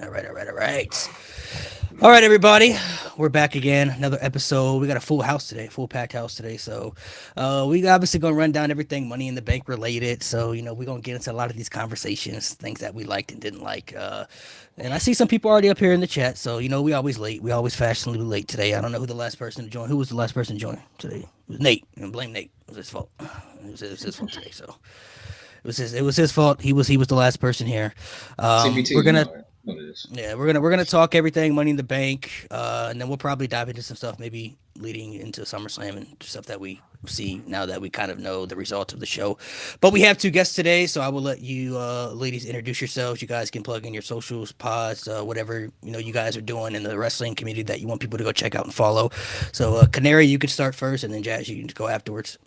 All right. All right, everybody. We're back again. Another episode. We got a full house today, full packed house today. So, we obviously gonna run down everything Money in the Bank related. So, we're gonna get into a lot of these conversations, things that we liked and didn't like. And I see some people already up here in the chat. So, we always late. We always fashionably late today. I don't know who the last person to join. Who was the last person to join today? It was Nate. And blame Nate. It was his fault. It was his fault today. So. It was his fault. He was the last person here. CPT, we're gonna what it is. Yeah, we're gonna talk everything Money in the Bank, and then we'll probably dive into some stuff maybe leading into SummerSlam and stuff that we see now that we kind of know the results of the show. But we have two guests today, so I will let you ladies introduce yourselves. You guys can plug in your socials, pods, whatever you guys are doing in the wrestling community that you want people to go check out and follow. So Canary, you could start first, and then Jazz, you can go afterwards.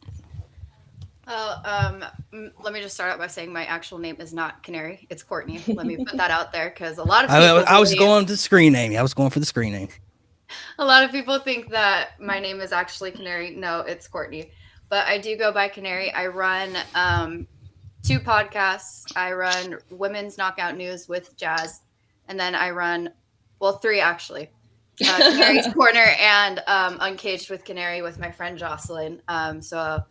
Let me just start out by saying my actual name is not Canary. It's Courtney. Let me put that out there because a lot of people I was going to the screen name. I was going for the screen name. A lot of people think that my name is actually Canary. No, it's Courtney. But I do go by Canary. I run 2 podcasts. I run Women's Knockout News with Jazz. And then I run, 3 actually. Canary's Corner and Uncaged with Canary with my friend Jocelyn. So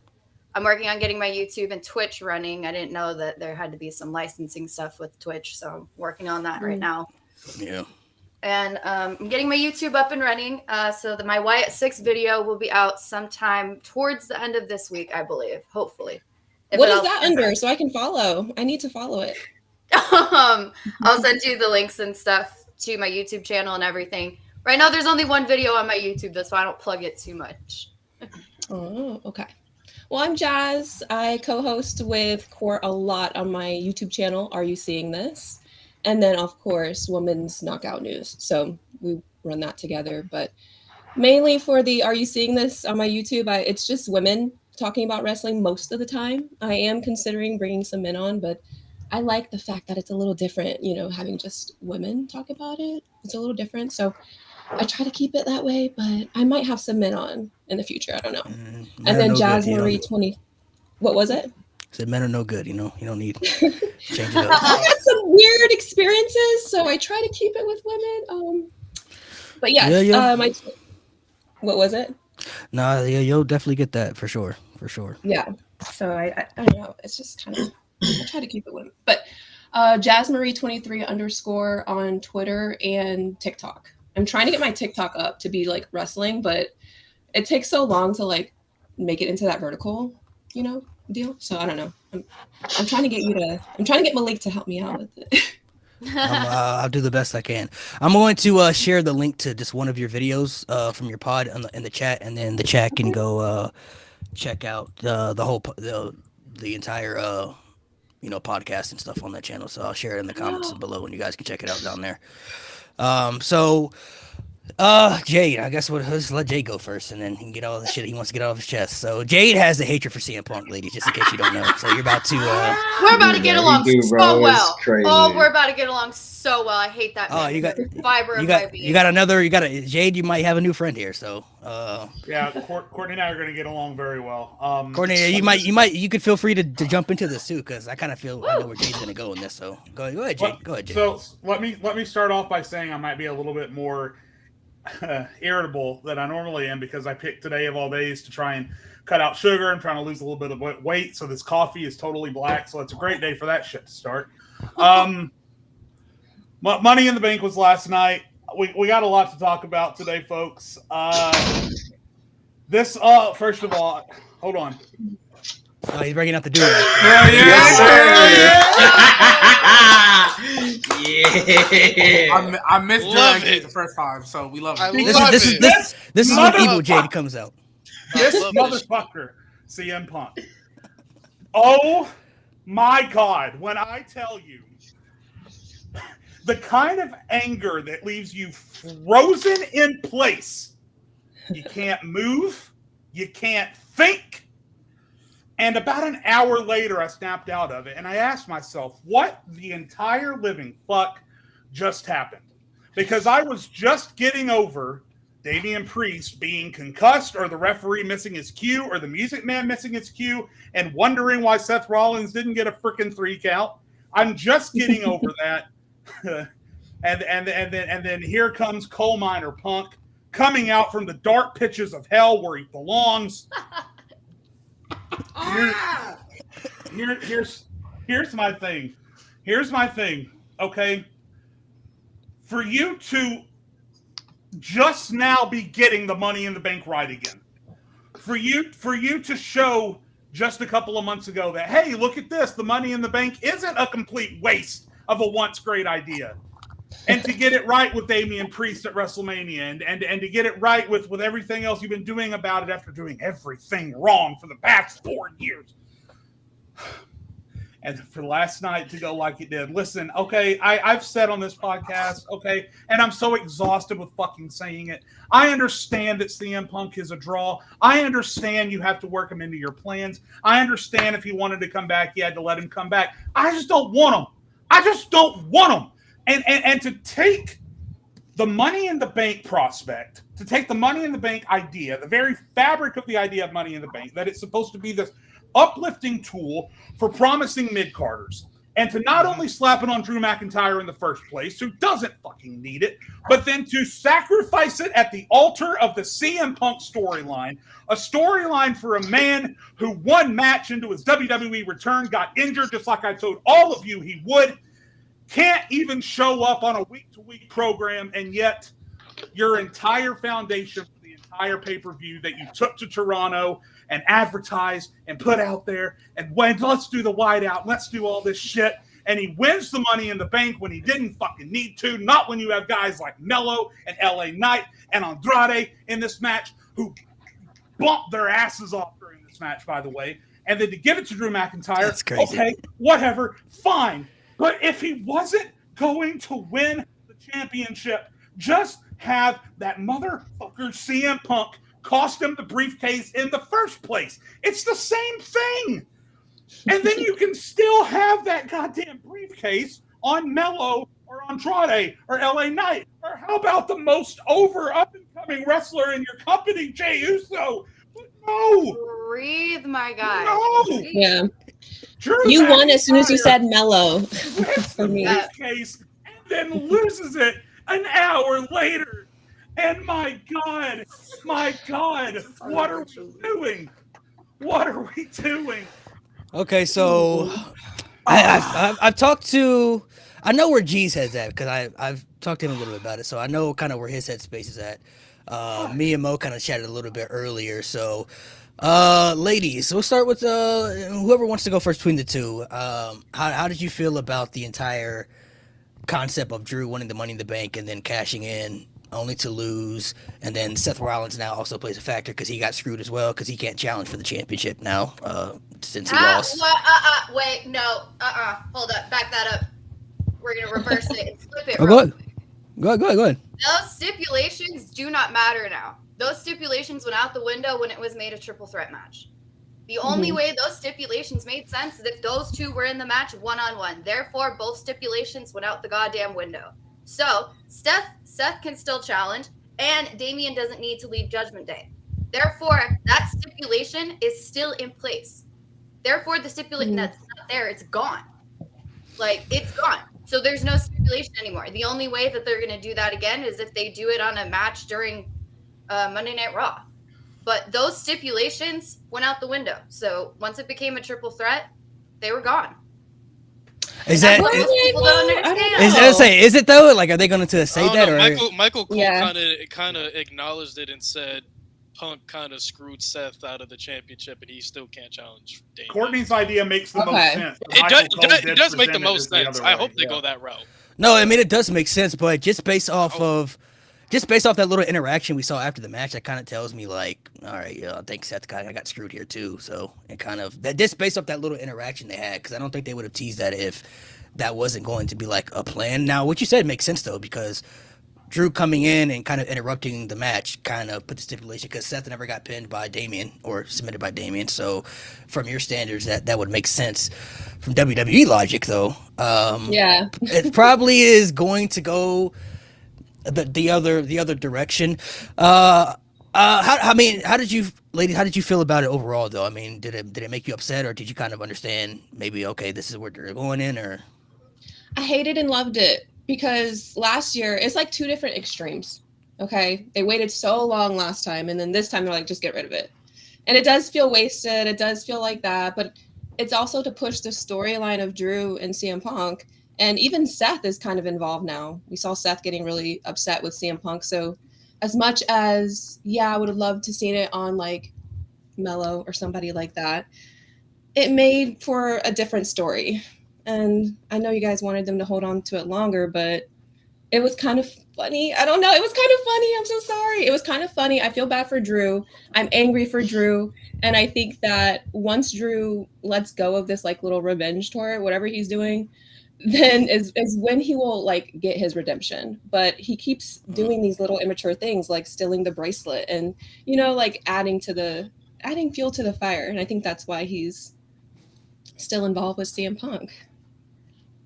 I'm working on getting my YouTube and Twitch running. I didn't know that there had to be some licensing stuff with Twitch, so I'm working on that right now. Yeah. And I'm getting my YouTube up and running. So my Wyatt 6 video will be out sometime towards the end of this week, I believe, hopefully. What is that under so I can follow? I need to follow it. I'll send you the links and stuff to my YouTube channel and everything. Right now, there's only one video on my YouTube. That's why I don't plug it too much. Oh, okay. Well, I'm Jazz. I co-host with Court a lot on my YouTube channel, Are You Seeing This? And then, of course, Women's Knockout News. So we run that together. But mainly for the Are You Seeing This on my YouTube, it's just women talking about wrestling most of the time. I am considering bringing some men on, but I like the fact that it's a little different, having just women talk about it. It's a little different. So I try to keep it that way, but I might have some men on in the future. I don't know. And then Jazz Marie 20. What was it? Said men are no good. You don't need change it up. I had some weird experiences, so I try to keep it with women. But yes, yeah. What was it? Nah, yeah, you'll definitely get that for sure. Yeah. So I don't know. It's just kind of I try to keep it with women. But Jazz Marie 23 _ on Twitter and TikTok. I'm trying to get my TikTok up to be like wrestling, but it takes so long to like make it into that vertical, deal. So I don't know. I'm trying to get Malik to help me out with it. I'll do the best I can. I'm going to share the link to just one of your videos from your pod in the chat, and then the chat can go check out the entire podcast and stuff on that channel. So I'll share it in the comments below, and you guys can check it out down there. Jade, I guess let's let Jade go first, and then he can get all the shit he wants to get off his chest. So Jade has a hatred for CM Punk, ladies, just in case you don't know. So you're about to we're about to get along so well. Oh, we're about to get along so well. I hate that. Oh, you got fiber of my being. Jade, you might have a new friend here. So yeah, Courtney and I are going to get along very well. Courtney, you could feel free to jump into this too, because I kind of feel I know where Jade's going to go in this. So go ahead, Jade. Go ahead, Jade. So let me start off by saying I might be a little bit more irritable than I normally am, because I picked today of all days to try and cut out sugar. I'm trying to lose a little bit of weight, so this coffee is totally black, so it's a great day for that shit to start. Money in the Bank was last night. We got a lot to talk about today, folks. First of all, hold on. Oh, he's breaking out the do-rag. Yeah. I missed it the first time, so we love it. This is when Evil Jade comes out. This motherfucker, CM Punk. Oh my God! When I tell you the kind of anger that leaves you frozen in place, you can't move, you can't think. And about an hour later, I snapped out of it, and I asked myself, what the entire living fuck just happened? Because I was just getting over Damian Priest being concussed, or the referee missing his cue, or the Music Man missing his cue, and wondering why Seth Rollins didn't get a freaking 3 count. I'm just getting over that. and then here comes Coal Miner Punk coming out from the dark pitches of hell where he belongs. Here's my thing. Here's my thing. Okay, for you to just now be getting the Money in the Bank right again, for you to show just a couple of months ago that, hey, look at this, the Money in the Bank isn't a complete waste of a once great idea. And to get it right with Damian Priest at WrestleMania and to get it right with everything else you've been doing about it after doing everything wrong for the past 4 years. And for last night to go like it did. Listen, okay, I've said on this podcast, okay, and I'm so exhausted with fucking saying it. I understand that CM Punk is a draw. I understand you have to work him into your plans. I understand if he wanted to come back, you had to let him come back. I just don't want him. I just don't want him. And to take the Money in the Bank prospect, to take the Money in the Bank idea, the very fabric of the idea of Money in the Bank, that it's supposed to be this uplifting tool for promising mid-carders, and to not only slap it on Drew McIntyre in the first place, who doesn't fucking need it, but then to sacrifice it at the altar of the CM Punk storyline, a storyline for a man who one match into his WWE return got injured, just like I told all of you he would, can't even show up on a week-to-week program, and yet your entire foundation for the entire pay-per-view that you took to Toronto and advertised and put out there and went, let's do the whiteout, let's do all this shit. And he wins the Money in the Bank when he didn't fucking need to, not when you have guys like Mello and LA Knight and Andrade in this match who bumped their asses off during this match, by the way. And then to give it to Drew McIntyre, that's crazy. Okay, whatever, fine. But if he wasn't going to win the championship, just have that motherfucker CM Punk cost him the briefcase in the first place. It's the same thing. And then you can still have that goddamn briefcase on Mello or Andrade or LA Knight. Or how about the most over up-and-coming wrestler in your company, Jey Uso? No. Breathe, my guy. No. Breathe. Yeah. Drew You won as soon as you McIntyre said mellow. wins For the me. briefcase and then loses it an hour later. And my God, what are we doing? What are we doing? Okay, so I've talked to, I know where G's head's at because I've talked to him a little bit about it, so I know kind of where his headspace is at. Me and Mo kind of chatted a little bit earlier, so ladies, we'll start with whoever wants to go first between the two. How did you feel about the entire concept of Drew winning the Money in the Bank and then cashing in only to lose, and then Seth Rollins now also plays a factor because he got screwed as well because he can't challenge for the championship now since he lost. Wait, no, hold up, back that up. We're gonna reverse it and flip it. Oh, go ahead. Those stipulations do not matter now. Those stipulations went out the window when it was made a triple threat match. The only way those stipulations made sense is if those two were in the match one-on-one. Therefore, both stipulations went out the goddamn window. So, Seth can still challenge, and Damian doesn't need to leave Judgment Day. Therefore, that stipulation is still in place. Therefore, the stipulation that's not there, it's gone. Like, it's gone. So there's no stipulation anymore. The only way that they're going to do that again is if they do it on a match during Monday Night Raw. But those stipulations went out the window. So once it became a triple threat, they were gone. Is that? People don't understand. Is it though? Like, are they going to say that? Know. Or Michael Cole kind of acknowledged it and said Punk kind of screwed Seth out of the championship, and he still can't challenge Damian. Courtney's idea makes the most sense. It does make the most sense. I hope they go that route. No, I mean it does make sense, but just based off that little interaction we saw after the match, that kind of tells me like, all right, yeah, I think Seth kind of got screwed here too. So it kind of that just based off that little interaction they had, because I don't think they would have teased that if that wasn't going to be like a plan. Now, what you said makes sense though, because Drew coming in and kind of interrupting the match kind of put the stipulation, because Seth never got pinned by Damian or submitted by Damian. So from your standards, that would make sense. From WWE logic though, it probably is going to go the other direction. How did you, ladies? How did you feel about it overall, though? I mean, did it make you upset, or did you kind of understand maybe, okay, this is where they're going in, or? I hated and loved it because last year it's like two different extremes. Okay, they waited so long last time, and then this time they're like, just get rid of it. And it does feel wasted. It does feel like that, but it's also to push the storyline of Drew and CM Punk. And even Seth is kind of involved now. We saw Seth getting really upset with CM Punk. So as much as, I would have loved to seen it on like Mello or somebody like that, it made for a different story. And I know you guys wanted them to hold on to it longer, but it was kind of funny. I don't know. It was kind of funny. I'm so sorry. It was kind of funny. I feel bad for Drew. I'm angry for Drew. And I think that once Drew lets go of this like little revenge tour, whatever he's doing, then is when he will like get his redemption. But he keeps doing these little immature things like stealing the bracelet and, like adding fuel to the fire. And I think that's why he's still involved with CM Punk.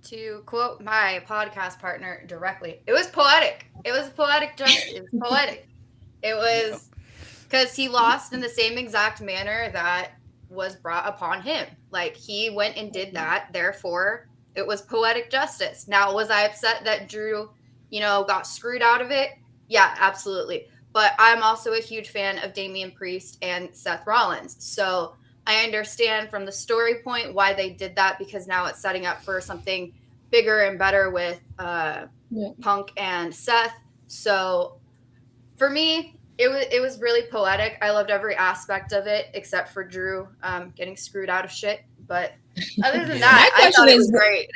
To quote my podcast partner directly, it was poetic. It was poetic justice. It was poetic. It was because he lost in the same exact manner that was brought upon him. Like he went and did that. Therefore, it was poetic justice. Now, was I upset that Drew, got screwed out of it? Yeah, absolutely. But I'm also a huge fan of Damian Priest and Seth Rollins. So I understand from the story point why they did that, because now it's setting up for something bigger and better with Punk and Seth. So for me, it was really poetic. I loved every aspect of it except for Drew getting screwed out of shit. But other than that, I thought it was great.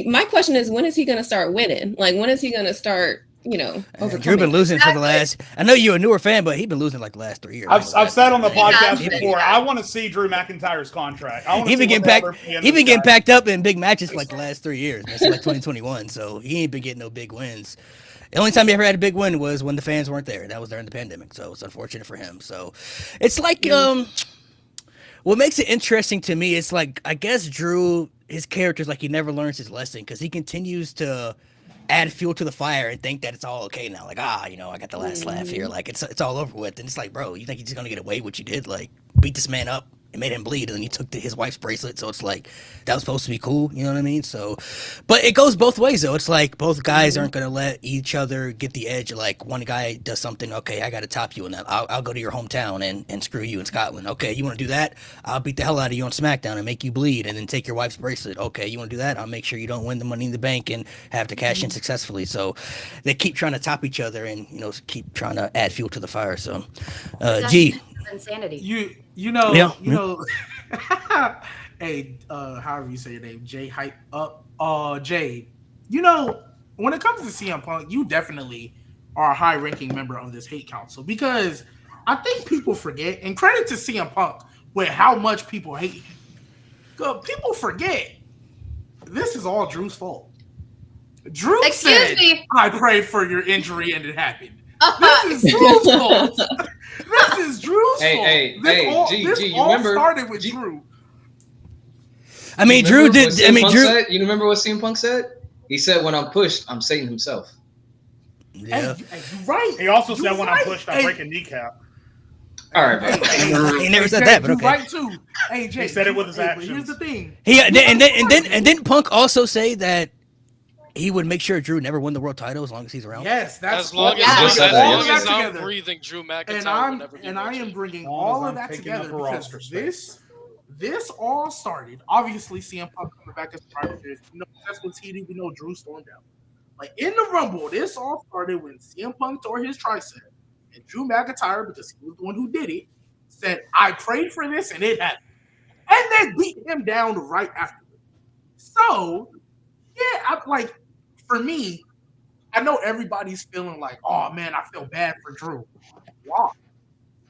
My question is, when is he going to start winning? Like, when is he going to start, overcoming? Drew been losing for the last. I know you're a newer fan, but he's been losing like the last 3 years. I've said on the podcast before, I want to see Drew McIntyre's contract. He's been getting packed up in big matches for like the last 3 years. It's like 2021, so he ain't been getting no big wins. The only time he ever had a big win was when the fans weren't there. That was during the pandemic, so it's unfortunate for him. So it's like what makes it interesting to me is like, I guess Drew, his character is like he never learns his lesson because he continues to add fuel to the fire and think that it's all okay now. Like, I got the last laugh here. Like it's all over with. And it's like, bro, you think he's just gonna get away with what you did? Like beat this man up and made him bleed, and then you took his wife's bracelet. So it's like that was supposed to be cool. You know what I mean? So, but it goes both ways though. It's like both guys aren't gonna let each other get the edge. Like one guy does something, okay, I gotta top you in that. I'll go to your hometown and screw you in Scotland. Okay, you want to do that? I'll beat the hell out of you on SmackDown and make you bleed, and then take your wife's bracelet. Okay, you want to do that? I'll make sure you don't win the Money in the Bank and have to cash in successfully. So they keep trying to top each other and keep trying to add fuel to the fire. So, G. Insanity. You know. Hey, however you say your name, Jay hype up. Jay, when it comes to CM Punk, you definitely are a high-ranking member of this hate council, because I think people forget, and credit to CM Punk with how much people hate him. People forget this is all Drew's fault. Drew said, "I prayed for your injury and it happened." This is Drew's fault. This is Drew's fault. This started with Drew. I mean, Drew did. I mean, Drew. You remember what CM Punk said? He said, "When I'm pushed, I'm Satan himself." Yeah, right. He also said, "When I'm pushed, I break a kneecap." All right, he never said that, but okay. Right too. Hey, Jay, he said it with his actions. Here's the thing. And then Punk also say that he would make sure Drew never won the world title as long as he's around. Yes, that's as long as I'm breathing, Drew McIntyre. And I am bringing all of that together because this all started. Obviously, CM Punk coming back as Private. That's what's heated. We know Drew stormed out. Like in the Rumble, this all started when CM Punk tore his tricep, and Drew McIntyre, because he was the one who did it, said, "I prayed for this and it happened," and they beat him down right afterwards. So, yeah, for me, I know everybody's feeling like, "Oh man, I feel bad for Drew." Wow.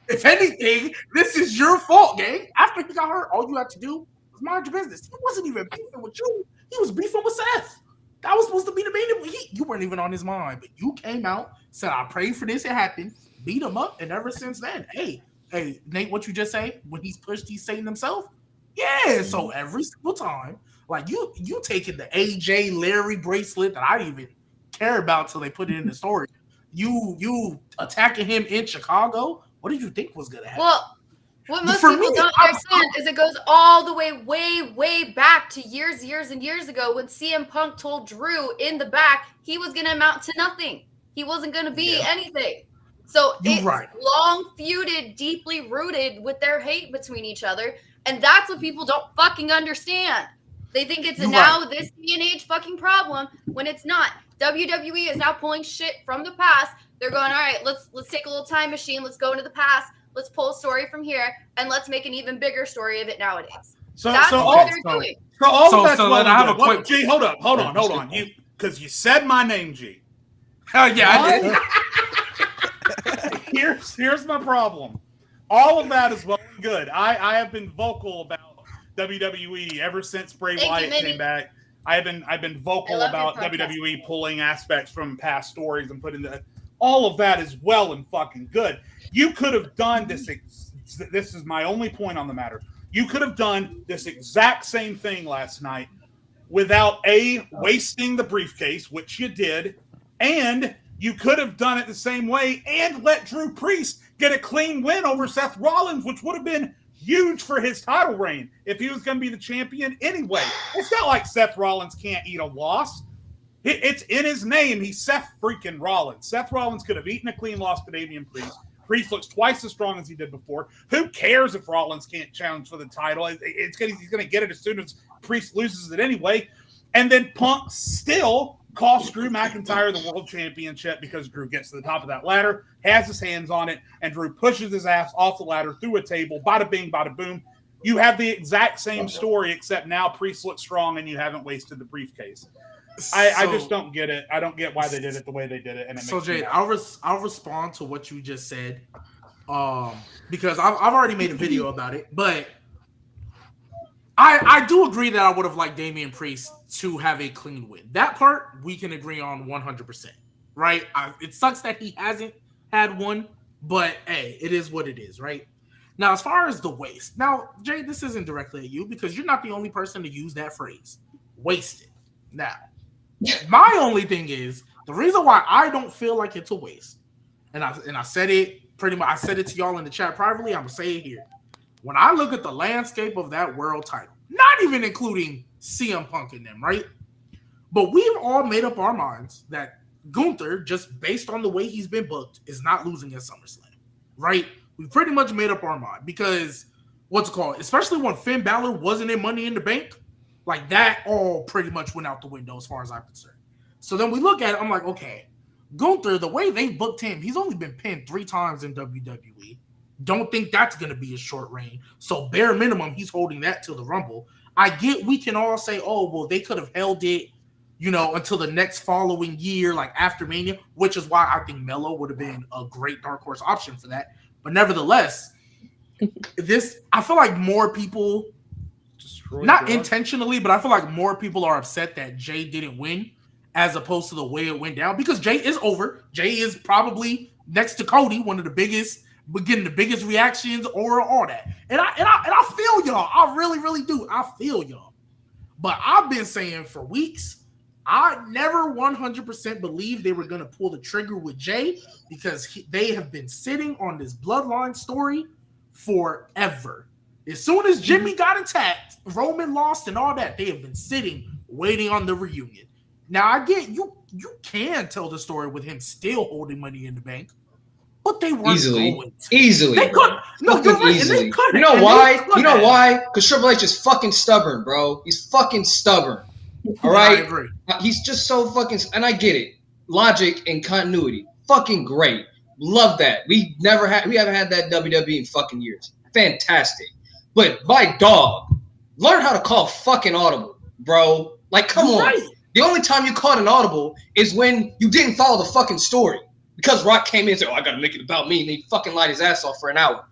If anything, this is your fault, gang. After he got hurt, all you had to do was mind your business. He wasn't even beefing with you. He was beefing with Seth. That was supposed to be the main. You weren't even on his mind, but you came out, said, "I prayed for this, it happened," beat him up, and ever since then, hey, Nate, what you just say? When he's pushed, he's Satan himself. Yeah. So every single time, like you taking the AJ Larry bracelet that I didn't even care about till they put it in the story. You attacking him in Chicago. What did you think was gonna happen? Well, What most people don't understand is it goes all the way, way back to years and years ago when CM Punk told Drew in the back he was going to amount to nothing. He wasn't going to be anything. So it's long feuded, deeply rooted with their hate between each other. And that's what people don't fucking understand. They think it's this day and age fucking problem when it's not. WWE is now pulling shit from the past. They're going, all right, let's take a little time machine. Let's go into the past. Let's pull a story from here, and let's make an even bigger story of it nowadays. That's what they're doing. So I have a quick. G, hold on. Because you said my name, G. Oh yeah, I did. Here's my problem. All of that is well and good. I have been vocal about WWE ever since Bray Wyatt came back. I've been vocal about WWE pulling aspects from past stories and putting all of that is well and fucking good. You could have done this. This is my only point on the matter. You could have done this exact same thing last night without wasting the briefcase, which you did, and you could have done it the same way and let Drew Priest get a clean win over Seth Rollins, which would have been huge for his title reign if he was going to be the champion anyway. It's not like Seth Rollins can't eat a loss. It's in his name. He's Seth freaking Rollins. Seth Rollins could have eaten a clean loss to Damian Priest. Priest looks twice as strong as he did before. Who cares if Rollins can't challenge for the title? He's going to get it as soon as Priest loses it anyway. And then Punk still cost Drew McIntyre the world championship because Drew gets to the top of that ladder, has his hands on it, and Drew pushes his ass off the ladder through a table. Bada bing, bada boom. You have the exact same story, except now Priest looks strong and you haven't wasted the briefcase. I just don't get it. I don't get why they did it the way they did it. And it makes Jade, I'll respond to what you just said, because I've already made a video about it. But I do agree that I would have liked Damian Priest to have a clean win. That part we can agree on 100%. Right? It sucks that he hasn't had one, but hey, it is what it is, right? Now, as far as the waste, now Jay, this isn't directly at you because you're not the only person to use that phrase, wasted. Now. My only thing is the reason why I don't feel like it's a waste, and I said it pretty much. I said it to y'all in the chat privately. I'm gonna say it here. When I look at the landscape of that world title, not even including CM Punk in them, right? But we've all made up our minds that Gunther, just based on the way he's been booked, is not losing at SummerSlam, right? We pretty much made up our mind because what's it called? Especially when Finn Balor wasn't in Money in the Bank. Like, that all pretty much went out the window as far as I'm concerned. So then we look at it, I'm like, okay, Gunther, the way they booked him, he's only been pinned 3 times in WWE. Don't think that's going to be a short reign. So bare minimum, he's holding that till the Rumble. I get we can all say, oh, well, they could have held it, until the next following year, like after Mania, which is why I think Melo would have been a great dark horse option for that. But nevertheless, I feel like more people... Not intentionally, but I feel like more people are upset that Jay didn't win as opposed to the way it went down because Jay is over. Jay is probably next to Cody, one of the biggest, getting the biggest reactions or all that. And I feel y'all. I really, really do. I feel y'all. But I've been saying for weeks, I never 100% believed they were going to pull the trigger with Jay because they have been sitting on this bloodline story forever. As soon as Jimmy got attacked, Roman lost and all that, they have been sitting, waiting on the reunion. Now, I get you can tell the story with him still holding Money in the Bank, but they weren't going to. Easily. They could. No, you're right. Easily. And they couldn't. You know why? You know why? Because Triple H is fucking stubborn, bro. He's fucking stubborn. All right? I agree. He's just so fucking... And I get it. Logic and continuity. Fucking great. Love that. We haven't had that WWE in fucking years. Fantastic. But by dog, learn how to call fucking audible, bro. Like, come on. Right. The only time you caught an audible is when you didn't follow the fucking story. Because Rock came in and said, I gotta make it about me, and he fucking lied his ass off for an hour.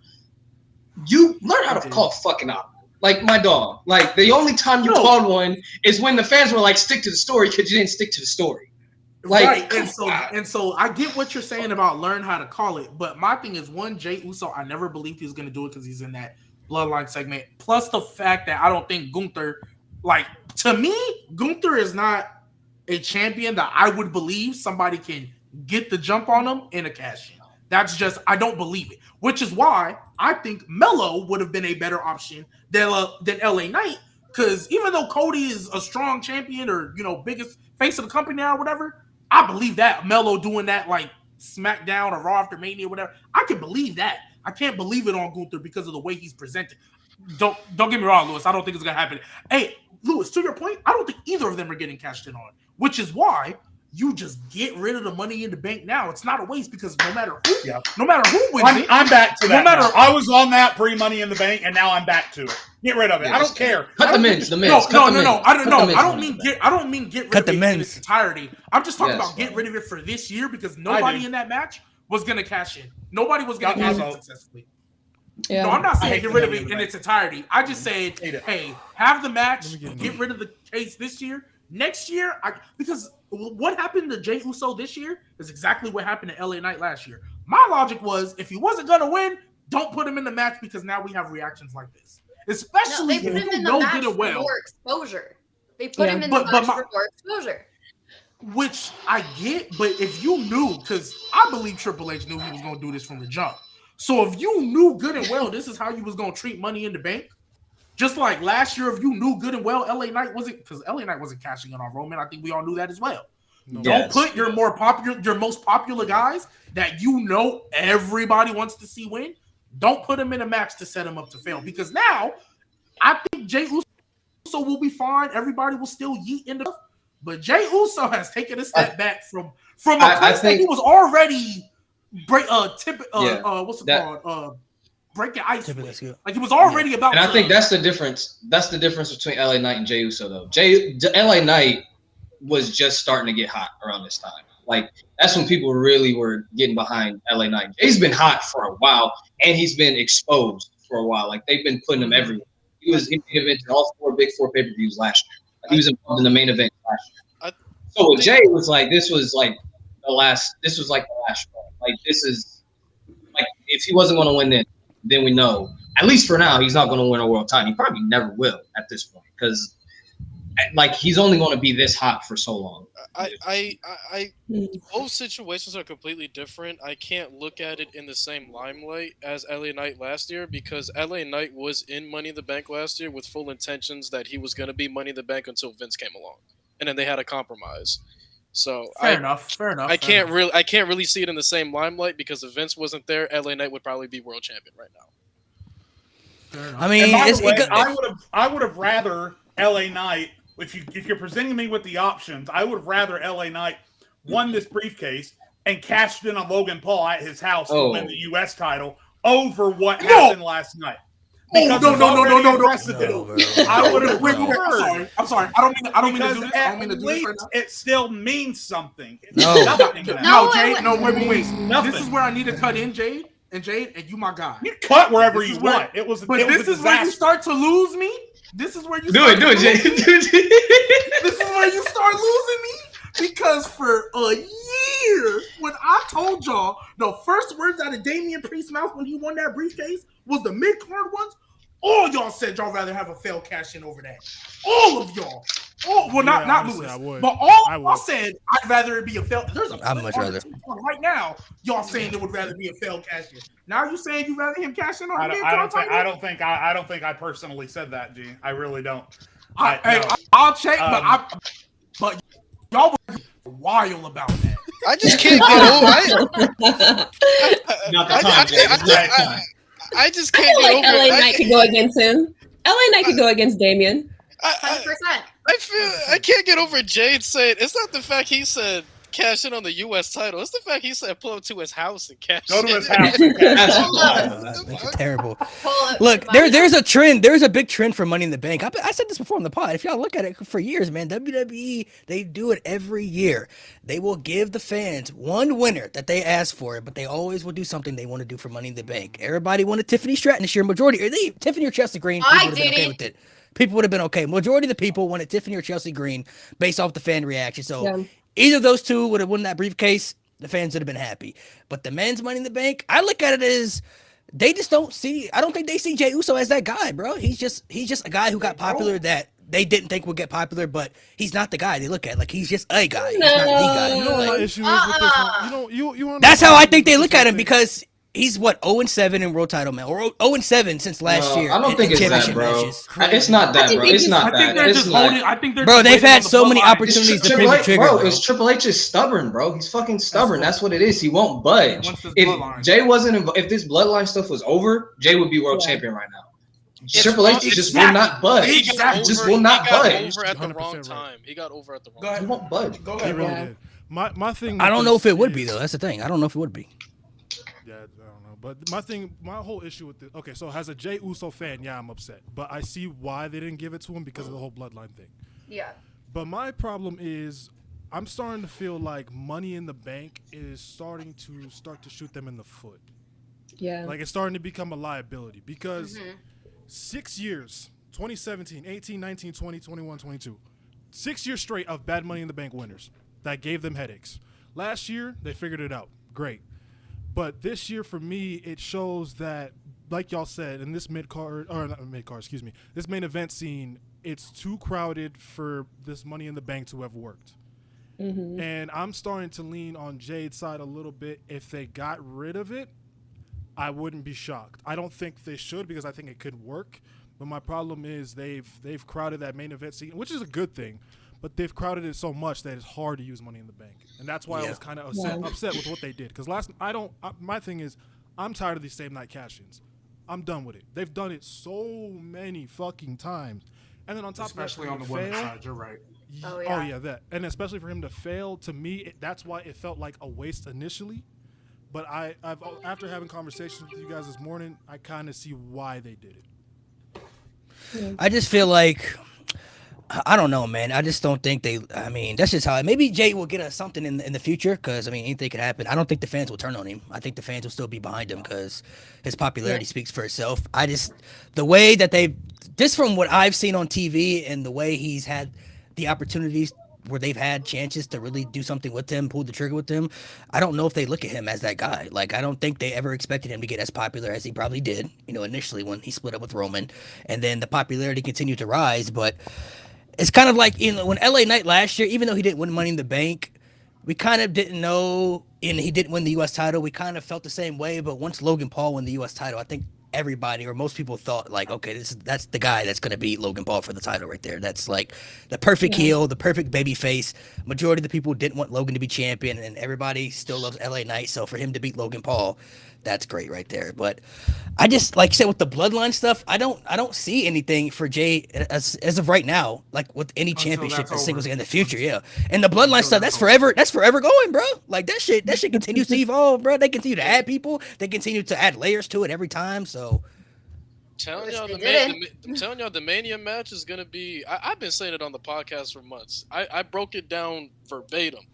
You learn how to call fucking audible. Like, my dog. Like, the only time you called one is when the fans were like, stick to the story, because you didn't stick to the story. Like, right. And so I get what you're saying about learn how to call it. But my thing is, one, Jey Uso, I never believed he was gonna do it because he's in that Bloodline segment, plus the fact that I don't think Gunther, like, to me, Gunther is not a champion that I would believe somebody can get the jump on him in a cash-in. That's just, I don't believe it. Which is why I think Melo would have been a better option than LA Knight. Because even though Cody is a strong champion or, biggest face of the company now or whatever, I believe that Melo doing that like SmackDown or Raw after Mania or whatever. I can believe that. I can't believe it on Gunther because of the way he's presented. Don't get me wrong, Lewis. I don't think it's going to happen. Hey, Lewis, to your point, I don't think either of them are getting cashed in on, which is why you just get rid of the Money in the Bank now. It's not a waste because no matter who wins I'm back to that. No matter, I was on that pre-Money in the Bank, and now I'm back to it. Get rid of it. I don't care. Cut the men's. No. I don't mean get rid of it in its entirety. I'm just talking about get rid of it for this year because nobody in that match was going to cash in. Nobody was going to cash in successfully. Yeah. No, I'm not saying get rid of it in its entirety. I just said, hey, have the match, get rid of the case this year. Next year, because what happened to Jey Uso this year is exactly what happened to LA Knight last year. My logic was, if he wasn't going to win, don't put him in the match because now we have reactions like this. Especially if you know good and well. More exposure. They put him in the match for more exposure. Which I get, but if you knew, because I believe Triple H knew he was going to do this from the jump. So if you knew good and well this is how you was going to treat Money in the Bank, just like last year, if you knew good and well LA Knight wasn't, because LA Knight wasn't cashing in on Roman, I think we all knew that as well. No. Don't put your most popular guys that everybody wants to see win. Don't put them in a match to set them up to fail. Because now, I think Jey Uso will be fine. Everybody will still yeet into, but Jey Uso has taken a step back from a place that he was already breaking ice with. Like it was already about. And I think that's the difference. That's the difference between LA Knight and Jey Uso, though. LA Knight was just starting to get hot around this time. Like that's when people really were getting behind LA Knight. Jay's been hot for a while, and he's been exposed for a while. Like they've been putting him everywhere. He was in all big four pay-per-views last year. He was involved in the main event last year. So with Jey, it was like this was like the last straw. Like this is like if he wasn't going to win then we know, at least for now, he's not going to win a world title. He probably never will at this point because, like, he's only going to be this hot for so long. Both situations are completely different. I can't look at it in the same limelight as LA Knight last year because LA Knight was in Money in the Bank last year with full intentions that he was going to be Money in the Bank until Vince came along, and then they had a compromise. So fair enough. I can't really see it in the same limelight because if Vince wasn't there, LA Knight would probably be world champion right now. I mean, I would have rather LA Knight. If you're presenting me with the options, I would have rather LA Knight won this briefcase and cashed in on Logan Paul at his house to win the U.S. title over what happened last night. No. I would have. I'm sorry. I don't mean to do this. I don't mean to do this right now. It still means something. No, Jade. No, wait. This is where I need to cut in, Jade, and you my guy. You cut wherever you want. It was. But this is where you start to lose me. This is where you do it, Jade. This is where you start losing me. Because for a year, when I told y'all the first words out of Damian Priest's mouth when he won that briefcase was the mid-card ones, all y'all said y'all rather have a failed cash in over that. All of y'all. Not Lewis. But all said I'd rather it be a failed. There's a I'd much rather. Right now, y'all saying it would rather be a failed cash in. Now you saying you rather him cash in on the I don't think I personally said that, G. I really don't. I'll check, but y'all were wild about that. I just can't get over it. I just can't get over it. LA Knight could go against him. LA Knight could go against Damian. 100%. I can't get over Jade saying it's not the fact he said cash in on the U.S. title. It's the fact he said pull up to his house and cash in. Go to his house and cash in. That's terrible. Look, there's a trend. There's a big trend for Money in the Bank. I said this before on the pod. If y'all look at it for years, man, WWE, they do it every year. They will give the fans one winner that they ask for, but they always will do something they want to do for Money in the Bank. Everybody wanted Tiffany Stratton this year. Tiffany or Chelsea Green. I did okay with it. People would have been okay. Majority of the people wanted Tiffany or Chelsea Green based off the fan reaction. So either of those two would have won that briefcase. The fans would have been happy. But the men's Money in the Bank, I look at it as they just don't see. I don't think they see Jey Uso as that guy, bro. He's just a guy who got popular that they didn't think would get popular, but he's not the guy they look at. Like he's just a guy. He's not the guy. You know what my issue is with this one? You wanna That's know how why I think they look at him thing? because he's what 0-7 in world title match, or 0-7 since last year. I don't think it's that, bro. It's not that, bro. It's not that. It's not. I think they're. Bro, just they've waiting had on the so many bloodline. opportunities to pull Triple the H, trigger, bro. bro. It's Triple H is stubborn, bro. He's fucking stubborn. That's what it is. He won't budge. wants this If bloodline. Jay wasn't, if this bloodline stuff was over, Jay would be world champion right now. Triple H just will not budge. He got Just over- will not he got budge. over at the 100% wrong right. time. He got over at the wrong Go He ahead. won't budge. Go He ahead, really bro. did. My thing. I don't with know if this it would be is- though. That's the thing. I don't know if it would be. Yeah, I don't know. But my whole issue with this. Okay, so as a Jey Uso fan, yeah, I'm upset. But I see why they didn't give it to him because of the whole bloodline thing. Yeah. But my problem is, I'm starting to feel like Money in the Bank is starting to shoot them in the foot. Yeah. Like it's starting to become a liability because 6 years, 2017, 18, 19, 20, 21, 22, 6 years straight of bad Money in the Bank winners that gave them headaches. Last year, they figured it out. Great. But this year, for me, it shows that, like y'all said, in this this main event scene, it's too crowded for this Money in the Bank to have worked. And I'm starting to lean on Jade's side a little bit. If they got rid of it, I wouldn't be shocked. I don't think they should because I think it could work. But my problem is they've crowded that main event scene, which is a good thing. But they've crowded it so much that it's hard to use Money in the Bank, and that's why I was kind of upset with what they did. Because my thing is, I'm tired of these same night cash-ins. I'm done with it. They've done it so many fucking times, and then on top Especially of on that, the women's side, you're right. Oh, Oh yeah. yeah, that, and especially for him to fail, to me, that's why it felt like a waste initially. But I've after having conversations with you guys this morning, I kind of see why they did it. I just feel like I don't know, man. I just don't think they. I mean, that's just how. Maybe Jay will get us something in the future because I mean, anything could happen. I don't think the fans will turn on him. I think the fans will still be behind him because his popularity speaks for itself. The way that they, just from what I've seen on TV and the way he's had the opportunities where they've had chances to really do something with him, pull the trigger with him, I don't know if they look at him as that guy. Like, I don't think they ever expected him to get as popular as he probably did, initially when he split up with Roman, and then the popularity continued to rise. But it's kind of like, when LA Knight last year, even though he didn't win Money in the Bank, we kind of didn't know, and he didn't win the U.S. title. We kind of felt the same way, but once Logan Paul won the U.S. title, I think everybody or most people thought like, okay, that's the guy that's going to beat Logan Paul for the title right there. That's like the perfect heel, the perfect baby face. Majority of the people didn't want Logan to be champion, and everybody still loves LA Knight. So for him to beat Logan Paul, that's great right there. But I just, like you said, with the bloodline stuff, I don't see anything for Jay as of right now, like with any championship and singles in the future. Yeah. And the bloodline stuff, that's forever going, bro. Like that shit continues to evolve, bro. They continue to add people, they continue to add layers to it every time. So Telling y'all I'm telling y'all the Mania match is gonna be. I've been saying it on the podcast for months. I broke it down verbatim.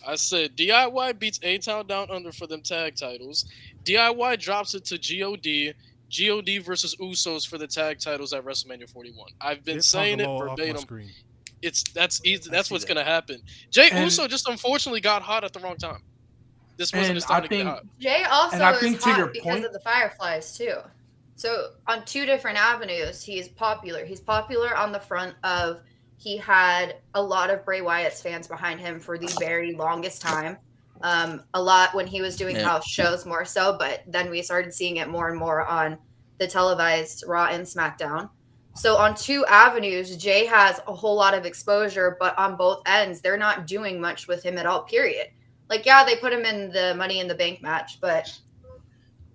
I said DIY beats A-Town Down Under for them tag titles. DIY drops it to God. God versus Usos for the tag titles at WrestleMania 41. I've been saying it verbatim. That's easy. That's what's gonna happen. Jey Uso just unfortunately got hot at the wrong time. This wasn't his time to get hot. Jay also I think is to your hot because point- of the Fireflies too. So on two different avenues, he's popular. He's popular on the front of he had a lot of Bray Wyatt's fans behind him for the very longest time. A lot when he was doing house shows more so, but then we started seeing it more and more on the televised Raw and SmackDown. So on two avenues, Jay has a whole lot of exposure, but on both ends, they're not doing much with him at all, period. Like, yeah, they put him in the Money in the Bank match, but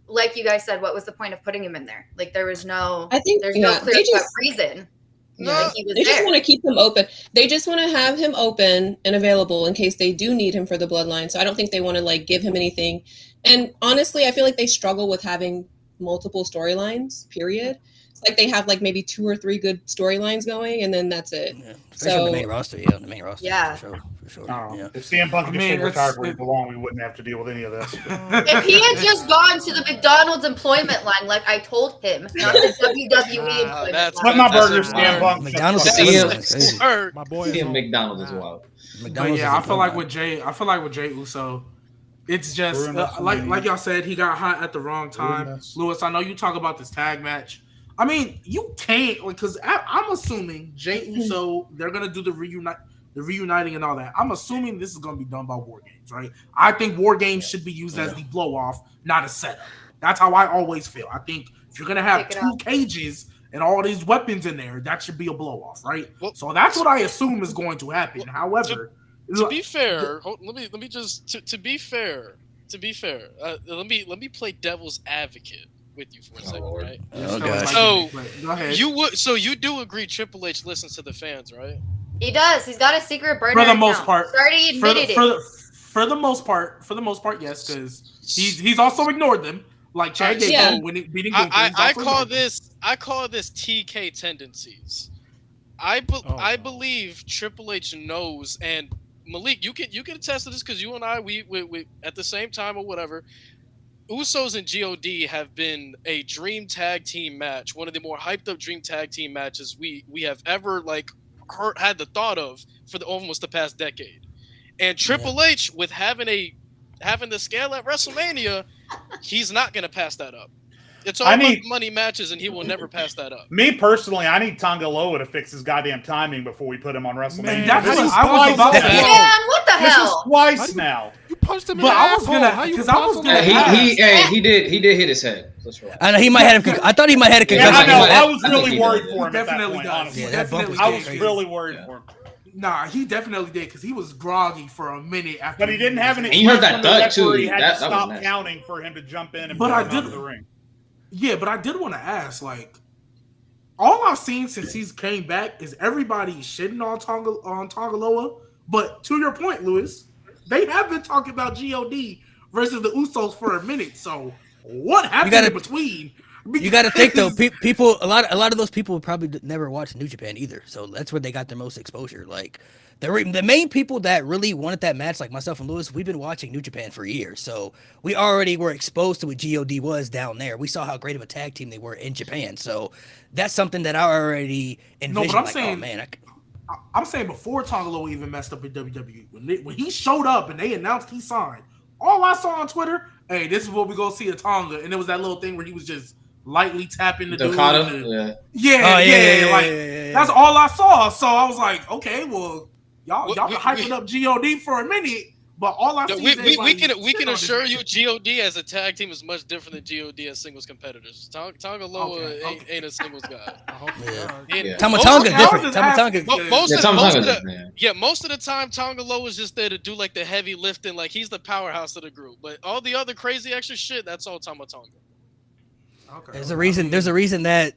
like you guys said, what was the point of putting him in there? Like, there's no clear-cut reason. Yeah, they just want to keep him open. They just want to have him open and available in case they do need him for the bloodline. So I don't think they want to like give him anything. And honestly, I feel like they struggle with having multiple storylines, period. It's like they have like maybe 2 or 3 good storylines going, and then that's it. Yeah. Especially the main roster, the main roster. Yeah. For sure. If CM Punk could stay retired where he belonged, we wouldn't have to deal with any of this. If he had just gone to the McDonald's employment line, like I told him, not the WWE employment line. Put my burgers, CM Punk. McDonald's My boy is McDonald's as well. But yeah, I feel like with Jey Uso, It's just like y'all said, he got hot at the wrong time. Lewis, I know you talk about this tag match. I mean, you can't because I'm assuming Jey Uso, they're gonna do the reuniting and all that. I'm assuming this is gonna be done by War Games, right? I think War Games should be used as the blow off, not a setup. That's how I always feel. I think if you're gonna have two cages and all these weapons in there, that should be a blow off, right? Well, so that's what I assume is going to happen. However, to be fair, let me just to be fair. Let me play devil's advocate with you for a second, right? Oh god. So go ahead. You do agree Triple H listens to the fans, right? He does. He's got a secret burner for the most part. Already admitted it. For the most part, yes, because he's also ignored them. Like Chad Gable when beating Gunther. I call this TK tendencies. I believe Triple H knows, and Malik, you can attest to this because you and I we at the same time or whatever. Usos and God have been a dream tag team match, one of the more hyped up dream tag team matches we have ever had the thought of for almost the past decade. And Triple H with having the scale at WrestleMania, he's not going to pass that up. It's all about money matches, and he will never pass that up. Me personally, I need Tonga Loa to fix his goddamn timing before we put him on WrestleMania. Man, that's what I was about to say. Man, what the hell? This is twice now. You punched him in the asshole. He did hit his head. I know he might have. I thought he might have a concussion. I was really worried for him. Definitely does. I was really worried for him. Nah, he definitely did because he was groggy for a minute after. But he didn't have any. And you heard that thud too. He had to stop counting for him to jump in and put him out of the ring. Yeah, but I did want to ask, all I've seen since he's came back is everybody shitting on Tonga Loa. But to your point, Lewis, they have been talking about God versus the Usos for a minute. So what happened in between? You got to think though, people a lot of those people probably never watched New Japan either. So that's where they got their most exposure. The main people that really wanted that match, like myself and Lewis, we've been watching New Japan for years. So we already were exposed to what God was down there. We saw how great of a tag team they were in Japan. So that's something that I already envisioned. No, but I'm saying before Tonga Loa even messed up in WWE, when he showed up and they announced he signed, all I saw on Twitter, hey, this is what we're going to see at Tonga. And it was that little thing where he was just lightly tapping the dude. Yeah. That's all I saw. So I was like, okay, well, y'all been hyping up God for a minute, but all I see we can assure you God as a tag team is much different than God as singles competitors. Tonga Loa ain't a singles guy. Tamatonga's different. Most of the time Tonga Loa is just there to do the heavy lifting, he's the powerhouse of the group. But all the other crazy extra shit, that's all Tamatonga. Okay. There's a reason that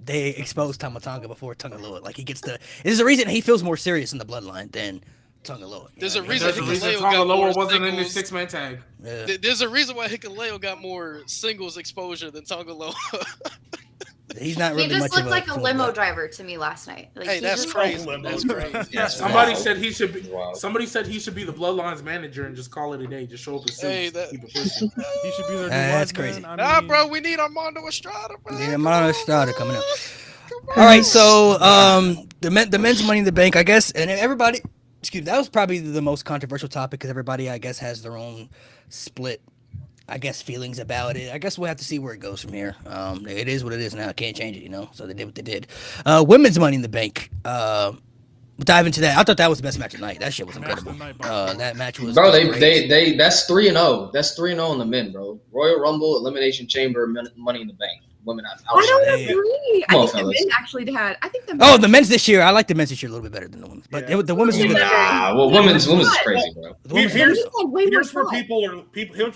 they exposed Tamatonga before Tonga Loa. There's a reason he feels more serious in the bloodline than Tonga Loa. There's a reason Tonga Loa wasn't in the 6-man tag. Yeah. There's a reason why Hikuleo got more singles exposure than Tonga Loa. He's not really. He just looked like a limo driver to me last night. Hey, that's crazy. That's crazy. Yeah, somebody said he should be. Somebody said he should be the Bloodline's manager and just call it a day. Just show up and keep it pushing. He should be their that's crazy. Bro, we need Armando Estrada. Bro. We need Armando Estrada coming up. All right, so the men's Money in the Bank, I guess, and everybody. Excuse me, that was probably the most controversial topic because everybody, I guess, has their own split, feelings about it. I guess we'll have to see where it goes from here. It is what it is now. I can't change it, So they did what they did. Women's Money in the Bank. We'll dive into that. I thought that was the best match of the night. That shit was incredible. That match was. Bro, they that's 3-0. That's 3-0 in the men, bro. Royal Rumble, Elimination Chamber, Money in the Bank. Women out. I don't agree. I think the men actually had. The men's this year. I like the men's this year a little bit better than the women's, but the women's was good. Women's is crazy, bro. Here's where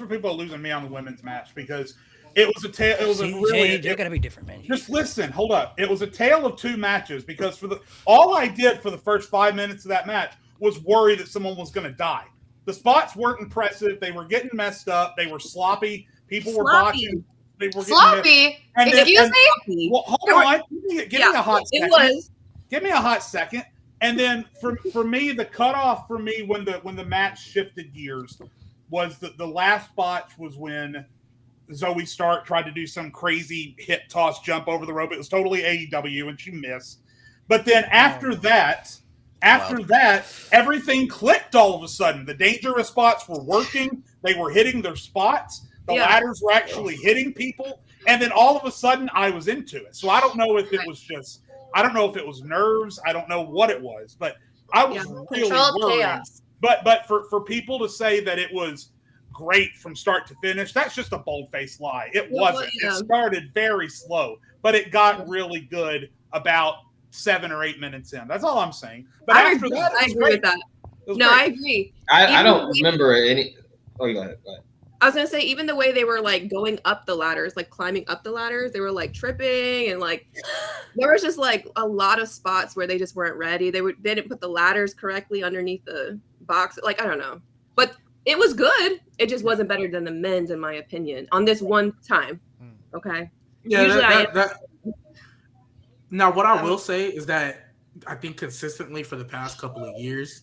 people are losing me on the women's match because it was a tale. It was a really. They're gonna be different, man. Just listen. Hold up. It was a tale of two matches because all I did for the first 5 minutes of that match was worry that someone was going to die. The spots weren't impressive. They were getting messed up. They were sloppy. People were botching. They were sloppy. Excuse me. Well, hold on. Give me a hot second. It was. Give me a hot second. And then for me, the cutoff for me when the match shifted gears was the last botch was when Zoe Stark tried to do some crazy hip toss jump over the rope. It was totally AEW and she missed. But then after that, After that, everything clicked all of a sudden. The dangerous spots were working. They were hitting their spots. The ladders were actually hitting people. And then all of a sudden, I was into it. So I don't know if it was just, I don't know if it was nerves. I don't know what it was. But I was really worried. Chaos. But for people to say that it was great from start to finish, that's just a bold-faced lie. It wasn't. It started very slow. But it got really good about 7 or 8 minutes in. That's all I'm saying. But I agree with that. No, I agree. I don't remember any. Oh, go ahead. I was gonna say, even the way they were like going up the ladders, like climbing up the ladders, they were like tripping, and like there was just like a lot of spots where they just weren't ready. They didn't put the ladders correctly underneath the box. Like, I don't know, but it was good. It just wasn't better than the men's, in my opinion, on this one time. Okay. Yeah. Usually Now, what I will say is that I think consistently for the past couple of years,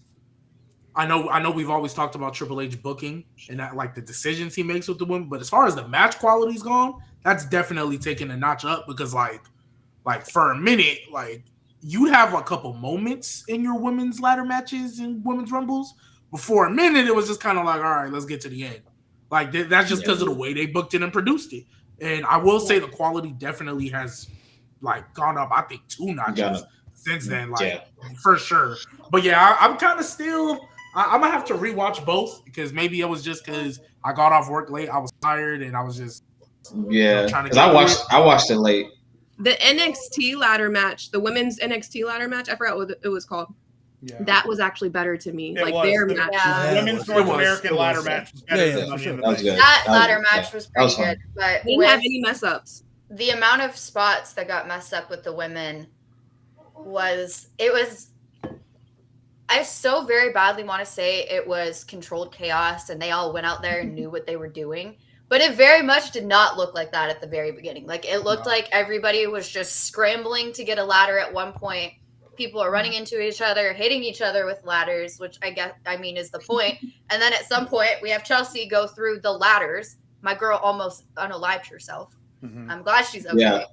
I know we've always talked about Triple H booking and that, like, the decisions he makes with the women, but as far as the match quality's gone, that's definitely taken a notch up because, like for a minute, like, you'd have a couple moments in your women's ladder matches and women's rumbles. But for a minute, it was just kind of like, all right, let's get to the end. Like, that's just because of the way they booked it and produced it. And I will say the quality definitely has, like, gone up, I think, 2 notches since then, like, for sure. But yeah, I'm kind of still, I'm gonna have to rewatch both because maybe it was just because I got off work late, I was tired, and I was just trying to. I watched it late. The NXT ladder match, the women's NXT ladder match, I forgot what it was called. Yeah. That was actually better to me. Their match. The women's North American ladder match was better than that ladder match was pretty good, but they didn't have any mess ups. The amount of spots that got messed up with the women was I so very badly want to say it was controlled chaos and they all went out there and knew what they were doing, but it very much did not look like that at the very beginning. Like, it looked like everybody was just scrambling to get a ladder at one point. People are running into each other, hitting each other with ladders, which is the point. And then at some point we have Chelsea go through the ladders. My girl almost unalived herself. Mm-hmm. I'm glad she's okay. Yeah.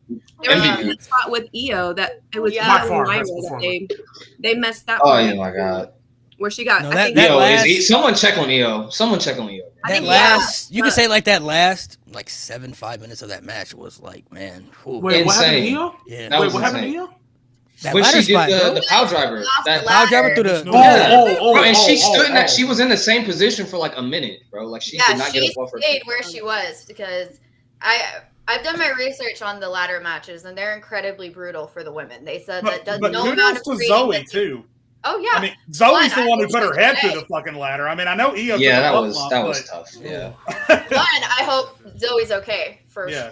There was a spot with Io that it was they messed that. Oh yeah, my God. Where she got someone check on Io. Someone check on Io. That last, you can say like that last, like 7-5 minutes of that match was like, man, wait, what happened to Io? Yeah, what happened to Io? When she did the power driver, power driver through the bro, and she stood in that. She was in the same position for like a minute, bro. Like she did not get up off her. She stayed where she was because I've done my research on the ladder matches and they're incredibly brutal for the women. They said that no amount of Zoe too. Oh yeah, I mean Zoe's the one who put her head through the fucking ladder. I mean I know Io. Yeah, that was tough. Yeah. One, I hope Zoe's okay for. Yeah.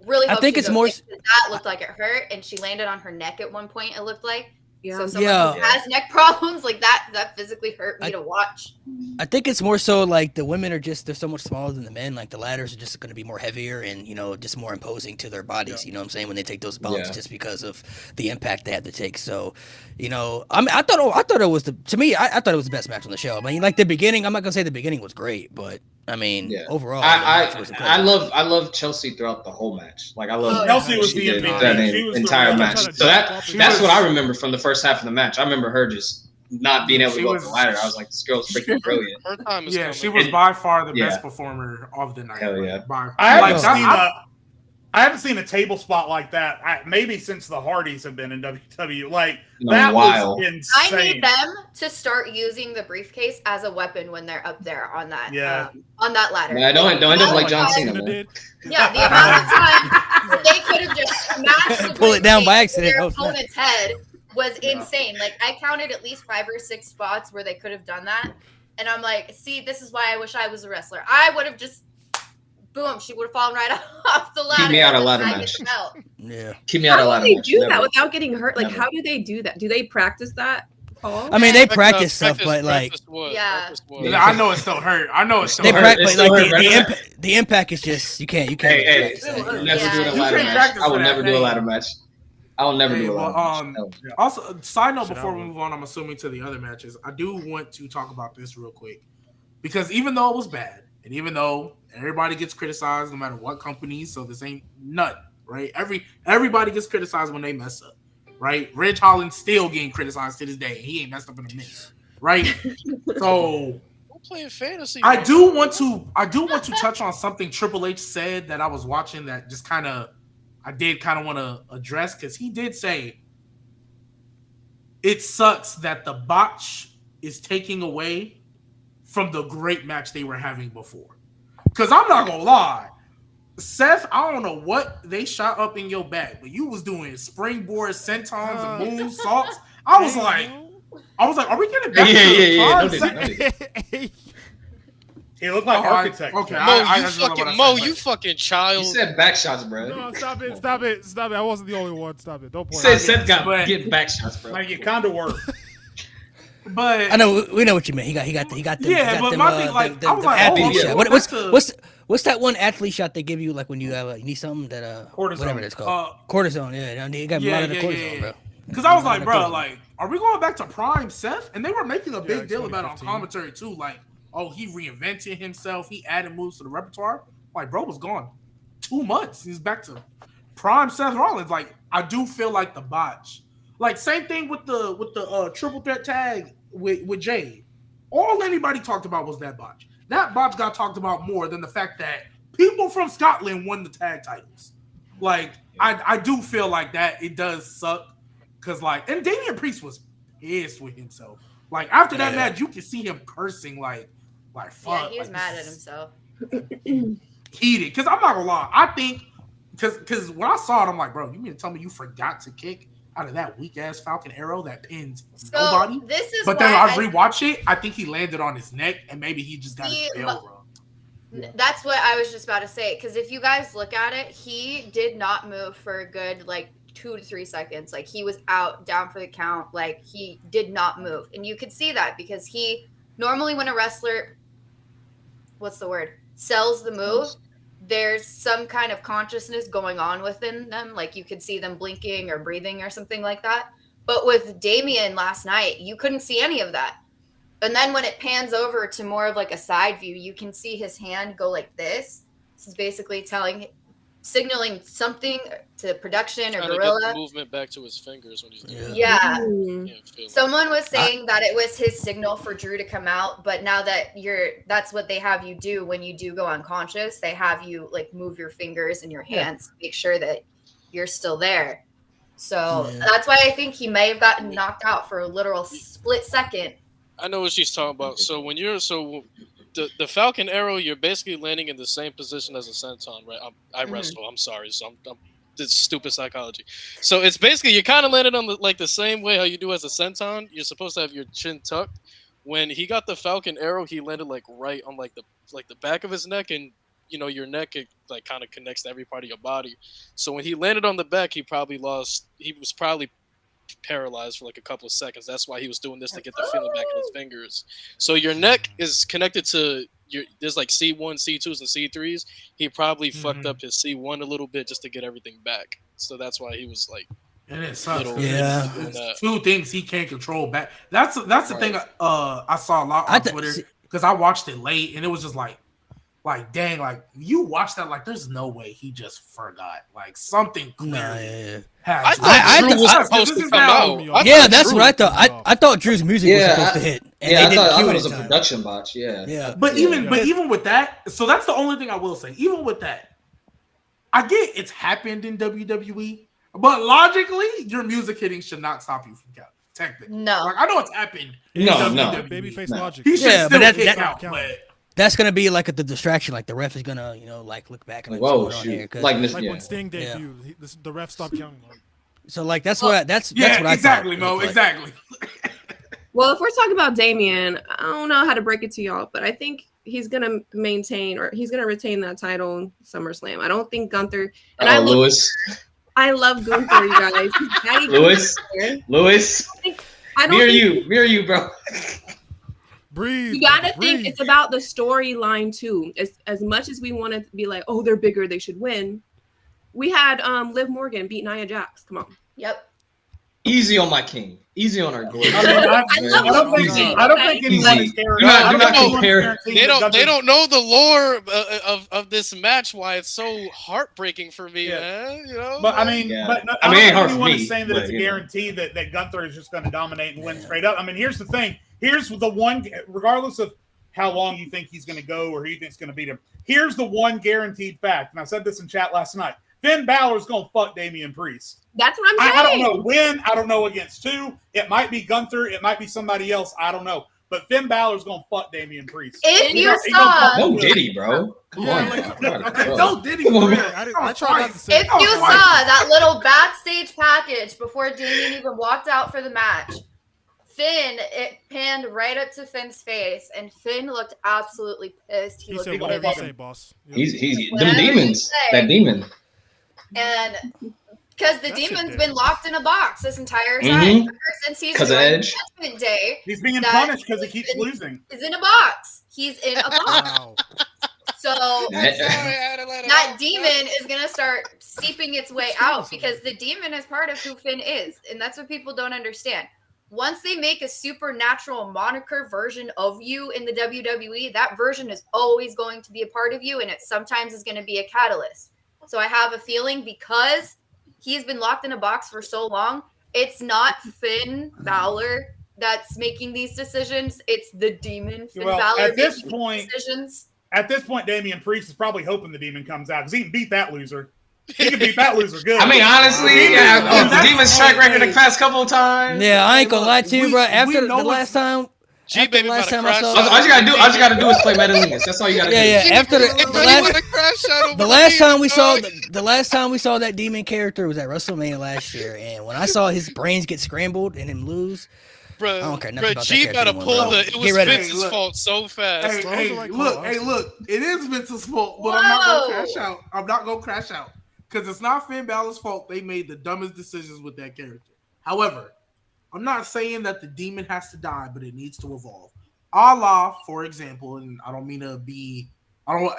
Really, I think it's more. That looked like it hurt, and she landed on her neck at one point. It looked like. Yeah. So someone who has neck problems like that physically hurt me to watch. I think it's more so like the women are they're so much smaller than the men. Like the ladders are just going to be more heavier and just more imposing to their bodies. Yeah. You know what I'm saying, when they take those bumps, just because of the impact they have to take. So, I thought it was I thought it was the best match on the show. I mean, like the beginning, I'm not gonna say the beginning was great, but I mean, overall, I love Chelsea throughout the whole match. Like I love Chelsea was the entire match. So that's what I remember from the first half of the match. I remember her just not being able to go up the ladder. I was like, this girl's freaking brilliant. She was by far the best performer of the night. Hell yeah. I haven't seen a table spot like that maybe since the Hardys have been in WWE. Like that was insane. I need them to start using the briefcase as a weapon when they're up there on that on that ladder. Yeah, don't end up like John Cena. Yeah, the amount of time they could have just smashed the pull it down by accident. Their opponent's head was insane. Like I counted at least 5 or 6 spots where they could have done that, and I'm like, see, this is why I wish I was a wrestler. I would have just. Boom! She would have fallen right off the ladder. Keep me out of ladder match. Yeah. Keep me out of ladder match. How do they do that without getting hurt? Like, how do they do that? Do they practice that, Paul? I mean, they practice stuff, but like, I know it still hurt. They practice, but like the impact is just you can't. Hey, never do a ladder match. I would never do a ladder match. I will never do a ladder match. Also, side note before we move on, I'm assuming to the other matches. I do want to talk about this real quick because even though it was bad, and even though everybody gets criticized no matter what company, so this ain't nut, right? Everybody gets criticized when they mess up, right? Ridge Holland's still getting criticized to this day. He ain't messed up in a minute, right? So playing fantasy. I do want to touch on something Triple H said that I was watching that just I did kind of want to address, because he did say it sucks that the botch is taking away from the great match they were having before. Because I'm not gonna lie, Seth, I don't know what they shot up in your back, but you was doing springboard sentons and moonsaults. I was like, are we getting back to the He looked like architect. Okay, you fucking child. You said back shots, bro. No, stop it. I wasn't the only one. Stop it. Don't point. Said Seth got getting back shots, bro. Like, it kind of worked. But I know we know what you mean. He got them. Yeah, but my thing, like, I was like, athlete oh, shot. What's that one athlete shot they give you, like when you you need something that cortisone. whatever it's called, cortisone. Yeah, you got a lot of the cortisone, bro. Because I was like, bro, like, are we going back to prime Seth? And they were making a big deal about it on commentary too, like, oh, he reinvented himself, he added moves to the repertoire. Like, bro was gone 2 months. He's back to prime Seth Rollins. Like, I do feel like the botch. Like, same thing with the triple threat tag with Jey. All anybody talked about was that botch. That botch got talked about more than the fact that people from Scotland won the tag titles. Like, I do feel like that it does suck. Because, like, and Damian Priest was pissed with himself. Like, after that match, you can see him cursing, like fuck. Yeah, he's mad at himself. Heated. Because I'm not gonna lie, I think, because when I saw it, I'm like, bro, you mean to tell me you forgot to kick out of that weak ass Falcon arrow that pins nobody? This is but then I rewatch it, I think he landed on his neck, and maybe he just got his bell wrong. That's what I was just about to say. Because if you guys look at it, he did not move for a good 2 to 3 seconds. Like, he was out, down for the count. Like, he did not move, and you could see that because he normally, when a wrestler, sells the move, there's some kind of consciousness going on within them. Like, you could see them blinking or breathing or something like that. But with Damian last night, you couldn't see any of that. And then when it pans over to more of like a side view, you can see his hand go like this. This is basically signaling something to production or Gorilla. To get the movement back to his fingers when he's doing it. Someone was saying that it was his signal for Drew to come out, but now that that's what they have you do when you do go unconscious. They have you move your fingers and your hands to make sure that you're still there. So that's why I think he may have gotten knocked out for a literal split second. I know what she's talking about. So when the Falcon arrow, you're basically landing in the same position as a senton, right? I wrestle. I'm sorry, so I'm this stupid psychology. So it's basically you're kind of landing on the same way how you do as a senton. You're supposed to have your chin tucked. When he got the Falcon arrow, he landed right on the back of his neck, and your neck kind of connects to every part of your body. So when he landed on the back, he was probably paralyzed for a couple of seconds. That's why he was doing this, to get the feeling back in his fingers. So your neck is connected to there's C1, C2s, and C3s. He probably fucked up his C1 a little bit just to get everything back. So that's why he was and it sucks. It's 2 things he can't control back. That's the thing I saw a lot on Twitter, because I watched it late, and it was just dang, you watch that, there's no way he just forgot. Something clear. I thought Drew was supposed to come out. That's what I thought. I thought Drew's music was supposed to hit. And I thought it was a production botch. But even with that, so that's the only thing I will say. Even with that, I get it's happened in WWE, but logically, your music hitting should not stop you from counting. Technically, no. I know it's happened. No. Babyface logic. He should still kick out, but. That's gonna be the distraction. The ref is gonna, look back and whoa, what's going on here. When Sting debuted, the ref stopped counting. So that's what I exactly, thought. Mo, exactly. Well, if we're talking about Damian, I don't know how to break it to y'all, but I think he's gonna maintain, or he's gonna retain that title in SummerSlam. I don't think Gunther. And Lewis. I love Gunther, you guys. Lewis. Mirror you, bro. Breathe. You gotta think it's about the storyline too. As much as we want to be they're bigger, they should win. We had Liv Morgan beat Nia Jax. Come on. Yep. Easy on my king. Easy on our glory. I don't think anyone's Do not compare. They don't know the lore of this match. Why it's so heartbreaking for me, man. You know. But I mean, Yeah. I don't think hard for anyone me, is saying that but, it's a you know. guarantee that Gunther is just going to dominate and win straight up. I mean, here's the thing. Here's the one. Regardless of how long you think he's going to go or who you think is going to beat him, here's the one guaranteed fact. And I said this in chat last night. Finn Balor's going to fuck Damian Priest. That's what I'm saying. I don't know when. I don't know against who. It might be Gunther. It might be somebody else. I don't know. But Finn Balor's going to fuck Damian Priest. If you saw... No Diddy, bro. Come on. No Diddy. I tried not to say. If you saw that little backstage package before Damian even walked out for the match, it panned right up to Finn's face, and Finn looked absolutely pissed. He said whatever you say, boss. Yep. He's them demons. That demon. And because the demon's been locked in a box this entire time, ever since he's Because of Edge. Judgment Day. He's being punished because he keeps losing. He's in a box. He's in a box. Wow. So that demon is gonna start seeping its way out because the demon is part of who Finn is, and that's what people don't understand. Once they make a supernatural moniker version of you in the WWE, that version is always going to be a part of you, and it sometimes is going to be a catalyst. So I have a feeling because he's been locked in a box for so long, it's not Finn Balor that's making these decisions. It's the demon Finn Balor at this making point, decisions. At this point, Damian Priest is probably hoping the demon comes out because he can beat that loser. He can beat that loser good. I mean, honestly, Demon's track record the past couple of times. Yeah, I ain't gonna lie to you, bro. After the last time, G baby last time I saw, all you gotta do is play Metalingus. That's all you gotta do. yeah. After the last time we saw that demon character was at WrestleMania last year, and when I saw his brains get scrambled and him lose, bro, I don't care nothing about G that gotta character pull anymore, it bro. was Get rid of it. Vince's fault so fast. Look, it is Vince's fault, but I'm not gonna crash out. I'm not gonna crash out because it's not Finn Balor's fault. They made the dumbest decisions with that character. However, I'm not saying that the demon has to die, but it needs to evolve. Allah, for example, and I don't mean to be,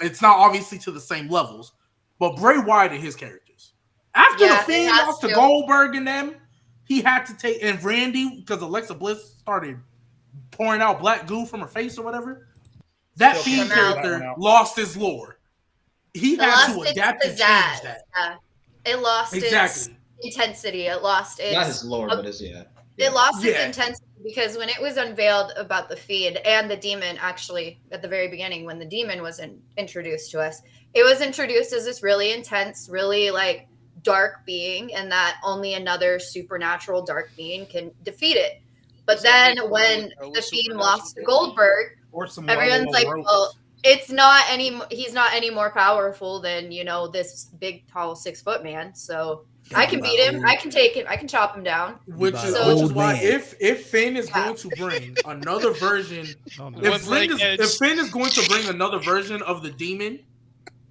it's not obviously to the same levels, but Bray Wyatt and his characters. After the Fiend lost to Goldberg and them, he had to take, and Randy, because Alexa Bliss started pouring out black goo from her face or whatever, that Fiend character lost his lore. He had to adapt and change that. Yeah. It lost its intensity. It lost its... Not his lore, but his, It lost its intensity because when it was unveiled about the Fiend and the demon, actually, at the very beginning, when the demon was introduced to us, it was introduced as this really intense, really, like, dark being, and that only another supernatural dark being can defeat it. But then when the Fiend lost to Goldberg, everyone's like, well, he's not any more powerful than, this big, tall, 6-foot man, so... I can beat him. I can take him. I can chop him down. Which is why if Finn is going to bring another version, if Finn is going to bring another version of the demon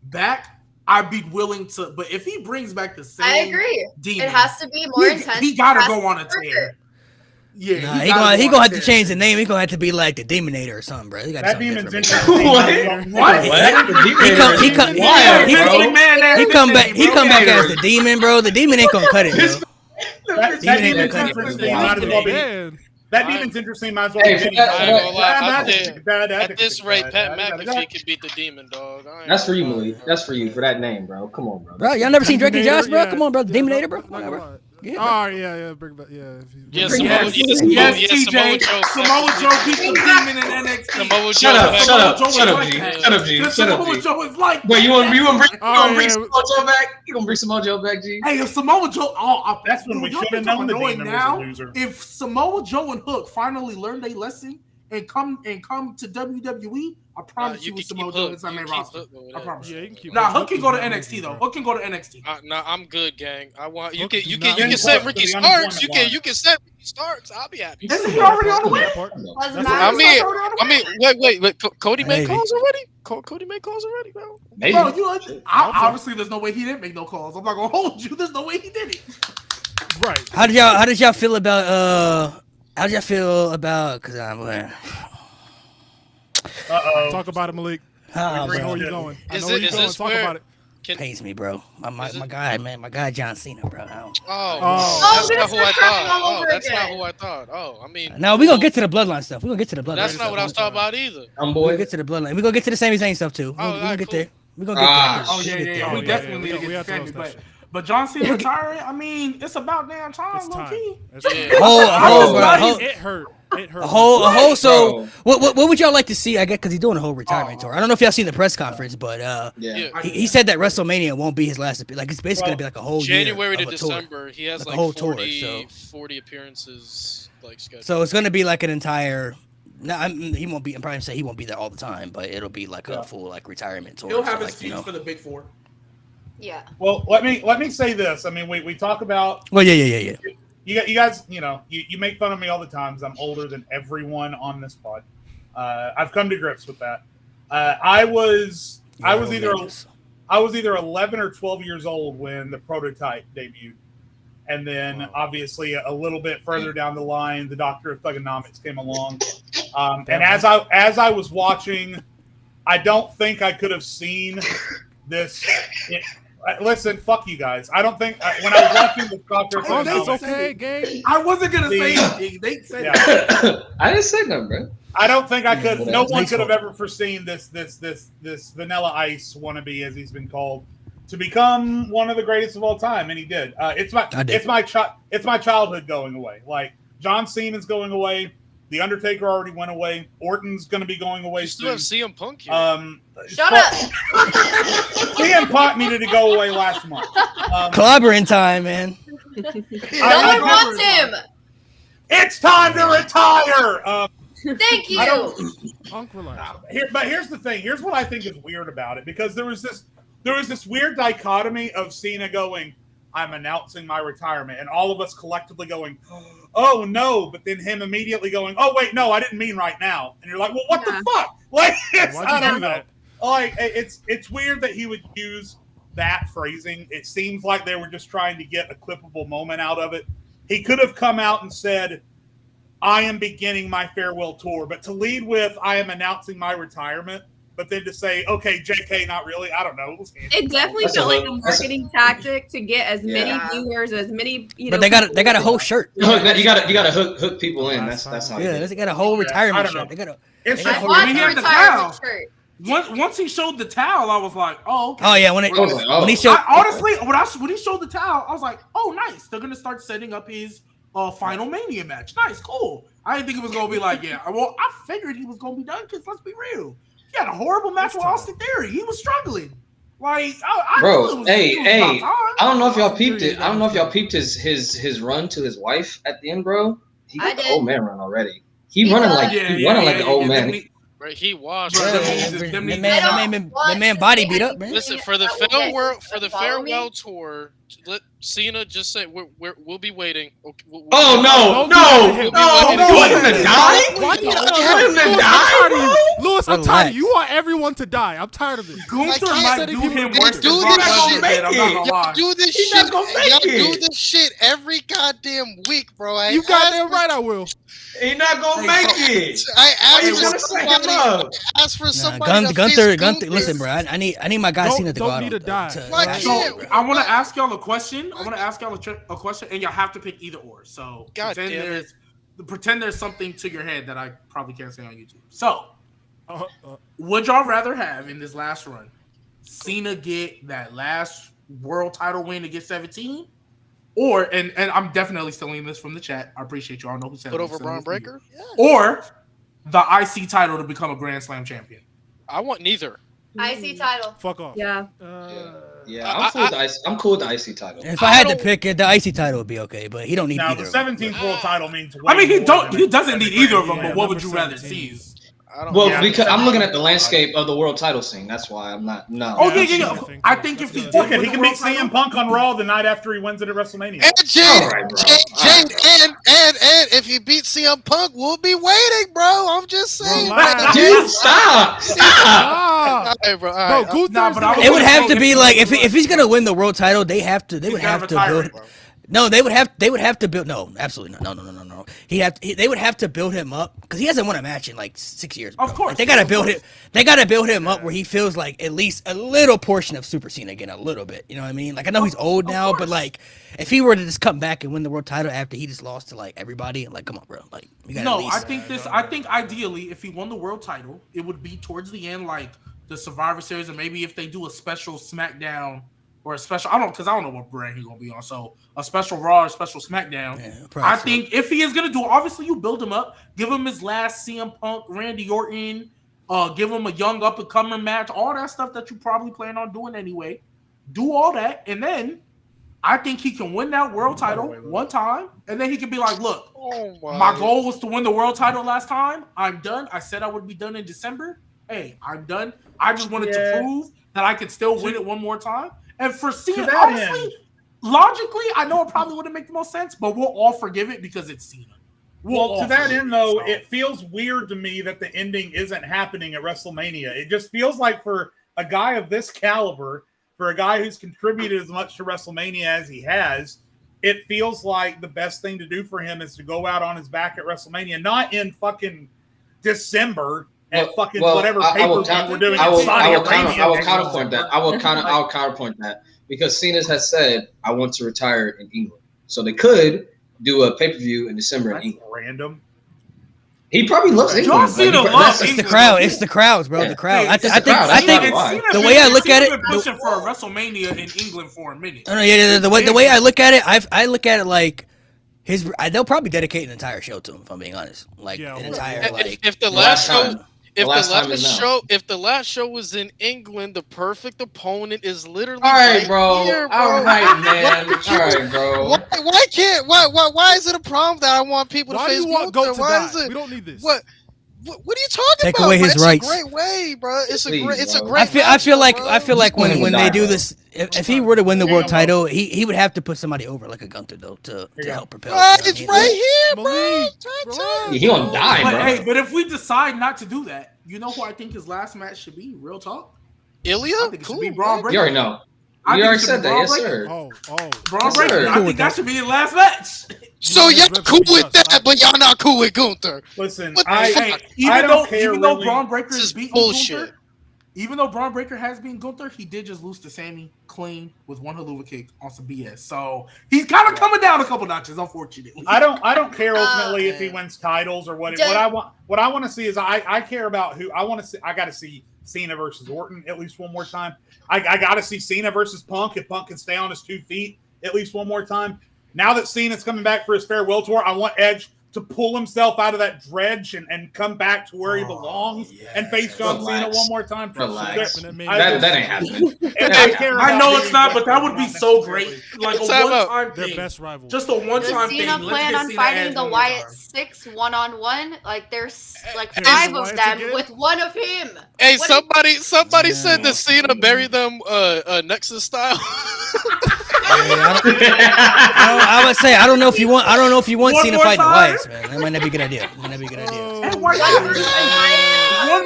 back, I'd be willing to. But if he brings back the same, I agree. Demon, it has to be more intense. He gotta go on a tear. Yeah, he gonna have to change the name. He gonna have to be like the Demonator or something, bro. That demon's interesting. What? He come back as the demon, bro. The demon ain't gonna cut it, bro. That demon's interesting. Might as well be. That demon's interesting. Might as well be. At this rate, Pat McAfee could beat the demon, dog. That's for you, Malik. That's for you, for that name, bro. Come on, bro. Bro, y'all never seen Drake and Josh, bro? Come on, bro. The Demonator, bro. Whatever. Yeah, oh, yeah, bring back, yes, TJ. Samoa Joe beat the demon in NXT. Shut up, G. Samoa Joe is like, wait, you want to bring Samoa Joe back? You gonna bring Samoa Joe back, G? Hey, if Samoa Joe, that's when we should have known the demon was a loser. If Samoa Joe and Hook finally learned their lesson and come to WWE, I promise you, with Samoa Joe is on their roster. I promise you. Hook can go to NXT though. Hook can go to NXT. Nah, I'm good, gang. I want you can set Ricky Starks. You can set Ricky Starks. I'll be happy. Isn't he already on the way? I mean, wait. Cody made calls already. Cody made calls already, bro. Maybe. Bro, obviously there's no way he didn't make no calls. I'm not gonna hold you. There's no way he did it. Right. How did y'all feel about because I'm talk about it, Malik. I know where you're going. Talk about it. Pains me, bro. My guy, man. My guy, John Cena, bro. That's Oh, not who I thought. all Oh, over that's not again. who I thought. Oh, I mean. Now we're gonna get to the bloodline stuff. We're gonna get to the bloodline. That's stuff. not what I was talking about either. We're gonna get to the bloodline. We're gonna get to the Sami Zayn stuff too. We're gonna get there. We're gonna get there. Oh yeah. yeah, We yeah, definitely yeah. need to We get have to to Sammy, roast that shit. but John Cena retiring. I mean, it's about damn time, It's low time. key. It's Yeah. time. Oh, It hurt. It hurt. A whole. So, Bro. what would y'all like to see? I guess because he's doing a whole retirement tour. I don't know if y'all seen the press conference, but Yeah. he said that WrestleMania won't be his last. Like it's basically gonna be like a whole January year to of a tour. December, he has Like a like whole 40, tour, 40 appearances like scheduled. So it's gonna be like an entire. No, he won't be. I'm probably say he won't be there all the time, but it'll be like a full like retirement tour. He'll So, have his like, feuds for the big four. Yeah. Well, let me say this. I mean, we talk about Well, yeah. you guys. You make fun of me all the time because I'm older than everyone on this pod. I've come to grips with that. I was either 11 or 12 years old when the prototype debuted. And then, obviously, a little bit further down the line, the Doctor of Thugonomics came along. And as I was watching, I don't think I could have seen this. Listen, fuck you guys. I don't think when I was watching the Doctor of Oh, that's Thugonomics, okay, Gabe. I wasn't gonna say anything. They said I didn't say nothing, bro. I don't think I could. Yeah, No that's one nice could have one. ever foreseen this Vanilla Ice wannabe, as he's been called, to become one of the greatest of all time, and he did. It's my childhood going away. Like John Cena's going away. The Undertaker already went away. Orton's going to be going away You still soon. have CM Punk here. Shut up. CM Punk needed to go away last month. Clobbering time, man. No one wants him. It's time to retire. Thank you. Punk, relax. But here's the thing. Here's what I think is weird about it, because there was this weird dichotomy of Cena going, "I'm announcing my retirement," and all of us collectively going, "Oh no!" But then him immediately going, "Oh wait, no, I didn't mean right now." And you're like, "Well, what the fuck?" Like, I don't know. Like, it's weird that he would use that phrasing. It seems like they were just trying to get a clippable moment out of it. He could have come out and said, "I am beginning my farewell tour," but to lead with, "I am announcing my retirement," but then to say, "Okay, JK, not really," I don't know. It definitely That's felt a like a hook. marketing tactic to get as many Yeah. viewers, as many But they got a whole shirt. You gotta hook people in. That's how. Yeah, you do they it. got a whole I retirement don't know. shirt. They got a. It's They got a I whole want Watch hear the the retirement towel. shirt. Once he showed the towel, I was like, "Oh, okay." Oh yeah, when I was like, oh. when he showed. Honestly, when he showed the towel, I was like, "Oh, nice. They're gonna start setting up his final Mania match. Nice, cool." I didn't think it was gonna be like, yeah. Well, I figured he was gonna be done because let's be real, he had a horrible match with Austin Theory. He was struggling. Like, I knew it Bro, was, hey, it was about time. I don't know if y'all peeped it. I don't know if y'all peeped his run to his wife at the end, bro. He I got the did. old man run already. He He running does. like the old man. Right, he washed. Bro, The them man body beat up, man. Listen, for the farewell tour, let Cena just say we'll be waiting. Oh no, you want him to die? Why You want him to die, bro? Lewis, I'm Relax. tired. You want everyone to die. I'm tired of this. Gunther I might said do he him would worse do than this Brock shit. Lesnar did. I'm not gonna lie. Do this He's shit. not gonna make Y'all it. do this shit every goddamn week, bro. I You goddamn right, I will. He not gonna make it. I Why you asked wanna for set him somebody. up? Asked for Nah, somebody. to Gunther. face Listen, bro. I need my guy Don't- Cena to go don't out. need to die. Like, So yeah. I want to ask y'all a question. I want to ask y'all a question, and y'all have to pick either or. So God pretend damn it. there's something to your head that I probably can't say on YouTube. So would y'all rather have in this last run Cena get that last world title win to get 17, or and I'm definitely stealing this from the chat. I appreciate you all know who said Put it. over Braun Breaker. Yeah. Or the IC title to become a Grand Slam champion. I want neither. IC title. Fuck off. Yeah. Yeah, I'm cool with the IC title. If I had to pick it, the IC title would be okay, but he don't need Now either. the of them. 17th world title means. I mean, way more he than doesn't need either of them. Yeah, But what would number you rather 17. see? I don't. Well, Yeah. because I'm looking at the landscape of the world title scene. That's why I'm not. No. Oh Yeah, yeah. I think I so. think if he That's did Look, win he the can beat world title- CM Punk on Raw the night after he wins it at WrestleMania. And Jay, All right, bro. and if he beats CM Punk, we'll be waiting, bro. I'm just saying. Relax. Dude, stop. Ah. All right, bro. All Bro, right. Gunther's Nah, but I the- was It would have to be like if he's gonna win the world title, they would He's have gotta to retire build. it, bro. No, they would have to build. No, absolutely not. No. They would have to build him up because he hasn't won a match in like 6 years. Bro. Of course, like, they gotta build it. They gotta build him up where he feels like at least a little portion of Super Cena again, a little bit. You know what I mean? Like I know he's old now, but like if he were to just come back and win the world title after he just lost to like everybody, like come on, bro. Like you gotta. No, at least, I think ideally, if he won the world title, it would be towards the end, like the Survivor Series, or maybe if they do a special SmackDown or a special, I don't know what brand he's gonna be on. So a special Raw or special SmackDown. Yeah, I think if he is gonna do, obviously you build him up, give him his last CM Punk, Randy Orton, give him a young up and coming match, all that stuff that you probably plan on doing anyway. Do all that, and then I think he can win that world title one time, and then he can be like, look, my goal was to win the world title last time. I'm done. I said I would be done in December. Hey, I'm done. I just wanted to prove that I could still win it one more time. And for Cena, honestly, logically, I know it probably wouldn't make the most sense, but we'll all forgive it because it's Cena. Well, to that end, though, it feels weird to me that the ending isn't happening at WrestleMania. It just feels like for a guy of this caliber, for a guy who's contributed as much to WrestleMania as he has, it feels like the best thing to do for him is to go out on his back at WrestleMania, not in fucking December at whatever pay-per-view we're doing. I will counterpoint that. I'll counterpoint that because Cena has said, "I want to retire in England," so they could do a pay-per-view in December in England. Random. He probably loves England. It's the crowd. It's the crowds, bro. The crowd. I think the way I look at it, pushing for a WrestleMania in England for a minute. No, yeah. The way I look at it, I look at it like they'll probably dedicate an entire show to him. If I'm being honest, like an entire like. If the last show. If the last show was in England, the perfect opponent is literally all right, bro. Here, bro. All right, man. All right, bro. Why is it a problem that I want people to face? Why do you want Goat to die? We don't need this. What are you talking Take about? away his rights. It's a great way, bro. It's a great. I feel like when they do this, if he were to win the world title, he would have to put somebody over like a Gunther though to help propel. It's right here, bro. He gonna die, bro. Hey, but if we decide not to do that, you know who I think his last match should be? Real talk. Ilya? I think it should be Braun Breaker. You already know. You already said that, yes, sir. Braun Breaker. I think that should be his last match. So y'all cool with that, but y'all not cool with Gunther. Listen, even though Braun Breaker is beating bullshit. Gunther, even though Braun Breaker has beaten Gunther, he did just lose to Sami clean with one haluva kick on some BS. So he's kind of coming down a couple notches, unfortunately. I don't care ultimately if he wins titles or what. What I want to see is I care about who I want to see. I got to see Cena versus Orton at least one more time. I got to see Cena versus Punk if Punk can stay on his 2 feet at least one more time. Now that Cena's coming back for his farewell tour, I want Edge to pull himself out of that dredge and come back to where he belongs and face John Cena one more time. Relax. That ain't happening. I know it's not, but that would be so great. Like a one-time thing. Best rival. Just a one-time Does thing. Cena plan on fighting the Wyatt 6 one-on-one? Like there's like 5 of them with one of him. Hey, somebody said that Cena bury them Nexus style. I would say I don't know if you want Cena fighting the Wyatts, man. That might not be a good idea. One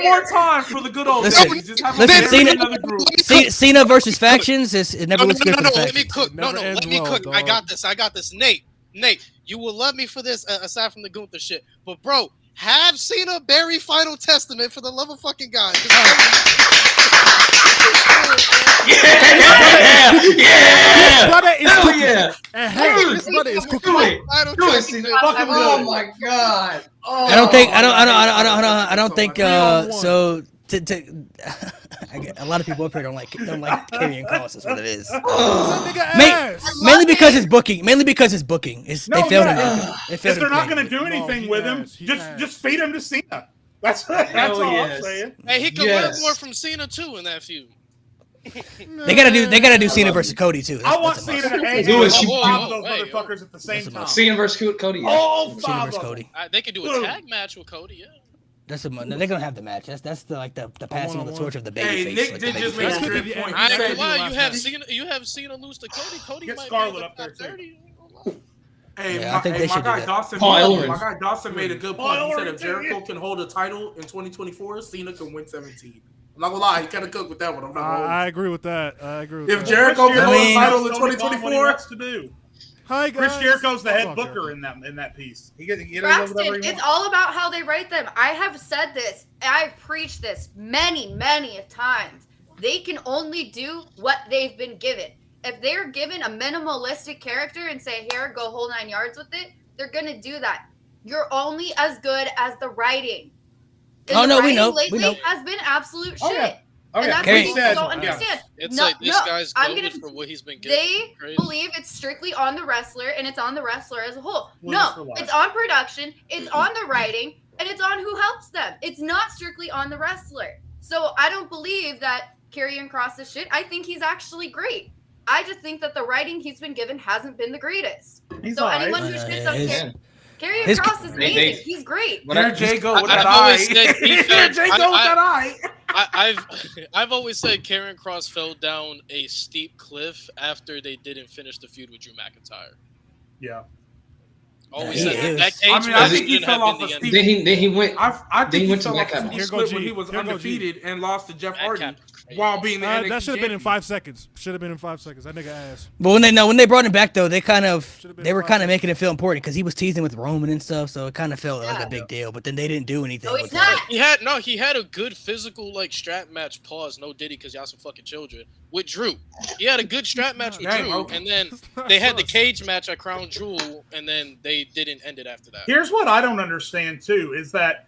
more time for the good old days. Just have Cena versus factions it never looks good for the Let me factions. cook. Let me cook. Dog. I got this. Nate, you will love me for this aside from the Gunther shit. But bro, have Cena bury Final Testament for the love of fucking God. His brother is cooking. His brother is cooking. Oh my God. I don't think so. A lot of people up here don't like Karrion Kross is what it is. Mainly because his booking. They failed him. If they're not going to do anything with him, just feed him to Cena. That's all I'm saying. Hey, he could learn more from Cena too in that feud. They gotta do Cena versus Cody too. I want Cena to hang out with five of those motherfuckers at the same time. Cena versus Cody. Cena versus Cody. They could do a tag match with Cody. Yeah. They're gonna have the match. That's the passing of the torch of the baby face. Nick did just make a good point. I ain't gonna lie. You have Cena lose to Cody. Cody Get might Scarlett be up there, 30. I think they should do that. My guy Dawson made a good point. He said if Jericho can hold a title in 2024, Cena can win 17. I'm not gonna lie, he kind of cooked with that one. I'm not gonna I agree with that. If Jericho can hold a title in 2024, Hi guys. Chris Jericho's the head Fuck booker in that piece. He gets Braxton, it's all about how they write them. I have said this. I've preached this many, many times. They can only do what they've been given. If they're given a minimalistic character and say, here, go whole 9 yards with it, they're going to do that. You're only as good as the writing. And the writing lately has been absolute shit. And that's what people don't understand. It's like this guy's goaded for what he's been getting. They believe it's strictly on the wrestler, and it's on the wrestler as a whole. No, it's on production, it's on the writing, and it's on who helps them. It's not strictly on the wrestler. So I don't believe that Karrion Kross is shit. I think he's actually great. I just think that the writing he's been given hasn't been the greatest. So anyone who shits on Karrion Kross is amazing. He's great. Here Jay go with I've that always eye. said he fell. Jay go with that eye. I've always said Karrion Kross fell down a steep cliff after they didn't finish the feud with Drew McIntyre. Yeah. Always said that cage I think he fell off a steep. Then he went. I think he went to fell off that a steep cliff when he was undefeated and lost to Jeff Hardy while being the NXT that should have been in champion. 5 seconds. Should have been in 5 seconds. That nigga ass. But when they brought him back though, they were kind of making it feel important because he was teasing with Roman and stuff, so it kind of felt like a big deal. But then they didn't do anything. No, with it's not. He had a good physical strap match. Pause. No Diddy because y'all some fucking children. With Drew, he had a good strap match with Drew, and then they had the cage match at Crown Jewel, and then they didn't end it after that. Here's what I don't understand too: is that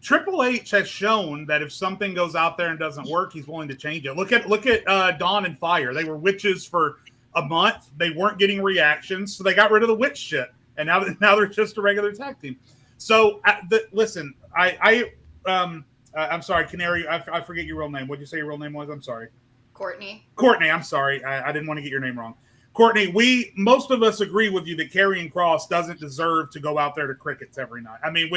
Triple H has shown that if something goes out there and doesn't work, he's willing to change it. Look at Dawn and Fire. They were witches for a month. They weren't getting reactions, so they got rid of the witch shit, and now they're just a regular tag team. So listen, I'm sorry, Canary. I forget your real name. What'd you say your real name was? I'm sorry. Courtney. I'm sorry. I didn't want to get your name wrong. Courtney, most of us agree with you that Karrion Kross doesn't deserve to go out there to crickets every night. I mean,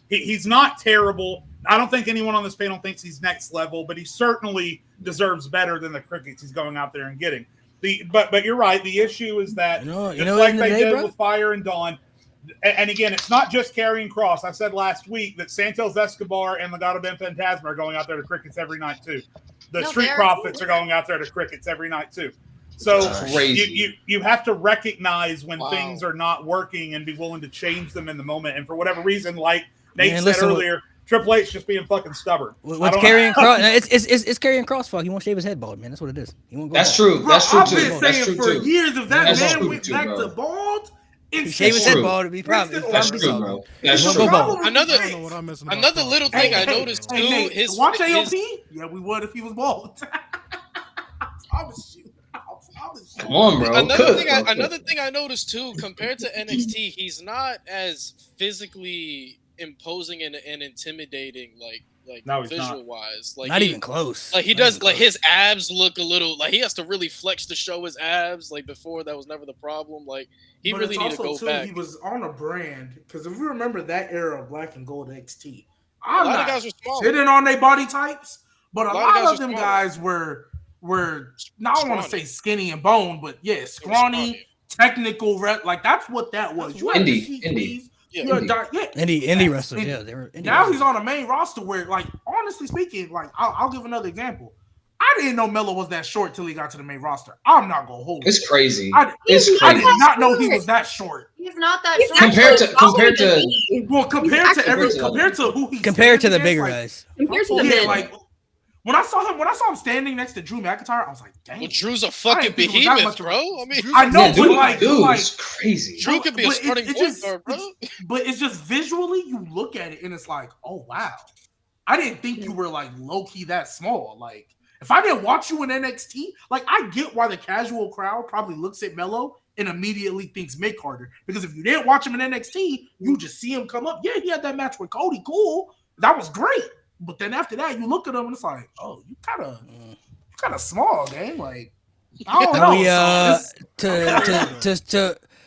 he's not terrible. I don't think anyone on this panel thinks he's next level, but he certainly deserves better than the crickets he's going out there and getting. But you're right. The issue is that like they did with Fire and Dawn. And again, it's not just Karrion Kross. I said last week that Santos Escobar and Legado del Fantasma are going out there to crickets every night too. The Street Profits are going out there to crickets every night too. So you have to recognize when things are not working and be willing to change them in the moment. And for whatever reason, like Nate said earlier, Triple H just being fucking stubborn. What's Karrion Kross? It's Karrion Kross' fault. He won't shave his head bald, man. That's what it is. He won't go That's bald. true. That's true I've too. been That's saying true for too. years if that That's man true went too, back bro. to bald, He shave his head bald. That's true, bro. That's He won't true. go bald. Another little thing I noticed too. Nate, watch AOP. Yeah, we would if he was bald. I promise you. Come on, bro. Another thing I noticed too, compared to NXT, he's not as physically imposing and intimidating, visual wise. Like not even close. Like he does, like his abs look a little like he has to really flex to show his abs. Like before, that was never the problem. Like he but really needs to go back. He was on a brand because if you remember that era of Black and Gold NXT, a lot of guys were small, sitting on their body types, but a lot of them small. guys were now I want to say skinny and bone, but yeah, scrawny, technical rep. Like that's what that was. Indie wrestlers. Yeah, they were. Now he's on a main roster where, like, honestly speaking, like I'll give another example. I didn't know Melo was that short till he got to the main roster. I'm not gonna hold it. It's crazy. I did not know he was that short. He's not that short. Compared to compared to who he's compared to the bigger guys. Compared to the men. Like when I saw him standing next to Drew McIntyre, I was like, dang. Well, Drew's a fucking behemoth, bro. I mean, I know, dude, but like, it's crazy. Drew could be a starting point guard, bro. But it's just visually, you look at it and it's like, oh wow, I didn't think you were like low key that small. Like, if I didn't watch you in NXT, like I get why the casual crowd probably looks at Melo and immediately thinks Mick Carter, because if you didn't watch him in NXT, you just see him come up. Yeah, he had that match with Cody, cool, that was great. But then after that, you look at him and it's like, oh, you kind of small, gang. Like, I don't know.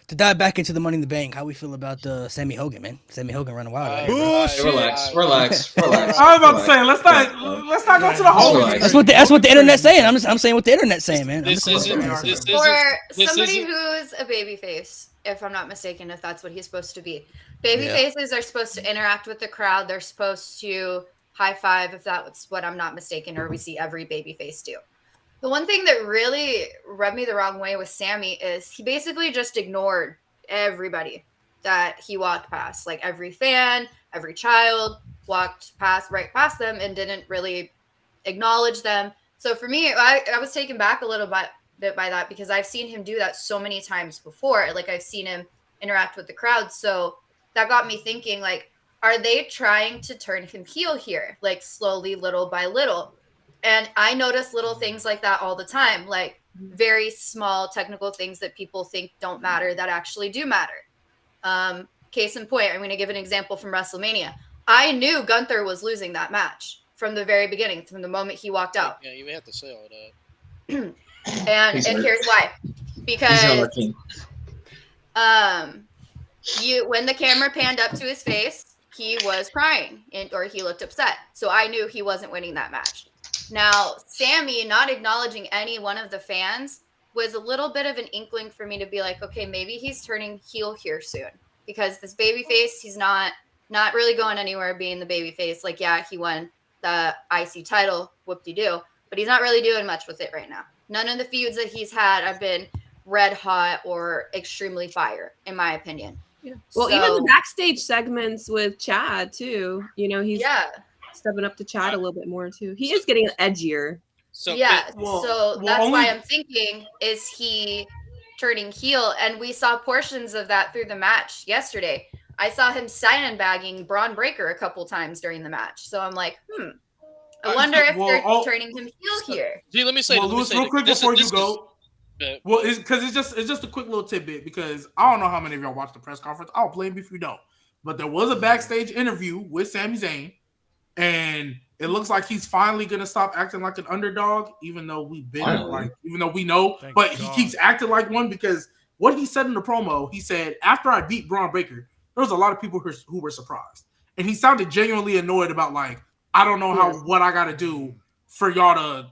To dive back into the Money in the Bank, how we feel about Sammy Hogan, man? Sammy Hogan running wild. Relax. I was about to say, let's not go to the whole. That's what the internet's saying. I'm saying what the internet's saying, man. For somebody who's a babyface, if I'm not mistaken, if that's what he's supposed to be, babyfaces are supposed to interact with the crowd. They're supposed to high five, if that's what I'm not mistaken, or we see every babyface do. The one thing that really rubbed me the wrong way with Sami is he basically just ignored everybody that he walked past. Like every fan, every child walked right past them and didn't really acknowledge them. So for me, I was taken back a little bit by that because I've seen him do that so many times before. Like I've seen him interact with the crowd. So that got me thinking, like, are they trying to turn him heel here? Like slowly, little by little. And I notice little things like that all the time, like very small technical things that people think don't matter that actually do matter. Case in point, I'm going to give an example from WrestleMania. I knew Gunther was losing that match from the very beginning, from the moment he walked out. Yeah, you have to say all that. and here's why. Because when the camera panned up to his face, he was crying or he looked upset. So I knew he wasn't winning that match. Now, Sami not acknowledging any one of the fans was a little bit of an inkling for me to be like, okay, maybe he's turning heel here soon because this babyface, he's not really going anywhere being the babyface. Like, yeah, he won the IC title, whoop-de-doo, but he's not really doing much with it right now. None of the feuds that he's had have been red hot or extremely fire, in my opinion. Yeah. Well, even the backstage segments with Chad too. You know, he's stepping up to Chad a little bit more too. He is getting edgier. So that's why I'm thinking, is he turning heel? And we saw portions of that through the match yesterday. I saw him sandbagging Braun Breaker a couple times during the match. So I'm like, I wonder if they're turning him heel here. Gee, let me say, Louis, real quick before you go. Well, because it's just a quick little tidbit, because I don't know how many of y'all watched the press conference. I'll blame you if you don't. But there was a backstage interview with Sami Zayn, and it looks like he's finally gonna stop acting like an underdog, even though we know. But he keeps acting like one, because what he said in the promo, he said, after I beat Braun Breaker, there was a lot of people who were surprised, and he sounded genuinely annoyed about, like, I don't know what I got to do for y'all to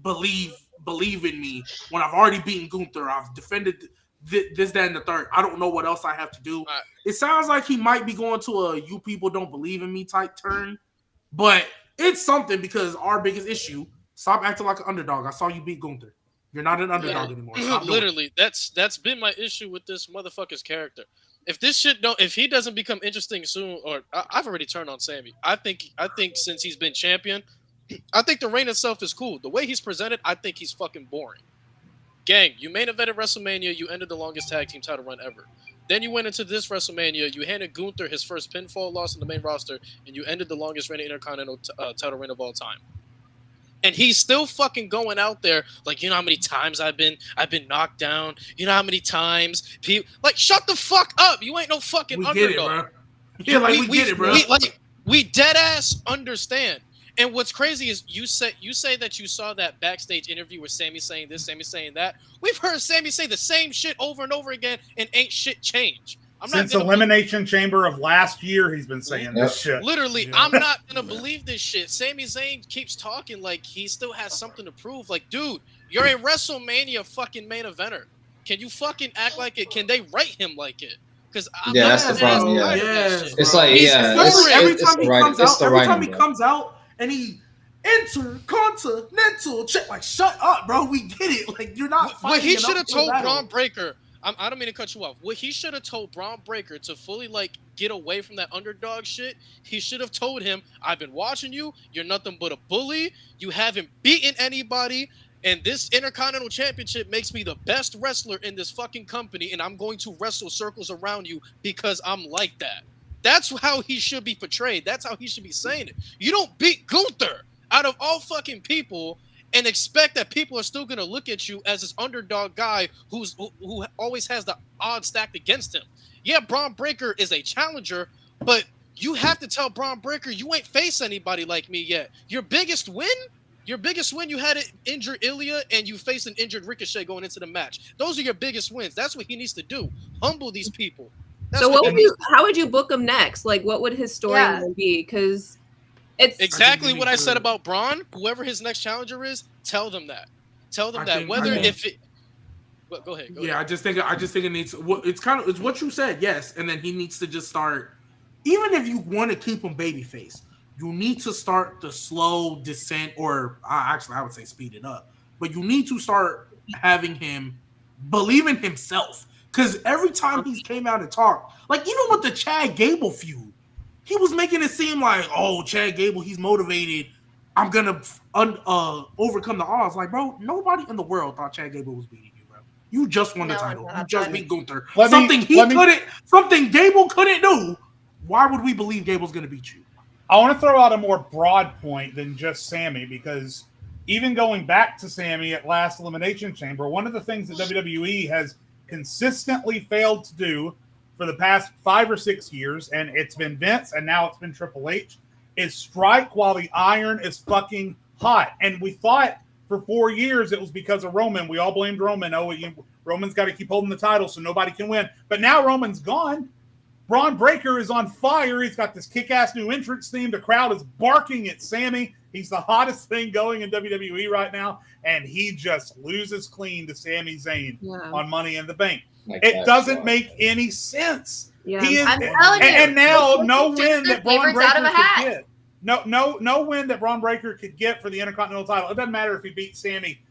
believe in me when I've already beaten Gunther. I've defended this, that, and the third. I don't know what else I have to do. It sounds like he might be going to a "you people don't believe in me" type turn, but it's something, because our biggest issue: stop acting like an underdog. I saw you beat Gunther. You're not an underdog anymore. Literally, that's been my issue with this motherfucker's character. If he doesn't become interesting soon, or I've already turned on Sami. I think since he's been champion, I think the reign itself is cool. The way he's presented, I think he's fucking boring. Gang, you main evented WrestleMania, you ended the longest tag team title run ever. Then you went into this WrestleMania, you handed Gunther his first pinfall loss in the main roster, and you ended the longest reigning Intercontinental title reign of all time. And he's still fucking going out there like, you know how many times I've been knocked down. You know how many times people, like, shut the fuck up. You ain't no fucking underdog. We get it, bro. We dead ass understand. And what's crazy is you say that you saw that backstage interview with Sami saying this, Sami saying that. We've heard Sami say the same shit over and over again, and ain't shit changed. Since Elimination Chamber of last year, he's been saying this shit. Literally, I'm not gonna believe this shit. Sami Zayn keeps talking like he still has something to prove. Like, dude, you're a WrestleMania fucking main eventer. Can you fucking act like it? Can they write him like it? Because that's the problem. It's like every time he comes out and he intercontinental check, like, shut up, bro. We get it. Like, you're not. What he should have told Braun Breaker. I don't mean to cut you off. What he should have told Braun Breaker to fully, like, get away from that underdog shit, he should have told him, I've been watching you. You're nothing but a bully. You haven't beaten anybody. And this Intercontinental Championship makes me the best wrestler in this fucking company, and I'm going to wrestle circles around you because I'm like that. That's how he should be portrayed. That's how he should be saying it. You don't beat Gunther out of all fucking people and expect that people are still going to look at you as this underdog guy who always has the odds stacked against him. Yeah, Braun Breaker is a challenger, but you have to tell Braun Breaker you ain't faced anybody like me yet. Your biggest win, you had an injured Ilya and you faced an injured Ricochet going into the match. Those are your biggest wins. That's what he needs to do. Humble these people. That's so how would you book him next? Like, what would his storyline be? Because it's exactly what I said about Braun. Whoever his next challenger is, tell them that. Tell them that. Go ahead. I just think it needs. It's what you said, yes. And then he needs to just start. Even if you want to keep him babyface, you need to start the slow descent, or actually, I would say speed it up. but you need to start having him believe in himself. Because every time he's came out and talked, like even with the Chad Gable feud, he was making it seem like, oh, Chad Gable, he's motivated. I'm gonna overcome the odds. Like, bro, nobody in the world thought Chad Gable was beating you, bro. You just won the title. You just beat Gunther. Something Gable couldn't do. Why would we believe Gable's gonna beat you? I want to throw out a more broad point than just Sami, because even going back to Sami at last Elimination Chamber, one of the things that WWE has consistently failed to do for the past 5 or 6 years, and it's been Vince and now it's been Triple H, is strike while the iron is fucking hot. And we thought for 4 years it was because of Roman. We all blamed Roman. Oh, Roman's got to keep holding the title so nobody can win. But now Roman's gone. Braun Breaker is on fire. He's got this kick-ass new entrance theme. The crowd is barking at Sami. He's the hottest thing going in WWE right now, and he just loses clean to Sami Zayn on Money in the Bank. It doesn't make any sense. Yeah. He is, I'm telling you, and now no win that Braun favorites out of Breaker a hat. could get. No win that Braun Breaker could get for the Intercontinental title. It doesn't matter if he beats Sami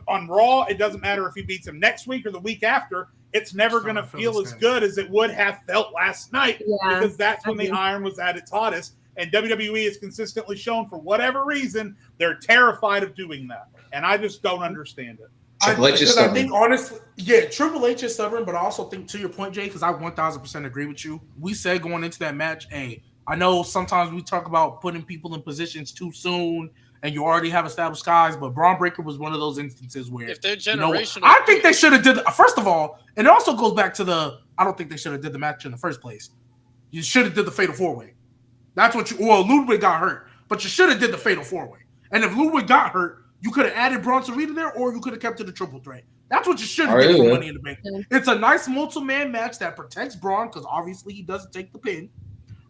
on Raw. It doesn't matter if he beats him next week or the week after. It's never going to feel as good as it would have felt last night, because that's when the iron was at its hottest. And WWE has consistently shown, for whatever reason, they're terrified of doing that. And I just don't understand it. Triple H is stubborn. I think, honestly, yeah, Triple H is stubborn, but I also think, to your point, Jay, because I 1,000% agree with you. We said going into that match, hey, I know sometimes we talk about putting people in positions too soon and you already have established guys, but Braun Breaker was one of those instances where, if they're generational, I think they should have did, first of all, and it also goes back to I don't think they should have did the match in the first place. You should have did the Fatal 4-Way. That's what Ludwig got hurt, but you should have did the Fatal 4-Way. And if Ludwig got hurt, you could have added Bronson Reed there, or you could have kept it a triple threat. That's what you should have did for Money in the Bank. It's a nice multi-man match that protects Braun, because obviously he doesn't take the pin.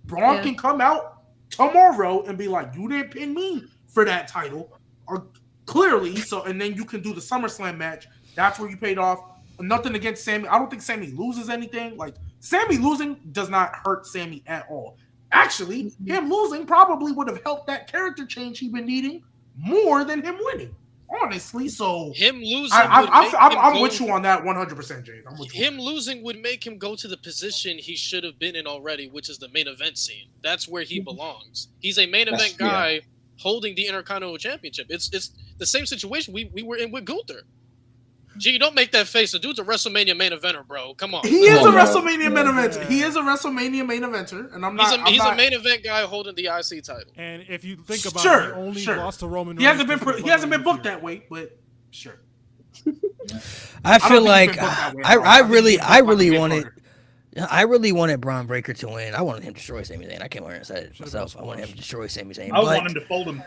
Braun can come out tomorrow and be like, you didn't pin me for that title, or clearly. So, and then you can do the SummerSlam match. That's where you paid off. Nothing against Sami. I don't think Sami loses anything. Like, Sami losing does not hurt Sami at all. Actually, him losing probably would have helped that character change he's been needing more than him winning. Honestly, so him losing, I'm with you on that 100%, Jade. Him losing would make him go to the position he should have been in already, which is the main event scene. That's where he belongs. He's a main event guy holding the Intercontinental Championship. It's the same situation we were in with Gunther. Gee, don't make that face. The dude's a WrestleMania main eventer, bro. Come on. He is a WrestleMania main eventer. He is a WrestleMania main eventer, and he's a main event guy holding the IC title. And if you think about it, he only lost to Roman Reigns. He hasn't been booked that way, but sure. I feel like I really wanted Braun Breaker to win. I wanted him to destroy Sami Zayn. I can't remember said it myself. I wanted him to destroy Sami Zayn. I want him to fold him.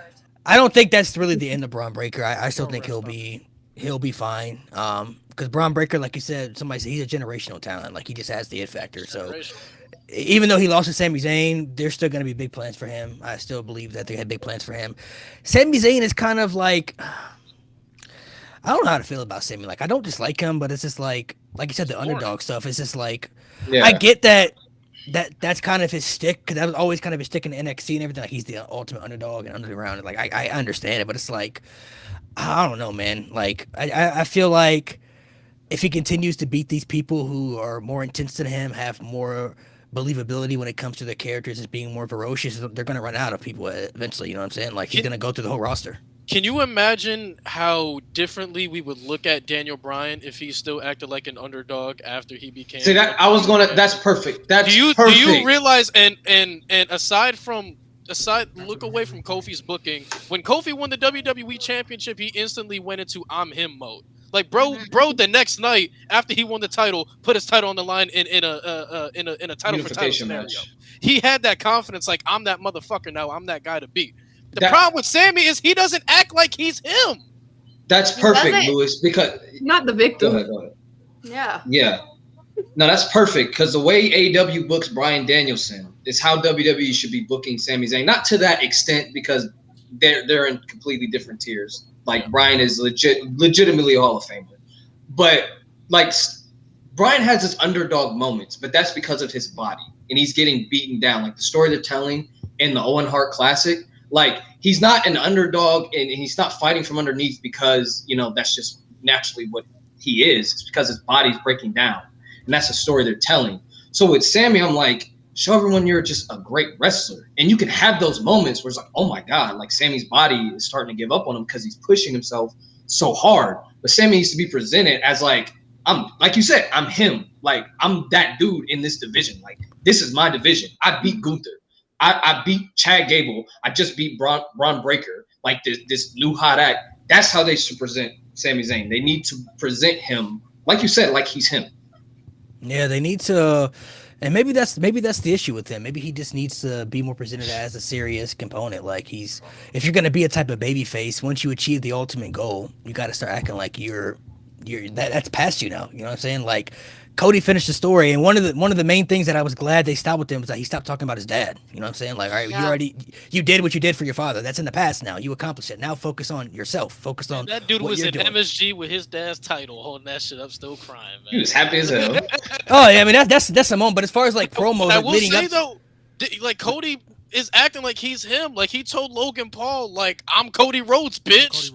I don't think that's really the end of Braun Breaker. I still think he'll be fine. Because Braun Breaker, like you said, somebody said he's a generational talent. Like, he just has the it factor. So even though he lost to Sami Zayn, there's still going to be big plans for him. I still believe that they had big plans for him. Sami Zayn is kind of like, I don't know how to feel about Sami. Like, I don't dislike him, but it's just like you said, the underdog stuff. It's just like, I get that's kind of his stick, because that was always kind of his stick in NXT and everything. Like, he's the ultimate underdog and under the round. Like, I understand it, but it's like, I don't know, man. Like, I feel like if he continues to beat these people who are more intense than him, have more believability when it comes to their characters as being more ferocious, they're going to run out of people eventually. You know what I'm saying? Like, he's going to go through the whole roster. Can you imagine how differently we would look at Daniel Bryan if he still acted like an underdog after he became? See, that's perfect. That's do you realize? And aside, look away from Kofi's booking. When Kofi won the WWE Championship, he instantly went into "I'm him" mode. Like, bro, the next night after he won the title, put his title on the line in a title for title scenario. He had that confidence, like, I'm that motherfucker now. I'm that guy to beat. The problem with Sami is he doesn't act like he's him. That's perfect, Lewis, because not the victim. Go ahead. Yeah. Yeah. No, that's perfect, because the way AEW books Bryan Danielson is how WWE should be booking Sami Zayn. Not to that extent, because they're in completely different tiers. Like, Bryan is legitimately a Hall of Famer, but like, Bryan has his underdog moments, but that's because of his body, and he's getting beaten down. Like the story they're telling in the Owen Hart Classic, Like, he's not an underdog, and he's not fighting from underneath because, you know, that's just naturally what he is. It's because his body's breaking down, and that's a story they're telling. So with Sami, I'm like, show everyone you're just a great wrestler. And you can have those moments where it's like, oh my God, like Sami's body is starting to give up on him because he's pushing himself so hard. But Sami needs to be presented as like, like you said, I'm him. Like, I'm that dude in this division. Like, this is my division. I beat Gunther. I beat Chad Gable. I just beat Braun Breaker. Like, this new hot act. That's how they should present Sami Zayn. They need to present him, like you said, like he's him. Yeah, they need to, and maybe that's the issue with him. Maybe he just needs to be more presented as a serious component. Like, if you're gonna be a type of baby face, once you achieve the ultimate goal, you got to start acting like that's past you now. You know what I'm saying? Like, Cody finished the story, and one of the main things that I was glad they stopped with him was that he stopped talking about his dad. You know what I'm saying? Like, all right, you did what you did for your father. That's in the past now. You accomplished it. Now focus on yourself. Focus on that dude what was you're in doing. MSG with his dad's title, holding that shit up, still crying, man. He was happy as hell. Oh yeah, I mean that's a moment. But as far as like promos, I like, will leading say up, though, like Cody is acting like he's him. Like, he told Logan Paul, like, I'm Cody Rhodes, bitch.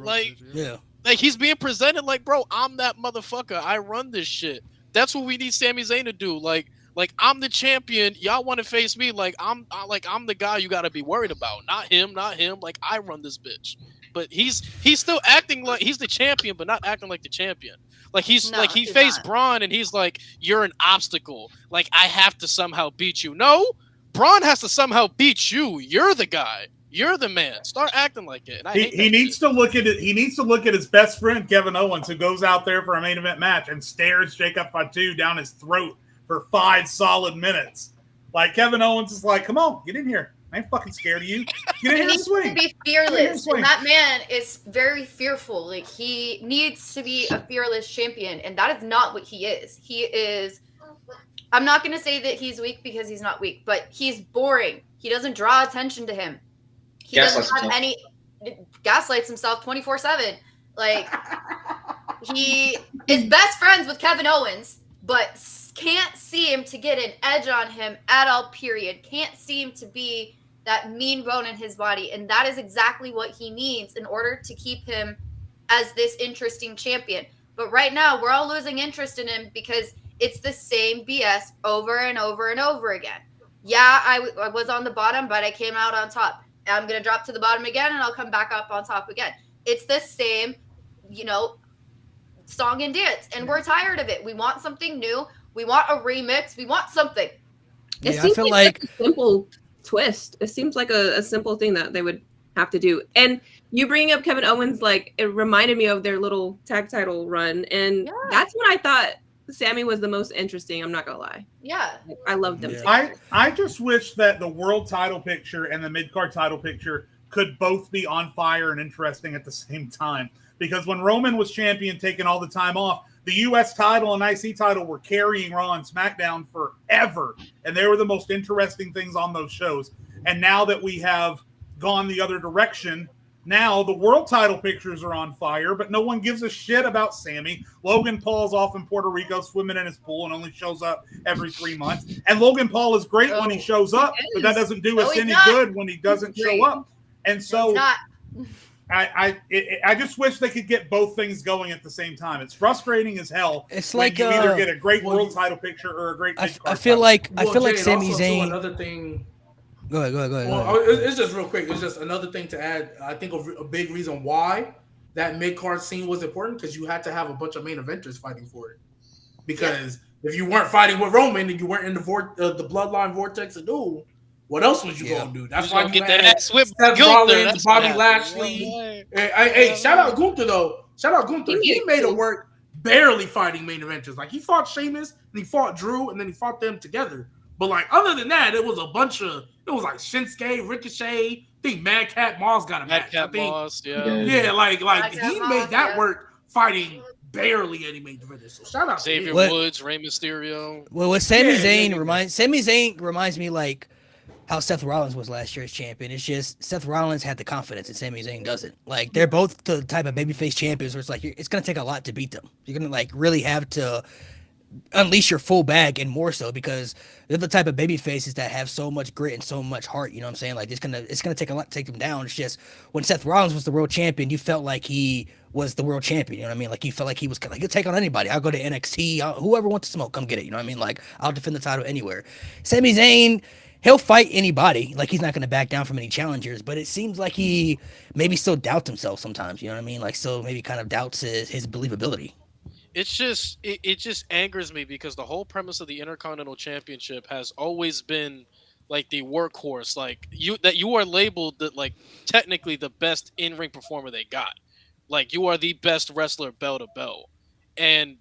yeah. Like, he's being presented like, bro, I'm that motherfucker. I run this shit. That's what we need Sami Zayn to do. Like I'm the champion. Y'all want to face me? Like, I'm the guy you got to be worried about. Not him. Like, I run this bitch. But he's still acting like he's the champion, but not acting like the champion. Like, he faced not. Braun, and he's like, you're an obstacle. Like, I have to somehow beat you. No, Braun has to somehow beat you. You're the guy. You're the man. Start acting like it. And he needs to look at it. He needs to look at his best friend Kevin Owens, who goes out there for a main event match and stares Jacob Fatu down his throat for 5 solid minutes. Like, Kevin Owens is like, "Come on, get in here. I ain't fucking scared of you. Get in here and swing." He needs to be fearless. And that man is very fearful. Like, he needs to be a fearless champion, and that is not what he is. He is. I'm not going to say that he's weak because he's not weak, but he's boring. He doesn't draw attention to him. He doesn't have any gaslights himself 24/7. Like, he is best friends with Kevin Owens, but can't see him to get an edge on him at all, period. Can't see him to be that mean bone in his body. And that is exactly what he needs in order to keep him as this interesting champion. But right now, we're all losing interest in him because it's the same BS over and over and over again. Yeah, I was on the bottom, but I came out on top. I'm going to drop to the bottom again, and I'll come back up on top again. It's the same, song and dance, and we're tired of it. We want something new. We want a remix. We want something. It seems like a simple twist. It seems like a simple thing that they would have to do. And you bringing up Kevin Owens, like, it reminded me of their little tag title run, and that's when I thought Sami was the most interesting. I'm not gonna lie. Yeah, I love them. Yeah. I just wish that the world title picture and the mid-card title picture could both be on fire and interesting at the same time. Because when Roman was champion, taking all the time off, the U.S. title and IC title were carrying Raw and SmackDown forever, and they were the most interesting things on those shows. And now that we have gone the other direction, now the world title pictures are on fire, but no one gives a shit about Sami. Logan Paul's off in Puerto Rico swimming in his pool and only shows up every 3 months. And Logan Paul is great when he shows up, but that doesn't do us any good when he doesn't show up. And so I just wish they could get both things going at the same time. It's frustrating as hell. It's when like you either get a great world title picture or a great. I feel like Sami also, Zayn. Another thing. Go ahead. Well, it's just real quick. It's just another thing to add. I think a big reason why that mid-card scene was important because you had to have a bunch of main eventers fighting for it. Because if you weren't fighting with Roman and you weren't in the Bloodline vortex of duel, what else was you gonna do? That's why you get that ass whipped. Seth Rollins, Bobby Lashley. Hey, shout out Gunther though. Shout out Gunther. He made it work barely fighting main eventers. Like, he fought Sheamus and he fought Drew and then he fought them together. But like, other than that, it was a bunch of. It was like Shinsuke, Ricochet. I think Madcap Moss got a match. Moss, yeah, like he made that work fighting barely any main eventers. So shout out Xavier to Woods, Rey Mysterio. Well, what Sami Zayn reminds me like how Seth Rollins was last year's champion. It's just Seth Rollins had the confidence and Sami Zayn doesn't. Like, they're both the type of babyface champions where it's like it's gonna take a lot to beat them. You're gonna like really have to unleash your full bag and more so because they're the type of baby faces that have so much grit and so much heart. You know what I'm saying? Like it's gonna take a lot to take them down. It's just when Seth Rollins was the world champion, you felt like he was the world champion. You know what I mean? Like you felt like he was like he'll take on anybody. I'll go to NXT. Whoever wants to smoke, come get it. You know what I mean? Like I'll defend the title anywhere. Sami Zayn, he'll fight anybody. Like he's not gonna back down from any challengers. But it seems like he maybe still doubts himself sometimes. You know what I mean? Like so maybe kind of doubts his believability. It's just it just angers me because the whole premise of the Intercontinental Championship has always been like the workhorse, like you are labeled that like technically the best in-ring performer they got. Like you are the best wrestler bell to bell. And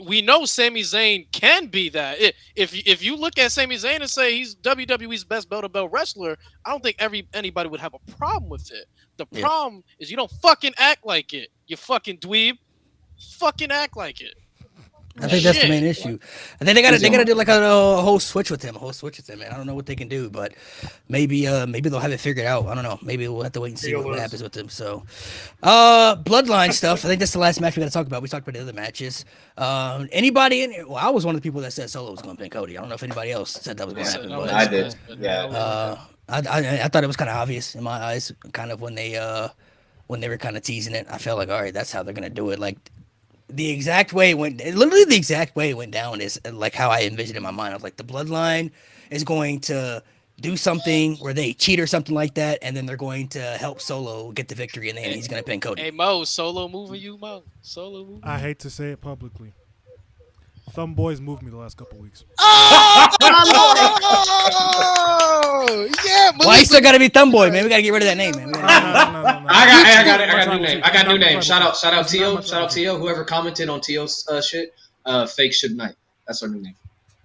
we know Sami Zayn can be that. If you look at Sami Zayn and say he's WWE's best bell to bell wrestler, I don't think anybody would have a problem with it. The problem is you don't fucking act like it. You fucking dweeb. Fucking act like it. I think that's the main issue. I think they gotta do like a whole switch with him. Man. I don't know what they can do, but maybe they'll have it figured out. I don't know. Maybe we'll have to wait and see what happens with him. So, bloodline stuff. I think that's the last match we got to talk about. We talked about the other matches. Anybody in here? Well, I was one of the people that said Solo was going to pin Cody. I don't know if anybody else said that was going to happen. But, I did. Yeah. I thought it was kind of obvious in my eyes. Kind of when they were kind of teasing it. I felt like, all right, that's how they're going to do it. Like. The exact way it went down is like how I envisioned it in my mind. I was like, the bloodline is going to do something where they cheat or something like that, and then they're going to help Solo get the victory, and then he's going to pin Cody. Hey, Mo, Solo moving you, Mo? Solo moving I hate to say it publicly. Some boys moved me the last couple weeks. Oh, yeah. Why you still got to be Thumb Boy, man? We got to get rid of that name, man. No. I got a new name. I got a new name. Shout out Tio. Shout out Tio. Whoever commented on Tio's shit. Fake Suge Knight. That's our new name.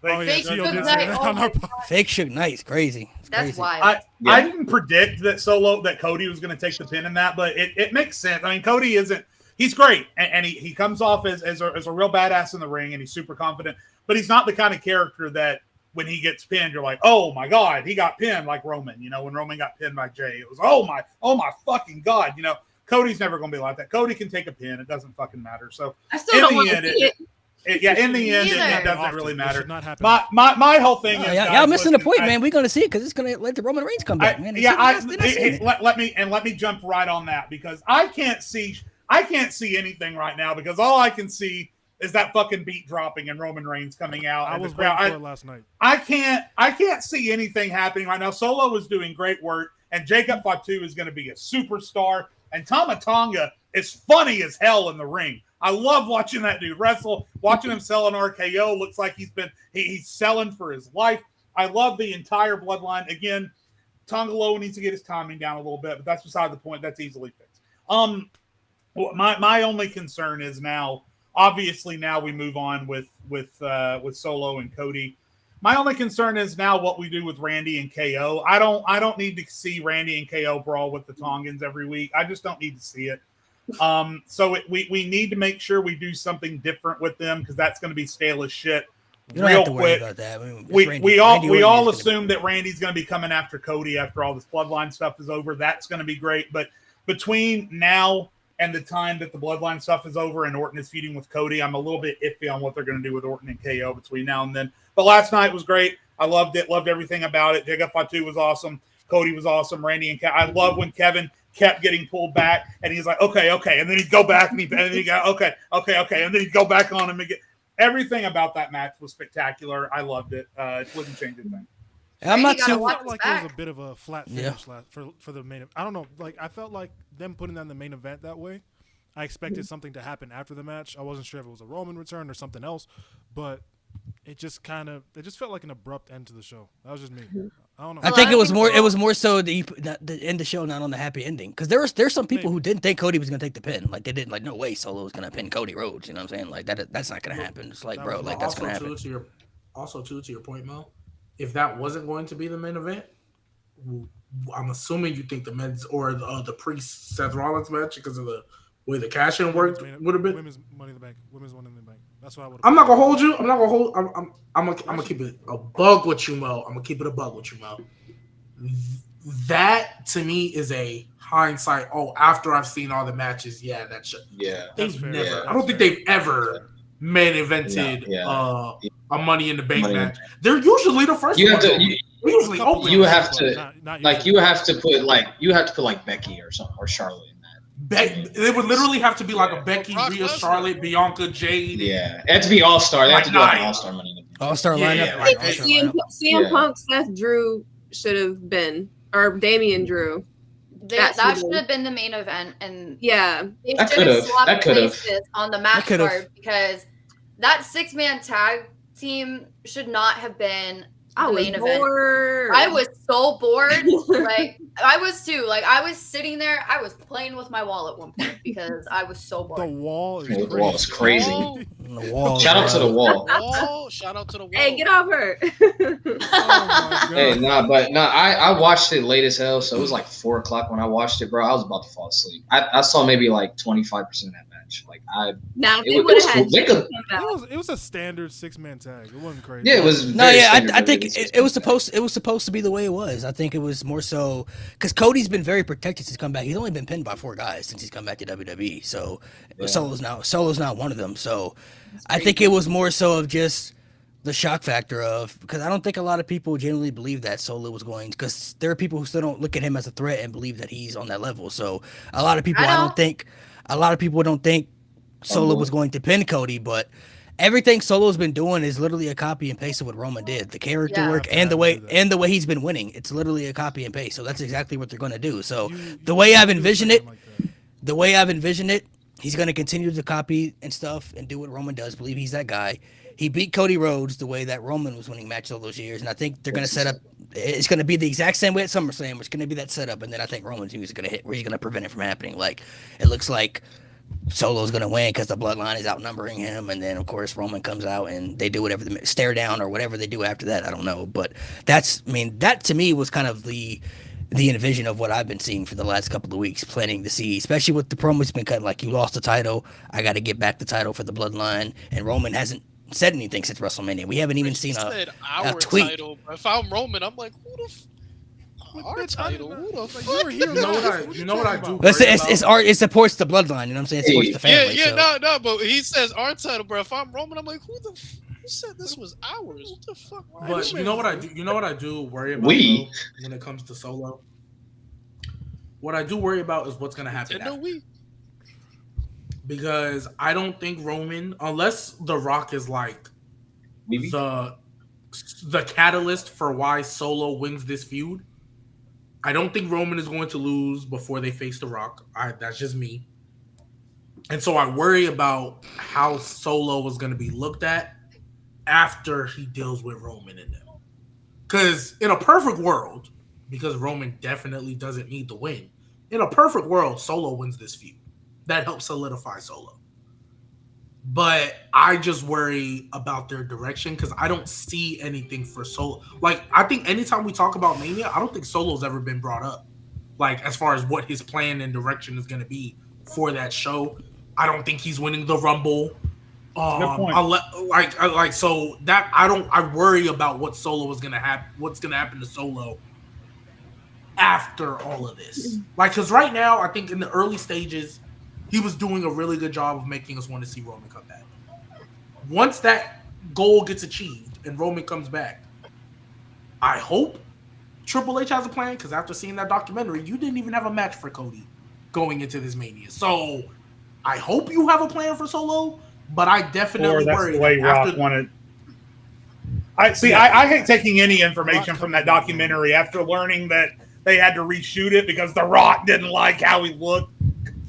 Fake Tio Suge did Knight. say that Oh on my our God. Fake Suge Knight's crazy. That's wild. I didn't predict that Cody was going to take the pin in that, but it makes sense. I mean, Cody isn't. He's great, and he comes off as a real badass in the ring, and he's super confident. But he's not the kind of character that when he gets pinned, you're like, oh my God, he got pinned like Roman. You know, when Roman got pinned by Jey, it was oh my fucking God. You know, Cody's never going to be like that. Cody can take a pin; it doesn't fucking matter. So I still don't want to see it. In the end, Neither. it doesn't really matter. Not happen. My whole thing is y'all missing the point, man. We're going to see it because it's going to let the Roman Reigns come back, man. Let me jump right on that because I can't see anything right now because all I can see is that fucking beat dropping and Roman Reigns coming out. I and was the crowd. waiting for it last night. I can't see anything happening right now. Solo is doing great work, and Jacob Fatu is going to be a superstar, and Tama Tonga is funny as hell in the ring. I love watching that dude wrestle. Watching him sell an RKO looks like he's selling for his life. I love the entire bloodline. Again, Tonga Loa needs to get his timing down a little bit, but that's beside the point. That's easily fixed. My only concern is now. Obviously, now we move on with Solo and Cody. My only concern is now what we do with Randy and KO. I don't need to see Randy and KO brawl with the Tongans every week. I just don't need to see it. So we need to make sure we do something different with them because that's going to be stale as shit. You don't have to worry about that. We all assume that Randy's going to be coming after Cody after all this bloodline stuff is over. That's going to be great. But between now and the time that the bloodline stuff is over and Orton is feuding with Cody, I'm a little bit iffy on what they're going to do with Orton and KO between now and then. But last night was great. I loved it. Loved everything about it. Jacob Fatu was awesome. Cody was awesome. Randy and I love when Kevin kept getting pulled back and he's like, okay. And then he'd go back and he'd go, okay. And then he'd go back on him again. Everything about that match was spectacular. I loved it. It wouldn't change a thing. I'm not too. I felt like it was a bit of a flat finish for the main. I don't know. Like I felt like them putting that in the main event that way. I expected something to happen after the match. I wasn't sure if it was a Roman return or something else, but it just felt like an abrupt end to the show. That was just me. I don't know. I think it was more so the end the show, not on the happy ending. Because there's some people who didn't think Cody was gonna take the pin. Like they didn't like no way Solo was gonna pin Cody Rhodes. You know what I'm saying? Like that's not gonna happen. It's like bro, like that's gonna happen. To your point, Mel, if that wasn't going to be the main event, I'm assuming you think the men's or the priest Seth Rollins match because of the way the cash in worked would have been women's Money in the Bank. Women's Money in the Bank. That's what I would. I'm not gonna hold you. I'm gonna keep it a bug with you, Mo. I'm gonna keep it a bug with you, Mo. That to me is a hindsight. Oh, after I've seen all the matches, that shit. Yeah, They've never. Yeah, I don't think they've ever main evented No, a Money in the Bank Money in the match. They're usually the first You have ones. to. over. They usually open. You have to. Not Like you have to put like Becky or something or Charlotte in that. It would literally have to be like a Becky, Brock Rhea, Lesnar. Charlotte, Bianca, Jade. Yeah, it had to be All Star. They have to do like an All Star Money in the Bank. All-star Yeah, lineup. yeah, Right, like, all-star CM, lineup. CM Yeah. Punk, Seth Drew should have been, or Damian Drew. That That should have been the main event, and Yeah, they That should have could've. swapped That could've. places on the match could've. card because that 6-man tag team should not have been I the was main event. bored. I was so bored. Like I was too. Like I was sitting there. I was playing with my wall at one point because I was so The bored. wall is The crazy. wall is crazy. Oh, The wall, Shout out to the wall. oh, shout out to the wall. Hey, get off her. Oh my god. Hey, I watched it late as hell, so it was like 4:00 when I watched it, bro. I was about to fall asleep. I saw maybe like 25% of that match. Like Now It they was- would it was have cool. had They could- Jey come out. It was a standard 6-man tag. It wasn't crazy. yeah, it was. No, very yeah, standard, I but think it's it was supposed to be the way it was. I think it was more so because Cody's been very protected since he's come back. He's only been pinned by 4 guys since he's come back to WWE. So Yeah. Solo's not one of them. So I think it was more so of just the shock factor of because I don't think a lot of people genuinely believe that Solo was going because there are people who still don't look at him as a threat and believe that he's on that level. So a lot of people don't think Solo was going to pin Cody, but everything Solo's been doing is literally a copy and paste of what Roman did. The character Yeah. work and the way he's been winning. It's literally a copy and paste. So that's exactly what they're going to do. So the way I've envisioned it, he's going to continue to copy and stuff and do what Roman does. Believe he's that guy. He beat Cody Rhodes the way that Roman was winning matches all those years, and I think they're going to set up. It's going to be the exact same way at SummerSlam. It's going to be that setup, and then I think Roman's going to hit where he's going to prevent it from happening. Like it looks like Solo's going to win because the Bloodline is outnumbering him, and then of course Roman comes out and they do whatever the stare down or whatever they do after that. I don't know, but that to me was kind of the envision of what I've been seeing for the last couple of weeks, planning to see, especially with the promos been cut. Like you lost the title, I got to get back the title for the Bloodline, and Roman hasn't said anything since WrestleMania. We haven't even seen a tweet. Title. If I'm Roman, I'm like, who the our title? Who the fuck? You were here last. You know what I do? It supports the Bloodline. You know what I'm saying? It supports the family. No, but he says our title, bro. If I'm Roman, I'm like, who said this was ours? What the fuck? But you know what I do? You know what I do worry about though, when it comes to Solo? What I do worry about is what's going to happen after. Because I don't think Roman, unless The Rock is like the catalyst for why Solo wins this feud, I don't think Roman is going to lose before they face The Rock. That's just me. And so I worry about how Solo is going to be looked at after he deals with Roman and them. Because in a perfect world, because Roman definitely doesn't need the win, in a perfect world, Solo wins this feud. That helps solidify Solo. But I just worry about their direction because I don't see anything for Solo. Like, I think anytime we talk about Mania, I don't think Solo's ever been brought up. Like, as far as what his plan and direction is going to be for that show. I don't think he's winning the Rumble. Good point. I worry about what Solo is going to happen. What's going to happen to Solo after all of this? Like, because right now, I think in the early stages, he was doing a really good job of making us want to see Roman come back. Once that goal gets achieved and Roman comes back, I hope Triple H has a plan, because after seeing that documentary, you didn't even have a match for Cody going into this Mania. So I hope you have a plan for Solo, but I definitely that's worry. the way Rock wanted. I hate taking any information from that documentary after learning that they had to reshoot it because The Rock didn't like how he looked.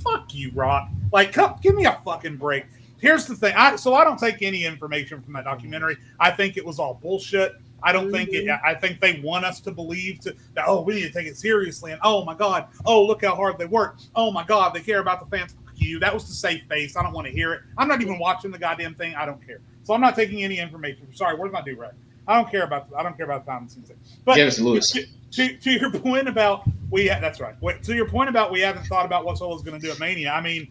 Fuck you, Rock. Like, give me a fucking break. Here's the thing. I don't take any information from that documentary. I think it was all bullshit. I don't think it. I think they want us to believe that, oh, we need to take it seriously. And, oh, my God. Oh, look how hard they work. Oh, my God. They care about the fans. Fuck you. That was to save face. I don't want to hear it. I'm not even watching the goddamn thing. I don't care. So I'm not taking any information. Sorry, where's my do-rag? I don't care about the behind the scenes thing. But James Lewis. To your point about that's right. To your point about we haven't thought about what Solo's going to do at Mania. I mean,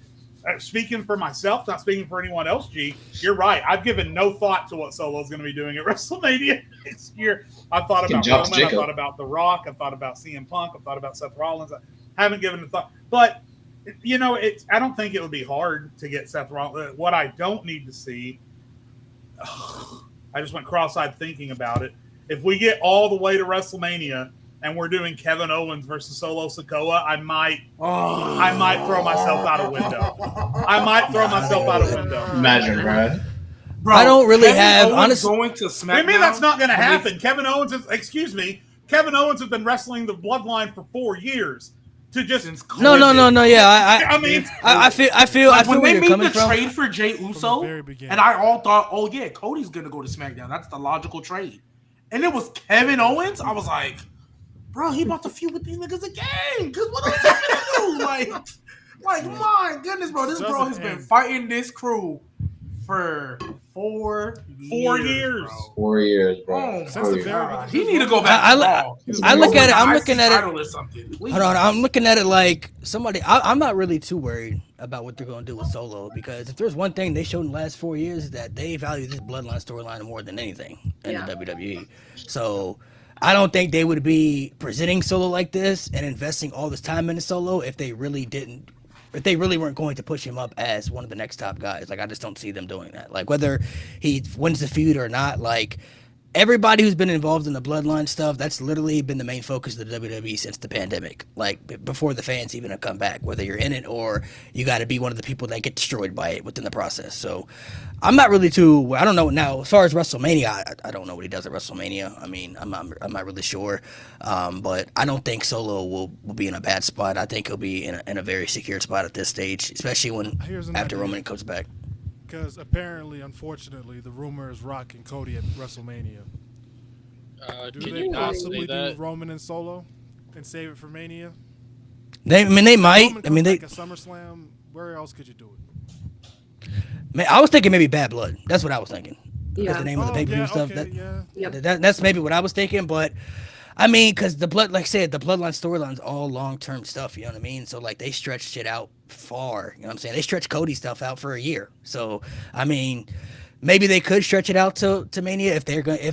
speaking for myself, not speaking for anyone else, G, you're right. I've given no thought to what Solo's going to be doing at WrestleMania this year. I've thought about Roman. I've thought about The Rock. I've thought about CM Punk. I've thought about Seth Rollins. I haven't given a thought. But, I don't think it would be hard to get Seth Rollins. What I don't need to see I just went cross-eyed thinking about it. If we get all the way to WrestleMania and we're doing Kevin Owens versus Solo Sikoa, I might throw myself out a window. Imagine, right? Bro, I don't really Kevin have Owens honestly. going to SmackDown. I mean, that's not going to happen. Kevin Owens has been wrestling the Bloodline for 4 years. To just No. Yeah, I mean, I feel when where they you're made coming the from. trade for Jey Uso, and I all thought, oh yeah, Cody's gonna go to SmackDown. That's the logical trade. And it was Kevin Owens. I was like, bro, he about to feud with these niggas again. Because what else he gonna do? Like, my goodness, bro. This bro has been fighting this crew for 4 years. Bro. 4 years, bro. Oh, Since the very beginning. he need to go back to Raw. I look at it. I'm looking at it. Or something. Hold on, I'm looking at it like somebody. I'm not really too worried about what they're going to do with Solo, because if there's one thing they showed in the last 4 years, is that they value this Bloodline storyline more than anything in the WWE. So I don't think they would be presenting Solo like this and investing all this time into Solo if they really weren't going to push him up as one of the next top guys. Like, I just don't see them doing that. Like, whether he wins the feud or not, like, everybody who's been involved in the Bloodline stuff, that's literally been the main focus of the WWE since the pandemic. Like, before the fans even have come back, whether you're in it or you got to be one of the people that get destroyed by it within the process. So I'm not really too, I don't know now, as far as WrestleMania, I don't know what he does at WrestleMania. I mean, I'm not really sure. But I don't think Solo will be in a bad spot. I think he'll be in a very secure spot at this stage, especially after Roman comes back. Because apparently, unfortunately, the rumor is Rock and Cody at WrestleMania. Do they possibly do Roman and Solo and save it for Mania? They might. I mean, like a SummerSlam. Where else could you do it? Man, I was thinking maybe Bad Blood. That's what I was thinking. Yeah. The name of the pay-per-view stuff. Okay, That's maybe what I was thinking, but I mean, because like I said, the Bloodline storyline's all long-term stuff, you know what I mean? So, like, they stretched shit out far, you know what I'm saying? They stretched Cody stuff out for a year. So, I mean, maybe they could stretch it out to Mania if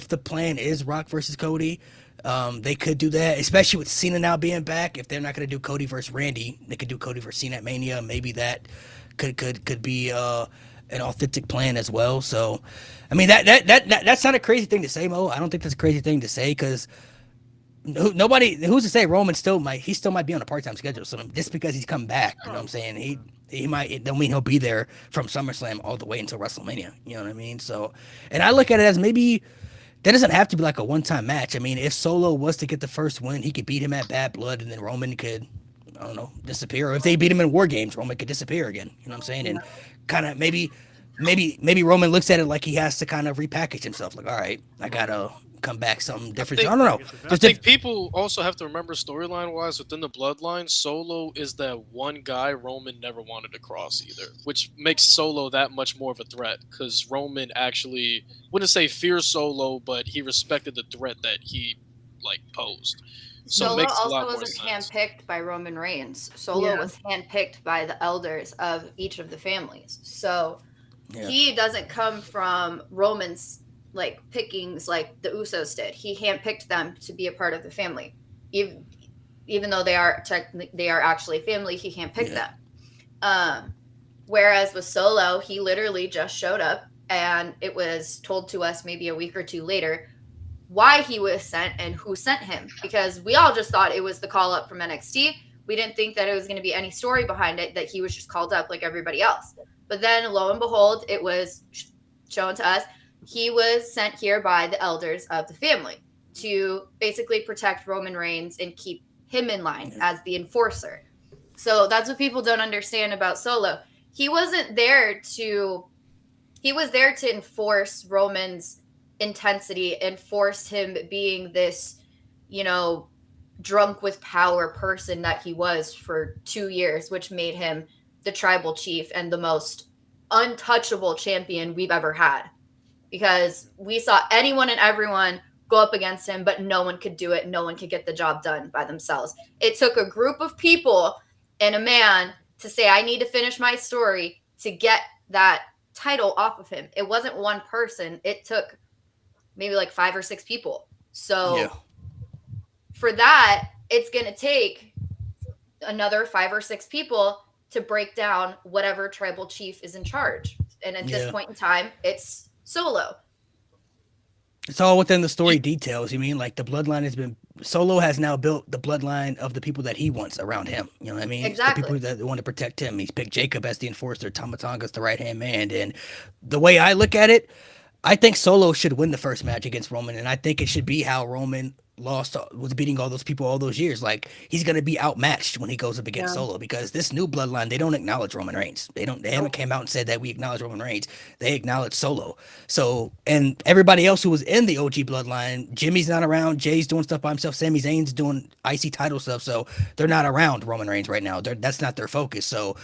the plan is Rock versus Cody. They could do that, especially with Cena now being back. If they're not going to do Cody versus Randy, they could do Cody versus Cena at Mania. Maybe that could be an authentic plan as well. So, I mean, that's not a crazy thing to say, Mo. I don't think that's a crazy thing to say, because who's to say Roman still might be on a part-time schedule. So just because he's come back, you know what I'm saying, he might, it don't mean he'll be there from SummerSlam all the way until WrestleMania, you know what I mean? So, and I look at it as maybe that doesn't have to be like a one-time match. I mean, if Solo was to get the first win, he could beat him at Bad Blood, and then Roman could, I don't know, disappear. Or if they beat him in War Games, Roman could disappear again, you know what I'm saying? And kind of maybe Roman looks at it like he has to kind of repackage himself, like, all right, I gotta come back something different. I don't know. I think people also have to remember, storyline wise, within the Bloodline, Solo is that one guy Roman never wanted to cross either, which makes Solo that much more of a threat, because Roman actually wouldn't say fears Solo, but he respected the threat that he posed. So Solo it makes a lot also more wasn't sense. handpicked by Roman Reigns. Solo was handpicked by the elders of each of the families. So he doesn't come from Roman's pickings like the Usos did. He handpicked them to be a part of the family, even though they are actually family. He handpicked them. Whereas with Solo, he literally just showed up, and it was told to us maybe a week or two later why he was sent and who sent him, because we all just thought it was the call up from NXT. We didn't think that it was going to be any story behind it, that he was just called up like everybody else. But then lo and behold, it was shown to us he was sent here by the elders of the family to basically protect Roman Reigns and keep him in line as the enforcer. So that's what people don't understand about Solo. He was there to enforce Roman's intensity, enforce him being this, drunk with power person that he was for 2 years, which made him the tribal chief and the most untouchable champion we've ever had. Because we saw anyone and everyone go up against him, but no one could do it. No one could get the job done by themselves. It took a group of people and a man to say, I need to finish my story to get that title off of him. It wasn't one person. It took maybe 5 or 6 people. So for that, it's going to take another 5 or 6 people to break down whatever tribal chief is in charge. And at this point in time, it's Solo. It's all within the story details. You mean like the bloodline has been Solo has now built the bloodline of the people that he wants around him. You know what I mean? Exactly. The people that want to protect him. He's picked Jacob as the enforcer, Tama Tonga's the right hand man. And the way I look at it, I think Solo should win the first match against Roman, and I think it should be how Roman was beating all those people all those years. Like, he's gonna be outmatched when he goes up against Solo, because this new bloodline, they don't acknowledge Roman Reigns. They haven't came out and said that we acknowledge Roman Reigns. They acknowledge Solo. So, and everybody else who was in the OG bloodline, Jimmy's not around, Jay's doing stuff by himself, Sami Zayn's doing IC title stuff, so they're not around Roman Reigns right now. That's not their focus. So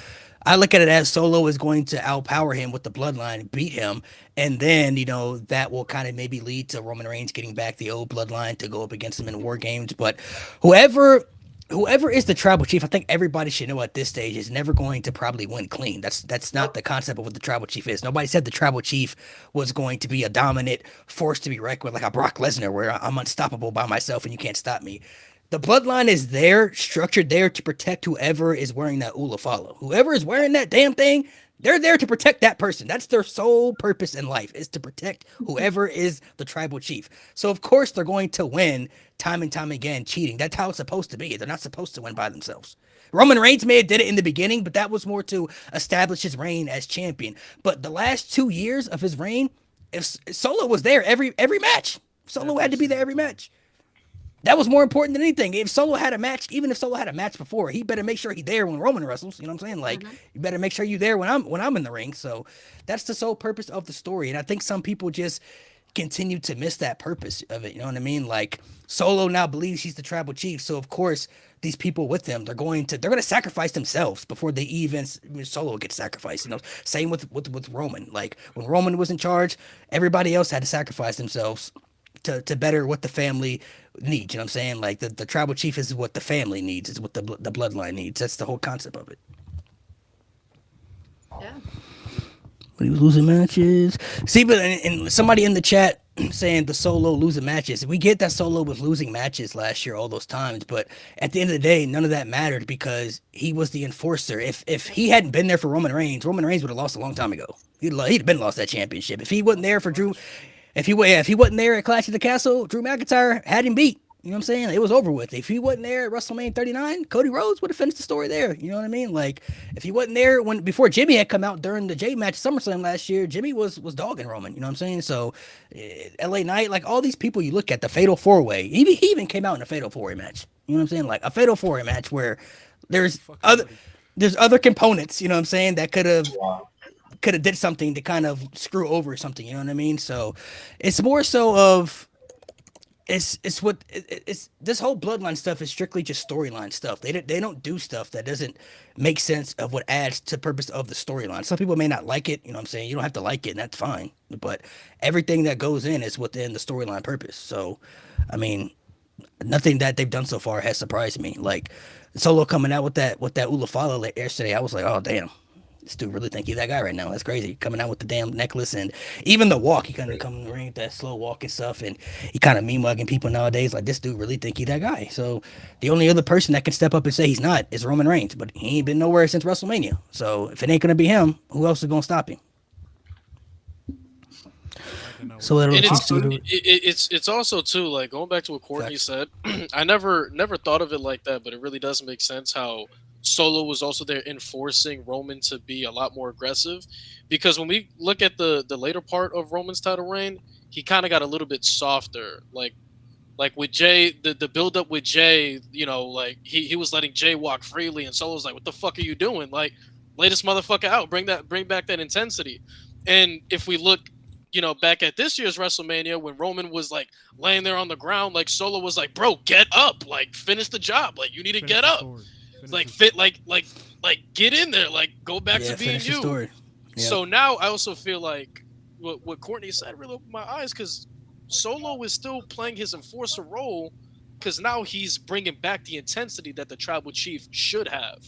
I look at it as Solo is going to outpower him with the bloodline, beat him, and then, that will kind of maybe lead to Roman Reigns getting back the old bloodline to go up against him in War Games. But whoever is the tribal chief, I think everybody should know at this stage, is never going to probably win clean. That's not the concept of what the tribal chief is. Nobody said the tribal chief was going to be a dominant force to be reckoned with, like a Brock Lesnar, where I'm unstoppable by myself and you can't stop me. The bloodline is there, structured there to protect whoever is wearing that Ula follow. Whoever is wearing that damn thing, they're there to protect that person. That's their sole purpose in life, is to protect whoever is the tribal chief. So, of course, they're going to win time and time again cheating. That's how it's supposed to be. They're not supposed to win by themselves. Roman Reigns may have did it in the beginning, but that was more to establish his reign as champion. But the last 2 years of his reign, if Solo was there every match. Solo had to be there every match. That was more important than anything. If Solo had a match, even if Solo had a match before, he better make sure he's there when Roman wrestles. You know what I'm saying? Like, you better make sure you're there when I'm in the ring. So that's the sole purpose of the story. And I think some people just continue to miss that purpose of it. You know what I mean? Like, Solo now believes he's the tribal chief. So of course, these people with him, they're going to sacrifice themselves before they even Solo gets sacrificed. Same with Roman. Like, when Roman was in charge, everybody else had to sacrifice themselves to better what the family needs. You know what I'm saying? Like, the tribal chief is what the family needs, is what the bloodline needs. That's the whole concept of it. Yeah. But he was losing matches. See, but and somebody in the chat saying the Solo losing matches. We get that Solo was losing matches last year all those times, but at the end of the day, none of that mattered because he was the enforcer. If he hadn't been there for Roman Reigns would have lost a long time ago. He'd have been lost that championship. If he wasn't there for Drew, if he wasn't there at Clash of the Castle, Drew McIntyre had him beat. You know what I'm saying? It was over with. If he wasn't there at WrestleMania 39, Cody Rhodes would have finished the story there. You know what I mean? Like, if he wasn't there before Jimmy had come out during the J match SummerSlam last year, Jimmy was dogging Roman. You know what I'm saying? So, LA Knight, like all these people you look at, the Fatal 4-Way, he even came out in a Fatal 4-Way match. You know what I'm saying? Like a Fatal 4-Way match where there's other components, you know what I'm saying, that could have did something to kind of screw over something, you know what I mean? So it's more so of it's this whole bloodline stuff is strictly just storyline stuff. They don't do stuff that doesn't make sense of what adds to the purpose of the storyline. Some people may not like it, you know what I'm saying? You don't have to like it, and that's fine. But everything that goes in is within the storyline purpose. So, I mean, nothing that they've done so far has surprised me. Like Solo coming out with that Ula Fala yesterday, I was like, oh damn. This dude really think he's that guy right now. That's crazy. Coming out with the damn necklace and even the walk. He kind of come in the ring with that slow walk and stuff. And he kind of mean-mugging people nowadays. Like, this dude really think he's that guy. So the only other person that can step up and say he's not is Roman Reigns. But he ain't been nowhere since WrestleMania. So if it ain't going to be him, who else is going to stop him? So it's also too, like, going back to what Courtney said. I never thought of it like that, but it really does make sense how Solo was also there enforcing Roman to be a lot more aggressive, because when we look at the later part of Roman's title reign, he kind of got a little bit softer. Like with Jay, the build up with Jay, you know, like he was letting Jay walk freely, and Solo's like, what the fuck are you doing? Like, lay this motherfucker out, bring back that intensity. And if we look, you know, back at this year's WrestleMania, when Roman was like laying there on the ground, like Solo was like, bro, get up, like finish the job, like you need to get up. Like get in there, like go back to being you. Yep. So now I also feel like what Courtney said really opened my eyes, because Solo is still playing his enforcer role, because now he's bringing back the intensity that the tribal chief should have.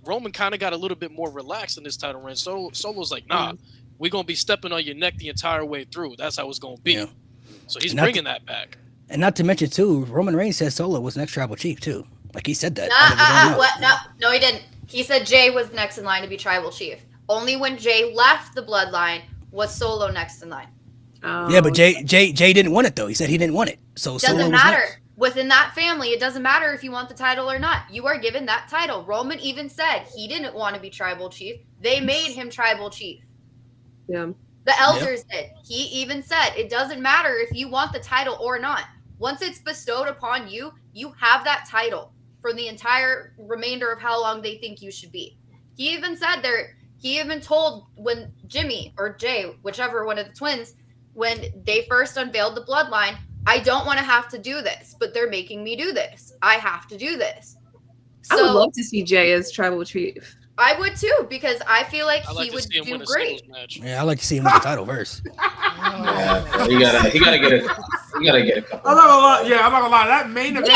Roman kind of got a little bit more relaxed in this title reign. Solo's like, nah, we're gonna be stepping on your neck the entire way through. That's how it's gonna be. Yeah. So he's bringing that back. And not to mention too, Roman Reigns said Solo was next tribal chief too. Like, he said that. No, he didn't. He said Jay was next in line to be tribal chief. Only when Jay left the bloodline was Solo next in line. Yeah, but Jey didn't want it though. He said he didn't want it. So Solo Doesn't was matter. next. Within that family, it doesn't matter if you want the title or not. You are given that title. Roman even said he didn't want to be tribal chief. They made him tribal chief. Yeah. The elders did. He even said it doesn't matter if you want the title or not. Once it's bestowed upon you, you have that title for the entire remainder of how long they think you should be. He even said he even told when Jimmy or Jay, whichever one of the twins, when they first unveiled the bloodline, I don't want to have to do this, but they're making me do this. I have to do this. I would love to see Jay as tribal chief. I would too, because I feel like I he would do great. Yeah, I like to see him win the title first. Yeah, he gotta get a couple. I'm not gonna lie. Yeah, I'm not gonna lie. That main event.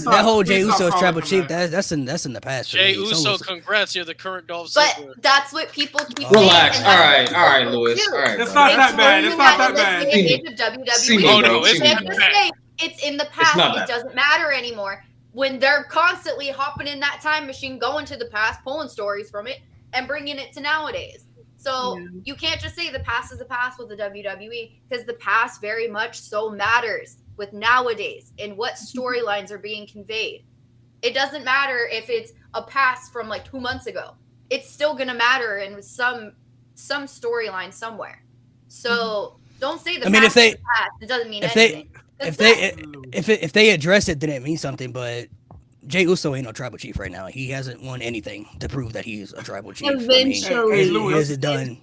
That whole Jey Uso tribal chief. That's in the past. Jey Uso, congrats! You're the current Dolph But Ziggler. that's what people keep Relax. saying. All right, Lewis. All right. It's not that bad. It's not that bad. It's in the past. It doesn't matter anymore. When they're constantly hopping in that time machine, going to the past, pulling stories from it, and bringing it to nowadays. So you can't just say the past is the past with the WWE, because the past very much so matters with nowadays and what storylines are being conveyed. It doesn't matter if it's a past from like 2 months ago. It's still going to matter in some storyline somewhere. So don't say the past is the past. It doesn't mean anything. If they address it, then it means something. But Jey Uso ain't no tribal chief right now. He hasn't won anything to prove that he's a tribal chief. Eventually, he hasn't done.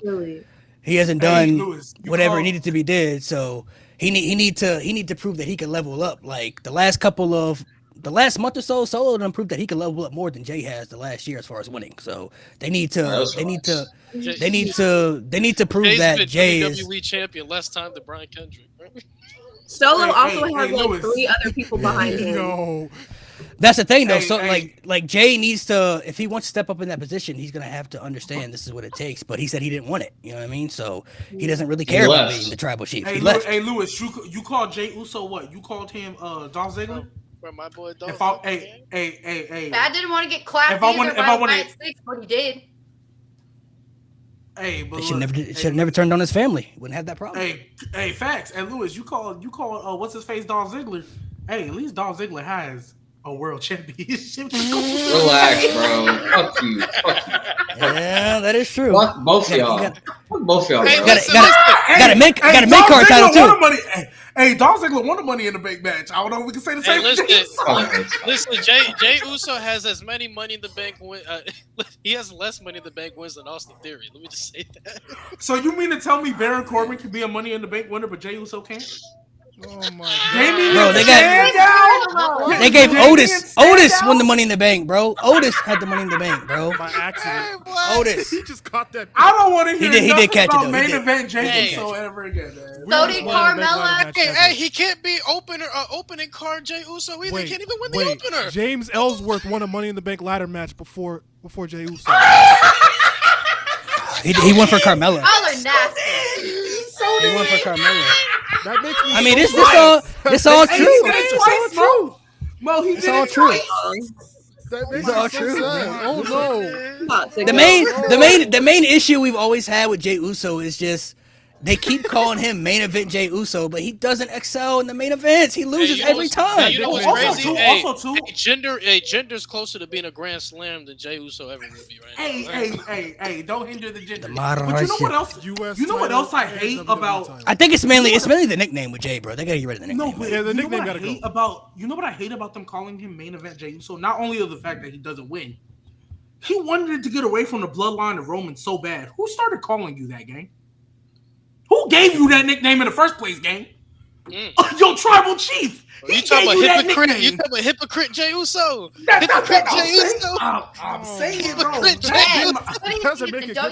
He hasn't done whatever needed to be did. So he need to prove that he can level up. Like the last month or so, Solo done proved that he can level up more than Jey has the last year as far as winning. So they need to prove that Jey is WWE champion less time than Brian Kendrick. Right? Solo also has like 3 other people behind him. No. That's the thing though. Like Jey needs to, if he wants to step up in that position, he's gonna have to understand this is what it takes. But he said he didn't want it. You know what I mean? So he doesn't really care about being the tribal chief. He left. Hey Lewis, you called Jey Uso what? You called him Dolph Ziggler? My boy Dolph. Hey. Dad didn't want to get clapped either by Brian Six, but he did. Hey, but should have never turned on his family. Wouldn't have that problem. Hey, facts. And Lewis, you called what's his face Dolph Ziggler? Hey, at least Dolph Ziggler has a world championship. Relax, bro. Fuck you. Yeah, that is true. Fuck both y'all. Hey, got a mid card title too. Hey, Dolph Ziggler won the Money in the Bank match. I don't know if we can say the same thing. Listen, Jey Uso has as many Money in the Bank he has less Money in the Bank wins than Austin Theory. Let me just say that. So you mean to tell me Baron Corbin can be a Money in the Bank winner, but Jey Uso can't? Oh my god. Bro, they gave Otis won the Money in the Bank, bro. Otis had the Money in the Bank, bro. By accident. Otis. He just caught that. I don't want to hear he did catch about it, though. main event Jey Uso ever again, man. So did Carmella. Hey, he can't be opening card Jey Uso either. He can't even win the opener. James Ellsworth won a Money in the Bank ladder match before Jey Uso. he went for Carmella. Y'all are nasty. He went for Carmella. That makes me. I mean, this all true. It's all true. It's all true. It's all true. Oh no. The main issue we've always had with Jey Uso is just they keep calling him main event Jey Uso, but he doesn't excel in the main events. He loses every time. You know what's crazy? Gender's closer to being a Grand Slam than Jey Uso ever will be right now. Hey, don't hinder the gender. But you know what else? You know what else I hate about? I think it's mainly the nickname with Jey, bro. They gotta get rid of the nickname. No, but the nickname gotta go. You know what I hate about them calling him main event Jey Uso? Not only of the fact that he doesn't win, he wanted to get away from the bloodline of Roman so bad. Who started calling you that, gang? Who gave you that nickname in the first place, gang? Your tribal chief. You talking about hypocrite? You talking about hypocrite Jey Uso? Hypocrite Jey Uso. I'm saying, bro. Don't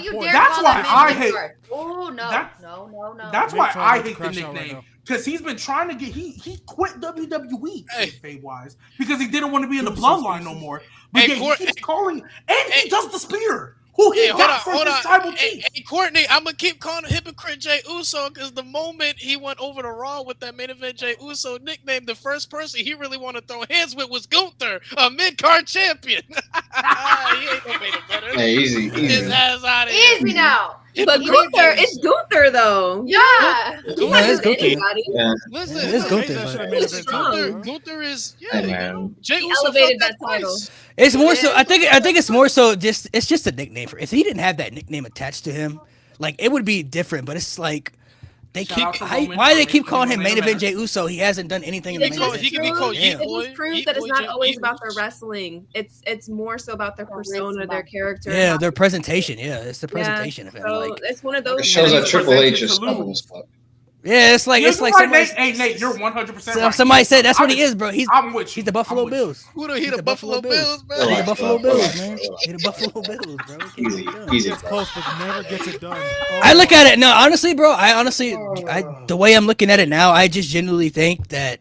you dare That's call why I hate. Oh no. That's why I hate the nickname. Because he's been trying to get he quit WWE fade wise because he didn't want to be in the bloodline no more. But he keeps calling and he does the spear. Who he got from his tribal chief? Hey, Courtney, I'm gonna keep calling him hypocrite Jey Uso because the moment he went over to Raw with that main event Jey Uso nickname, the first person he really wanted to throw hands with was Gunther, a mid-card champion. He ain't gonna make it better. Hey, easy. His ass out of here. Easy now. But Gunther, it's Gunther though. Yeah. He's not it's just Gunther. anybody. Listen, It's Gunther. That should have but- made He's it strong. Gunther is Hey, man. Jey He Uso elevated felt that title. twice. It's more so. I think it's more so. It's just a nickname for. If he didn't have that nickname attached to him, like it would be different. But it's like they Shout out keep. to Roman Why for they keep making calling him him the main main event event. Jey Uso? He hasn't done anything in the It main call- event. he can be called Yeah. It just proves that it's not always about their wrestling. It's more so about their persona, their character. Yeah, their presentation. Yeah, it's the presentation of him. So Like, it's one of those. It shows that he's Triple H presented is to stubborn lose. as fuck. yeah, it's like You're it's like right, somebody. Nate, you're 100% So right. somebody said that's what he I'm- is, bro. He's I'm with you. he's the Buffalo I'm with you. Bills. Who he the Buffalo Bills, bro? He's the Relax, Buffalo bro. Bills, Relax, man. bro. He's the Buffalo Bills, bro. It can't be Easy, done. easy. Gets close, but never gets it done. I look at it no, honestly, bro. The way I'm looking at it now, I just genuinely think that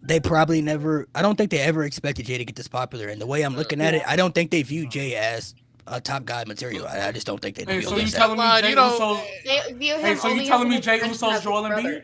they probably never. I don't think they ever expected Jay to get this popular. And the way I'm looking at it, I don't think they view Jay as a top guy material. I just don't think they Hey, do. so you that. telling me Jey Uso? They view him Hey, so only you telling as me an Jey extension Uso's of Joel his Embiid? brother.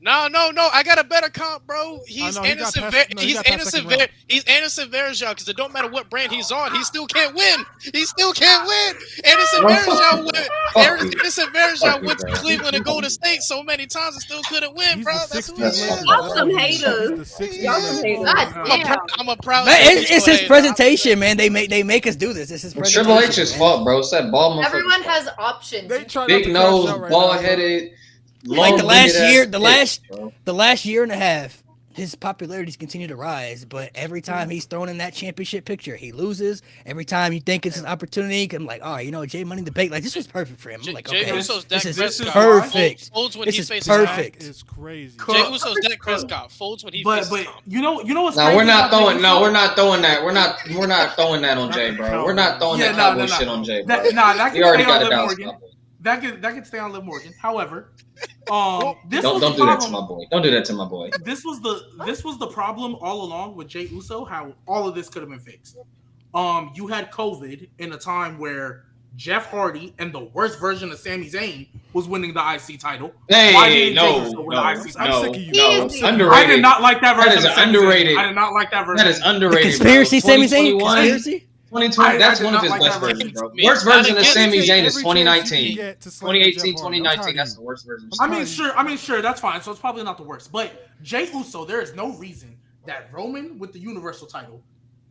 No. I got a better comp, bro. He's know, he got Anderson. past- no, he He's got past Anderson. second round. He's Anderson Varejao because it don't matter what brand he's on, he still can't win. He still can't win. Anderson Bro, Varejao went. fuck you. Anderson Fuck Varejao you, went to bro. Cleveland and Golden State so many times and still couldn't win, He's bro. the That's 60s who he is. legend. Y'all some He's haters. the 60s Y'all some legend. haters. God damn. I'm a proud. Man, it's Jey Uso his hater. presentation, man. They make us do this. It's his presentation. Triple H's man. fault, bro. It's that ball motherfucker. Everyone has options. They try not Big to nose, crash out right bald now, bro. headed. Like the last year, bro. the last year and a half, his popularity's continued to rise. But every time he's thrown in that championship picture, he loses. Every time you think it's his opportunity, I'm like, all right, Jay Money in the Bank, like this was perfect for him. I'm like, Jey okay, Uso's this Dak is Prescott. perfect. Folds when This he is faces perfect. Dak is crazy. Cool. Jey Uso's Dak Prescott. Folds when he But faces Tom. you know what's No, crazy we're not about Jey throwing. No, Uso? we're not throwing that. We're not throwing that on Jay, bro. We're not throwing that cowboy shit on Jay, bro. That We can already stay on got a Liv Dallas Morgan. Cowboy. That can stay on Liv Morgan. However, this Don't was do the that to problem. my boy. Don't do that to my boy. This was the problem all along with Jey Uso. How all of this could have been fixed. You had COVID in a time where Jeff Hardy and the worst version of Sami Zayn was winning the IC title. Why Hey, didn't Jey no, Uso win no, the IC I'm title? sick of you. no, Easy. underrated. I did not like that version. That is of Sami underrated. Zayn. I did not like that version. That is The underrated. conspiracy, bro. Sami Zayn. 2021, Conspiracy. 2020, that's I one of did his not best like that versions, bro. version. Worst Man, version of not Sami against Zayn is Every chance you 2019. get to slander Jeff 2018, Hardy. I'm tired 2019, of that's you. the worst version. I mean, sure, that's fine. So it's probably not the worst. But Jey Uso, there is no reason that Roman with the Universal title,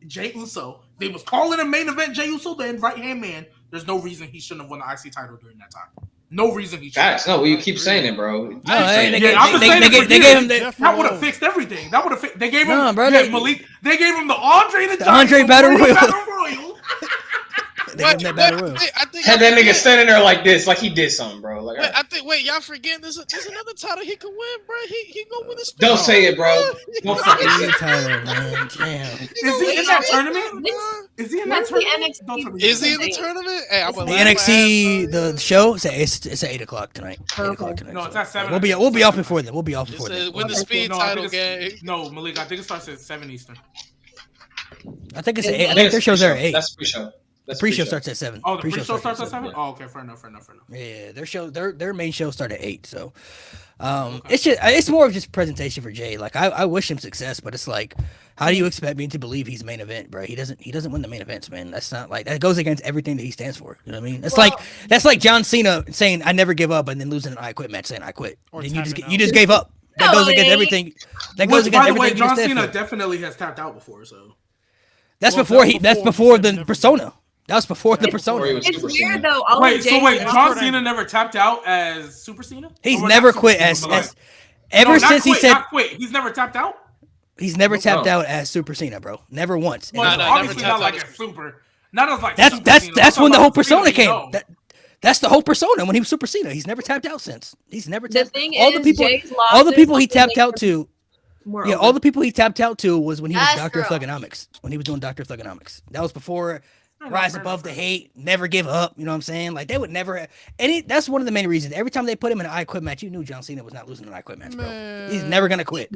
Jey Uso, they was calling him main event Jey Uso, then right hand man. There's no reason he shouldn't have won the IC title during that time. No reason he should. Facts. No, well, you keep saying it, bro. No, they I've been saying gave it for him years. That would have fixed everything. That would have. They gave him. No, bro, yeah, they- Malik. They gave him the Andre the Andre Battle Royal. Royal. They gave him that battle royal. I think Had that y'all nigga forget- standing there like this, like he did something, bro. Like, Wait, y'all forgetting there's another title he could win, bro. He gonna win the don't say it, bro. Don't fucking say it. Title, man. Damn. Is he in that tournament? Is he in that That's the tournament? NXT. Don't tell me Is he in the Hey. tournament? Hey, I'm The NXT, the show, it's at 8 o'clock tonight. 8 o'clock tonight. No, it's at 7. We'll be off before then. We'll be off before then. Win the speed No, I title think game. it's- No, Malik, I think it starts at 7 Eastern. I think it's at I 8. I think their show's there at 8. That's pre-show. The pre-show starts at 7. Oh, the pre-show starts at 7? yeah. Oh, okay, fair enough. Yeah, their main show started at 8. So, it's more of just presentation for Jay. Like I wish him success, but it's like, how do you expect me to believe he's main event, bro? He doesn't win the main events, man. That's not like that goes against everything that he stands for. You know what I mean? It's that's like John Cena saying I never give up and then losing an I quit match saying I quit. Or Then tapping you out. just gave up. That goes against everything. That goes Which, against by the way, everything you John stand Cena for. definitely has tapped out before, so. That's Well, before that's That's before before he said the never persona. That was before the Before he persona. was It's Super weird Cena. though. All Wait, of so Jay's wait, That's John what I- Cena never tapped out as Super Cena? He's Or not never Super quit Cena, as but like- ever No, not since he quit, said not quit. He's never tapped out? he's never No. tapped out as Super Cena, bro. Never once. Well, And no, obviously never not tapped like out a super. Not as like that's Super that's Cena. that's I'm when the talking whole about Cena persona we came. know. That's the whole persona when he was Super Cena. He's never tapped out since. He's never The tapped. thing All is, the people, Jay's all the losses people he also tapped make out to. more Yeah, over. all the people he tapped out to was when he was Doctor of Astro. Thugonomics. When he was doing Doctor of Thugonomics. That was before Fair Rise enough, Above fair the Hate, Never Give Up. You know what I'm saying? Like they would never. That's one of the main reasons. Every time they put him in an I Quit match, you knew John Cena was not losing an I Quit match, bro. He's never gonna quit.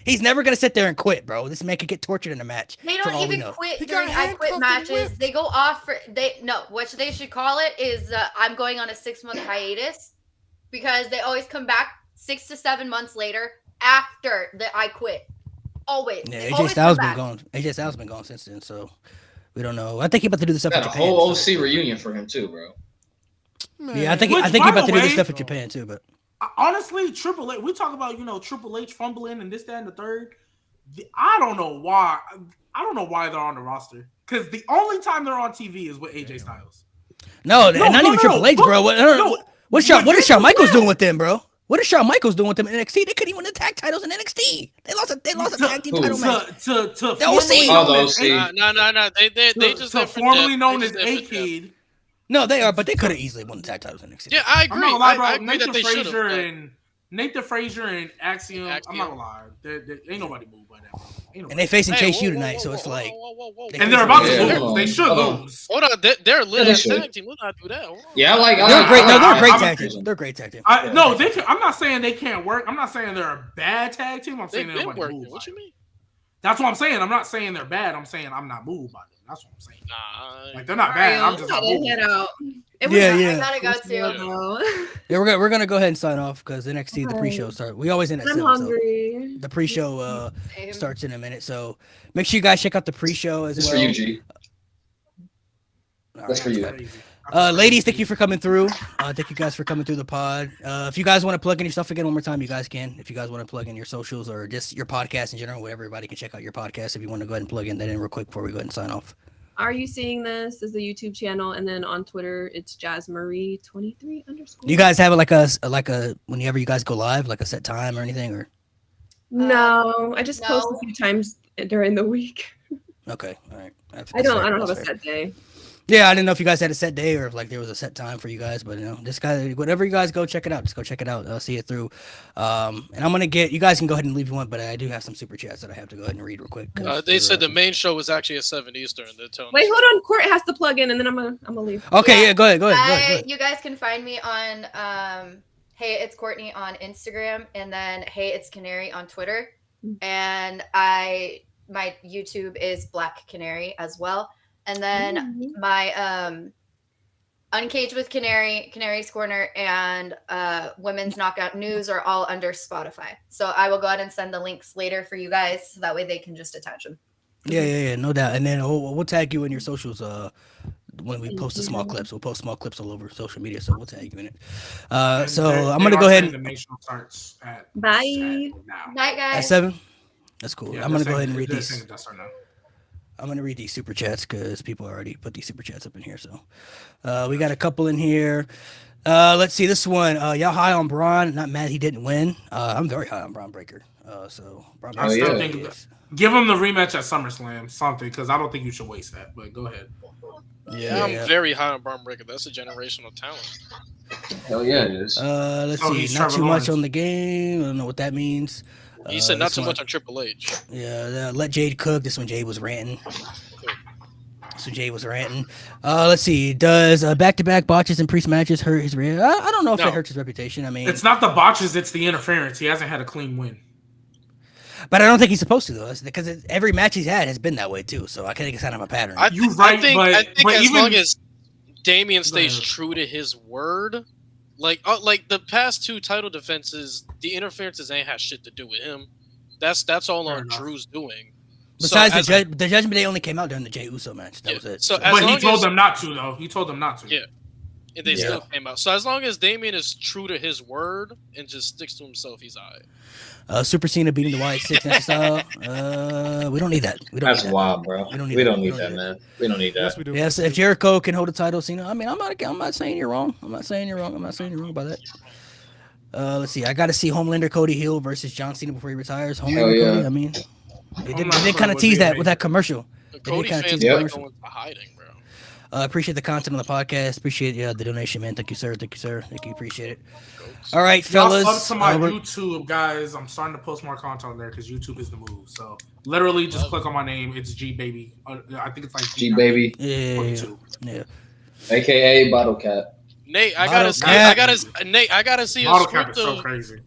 He's never gonna sit there and quit, bro. This man could get tortured in a match. They for don't all we even know. quit He during got I quit handcuffed and matches. whipped. They go off for what they should call it is I'm going on a 6-month hiatus because they always come back 6 to 7 months later after the I quit. Always. Yeah, They AJ always Styles come been back. gone. AJ Styles been gone since then, so we don't know. I think he about to do this stuff in Got a Japan. whole so- OC reunion for him too, bro. Yeah, I think you're about to do this stuff in Japan too, but honestly, Triple H. We talk about Triple H fumbling and this, that, and the third. I don't know why. I don't know why they're on the roster because the only time they're on TV is with AJ Styles. No, not even Triple H, bro. What is Shawn Michaels doing with them, bro? What is Shawn Michaels doing with them in NXT? They couldn't even win the tag titles in NXT. They lost a tag team title match. To the OC. No. They just formerly known as A-Kid. No, they are, but they could have easily won the tag titles in NXT. Yeah, I agree. I agree that they should have. Nathan Frazier and Axiom. I'm not gonna lie. Ain't nobody moved by that. And they facing Chase U tonight, so it's like. And they're about to lose. They should lose. Hold on, they're a lit tag team. Let's not do that. Yeah, they're great. No, they're a great tag team. They're a great tag team. I'm not saying they can't work. I'm not saying they're a bad tag team. I'm saying they're working. What you mean? That's what I'm saying. I'm not saying they're bad. I'm saying I'm not moved by them. That's what I'm saying. Nah, like they're not bad. I'm just not moved. I gotta go too. Yeah, we're gonna go ahead and sign off because NXT the pre-show starts. We always end at 7. Hungry. So the pre-show starts in a minute. So make sure you guys check out the pre-show as well. That's for you, G. That's for you. Ladies, thank you for coming through. Thank you guys for coming through the pod. If you guys want to plug in your stuff again one more time, you guys can. If you guys want to plug in your socials or just your podcast in general, where everybody can check out your podcast. If you want to go ahead and plug in that in real quick before we go ahead and sign off. Are You Seeing This is the YouTube channel, and then on Twitter it's JazzMarie23 _. Do you guys have like a whenever you guys go live, like a set time or anything, or? No, I just post a few times during the week. Okay, all right. I don't have a set day. Yeah, I didn't know if you guys had a set day or if like there was a set time for you guys, but this guy, whatever you guys go check it out. Just go check it out. See it through. And I'm gonna you guys can go ahead and leave if you want, but I do have some super chats that I have to go ahead and read real quick. They said the main show was actually at 7 Eastern. Wait, hold on. Court has to plug in, and then I'm gonna leave. Okay, yeah, go ahead. You guys can find me on Hey It's Courtney on Instagram, and then Hey It's Canary on Twitter, and my YouTube is Black Canary as well. And then my Uncaged with Canary, Canary's Corner, and Women's Knockout News are all under Spotify. So I will go ahead and send the links later for you guys, so that way they can just attach them. Yeah, no doubt. And then we'll tag you in your socials when we post the small clips. We'll post small clips all over social media, so we'll tag you in it. So I'm gonna go ahead. The nation starts at Bye. Night, guys. At 7. That's cool. Yeah, I'm gonna go ahead and read these. I'm I'm gonna read these super chats because people already put these super chats up in here. So we got a couple in here. Let's see this one. Y'all high on Braun? Not mad he didn't win. I'm very high on Braun Breaker. So Braun I still think give him the rematch at SummerSlam, something, because I don't think you should waste that. But go ahead. Yeah, I'm very high on Braun Breaker. That's a generational talent. Hell yeah, it is. Let's see. Not too much on the game. I don't know what that means. He said not too much on Triple H. Yeah, let Jade cook. This one, Jade was ranting. Let's see. Does back-to-back botches and priest matches hurt his reputation? I don't know if it hurts his reputation. I mean, it's not the botches; it's the interference. He hasn't had a clean win. But I don't think he's supposed to though, because every match he's had has been that way too. So I think it's kind of a pattern. I think as long as Damian stays true to his word. Like the past 2 title defenses, the interferences ain't had shit to do with him. That's all on Drew's doing. Besides the Judgment Day only came out during the Jey Uso match. That was it. But he told them not to, though. He told them not to. Yeah. And they still came out. So as long as Damian is true to his word and just sticks to himself, he's all right. Super Cena beating the Wyatt Six style. We don't need that. That's wild, bro. We don't need that, man. We don't need that. Yes, we do. Yes, if Jericho can hold a title, Cena. I mean, I'm not saying you're wrong. I'm not saying you're wrong about that. Let's see. I got to see Homelander Cody Hill versus John Cena before he retires. Homelander Cody. I mean, they did kind of tease that with that commercial. Cody fans going to hiding, bro. Appreciate the content on the podcast. Appreciate the donation, man. Thank you, sir. Thank you. Appreciate it. All right, fellas. Up to my YouTube, guys. I'm starting to post more content on there because YouTube is the move. So literally, just click on my name. It's G Baby. I think it's like G Baby. Yeah. AKA Bottle Cap. Nate, I gotta see a Bottle script Cap is so of crazy.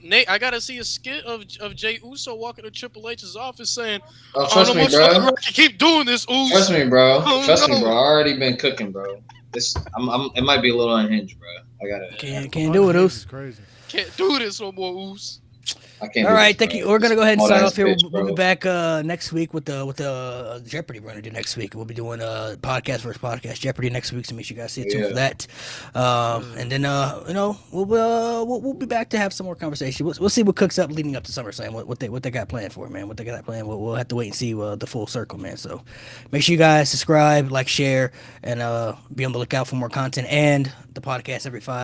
Nate, I gotta see a skit of Jey Uso walking to Triple H's office saying, "Oh, trust me, bro. You keep doing this, Uso." Trust me, bro. Trust me, bro. I already been cooking, bro. It might be a little unhinged, bro. I gotta. Can't do it, Uso. Crazy. Can't do this no more, Uso. I can't. All right, thank you. We're gonna go ahead and sign off here. Bitch, We'll be back next week with the Jeopardy we're gonna do next week. We'll be doing podcast versus podcast Jeopardy next week, so make sure you guys stay tuned for that. And then we'll be back to have some more conversation. We'll see what cooks up leading up to SummerSlam. What they got planned for, man. What they got planned. We'll have to wait and see the full circle, man. So make sure you guys subscribe, like, share, and be on the lookout for more content and the podcast every 5.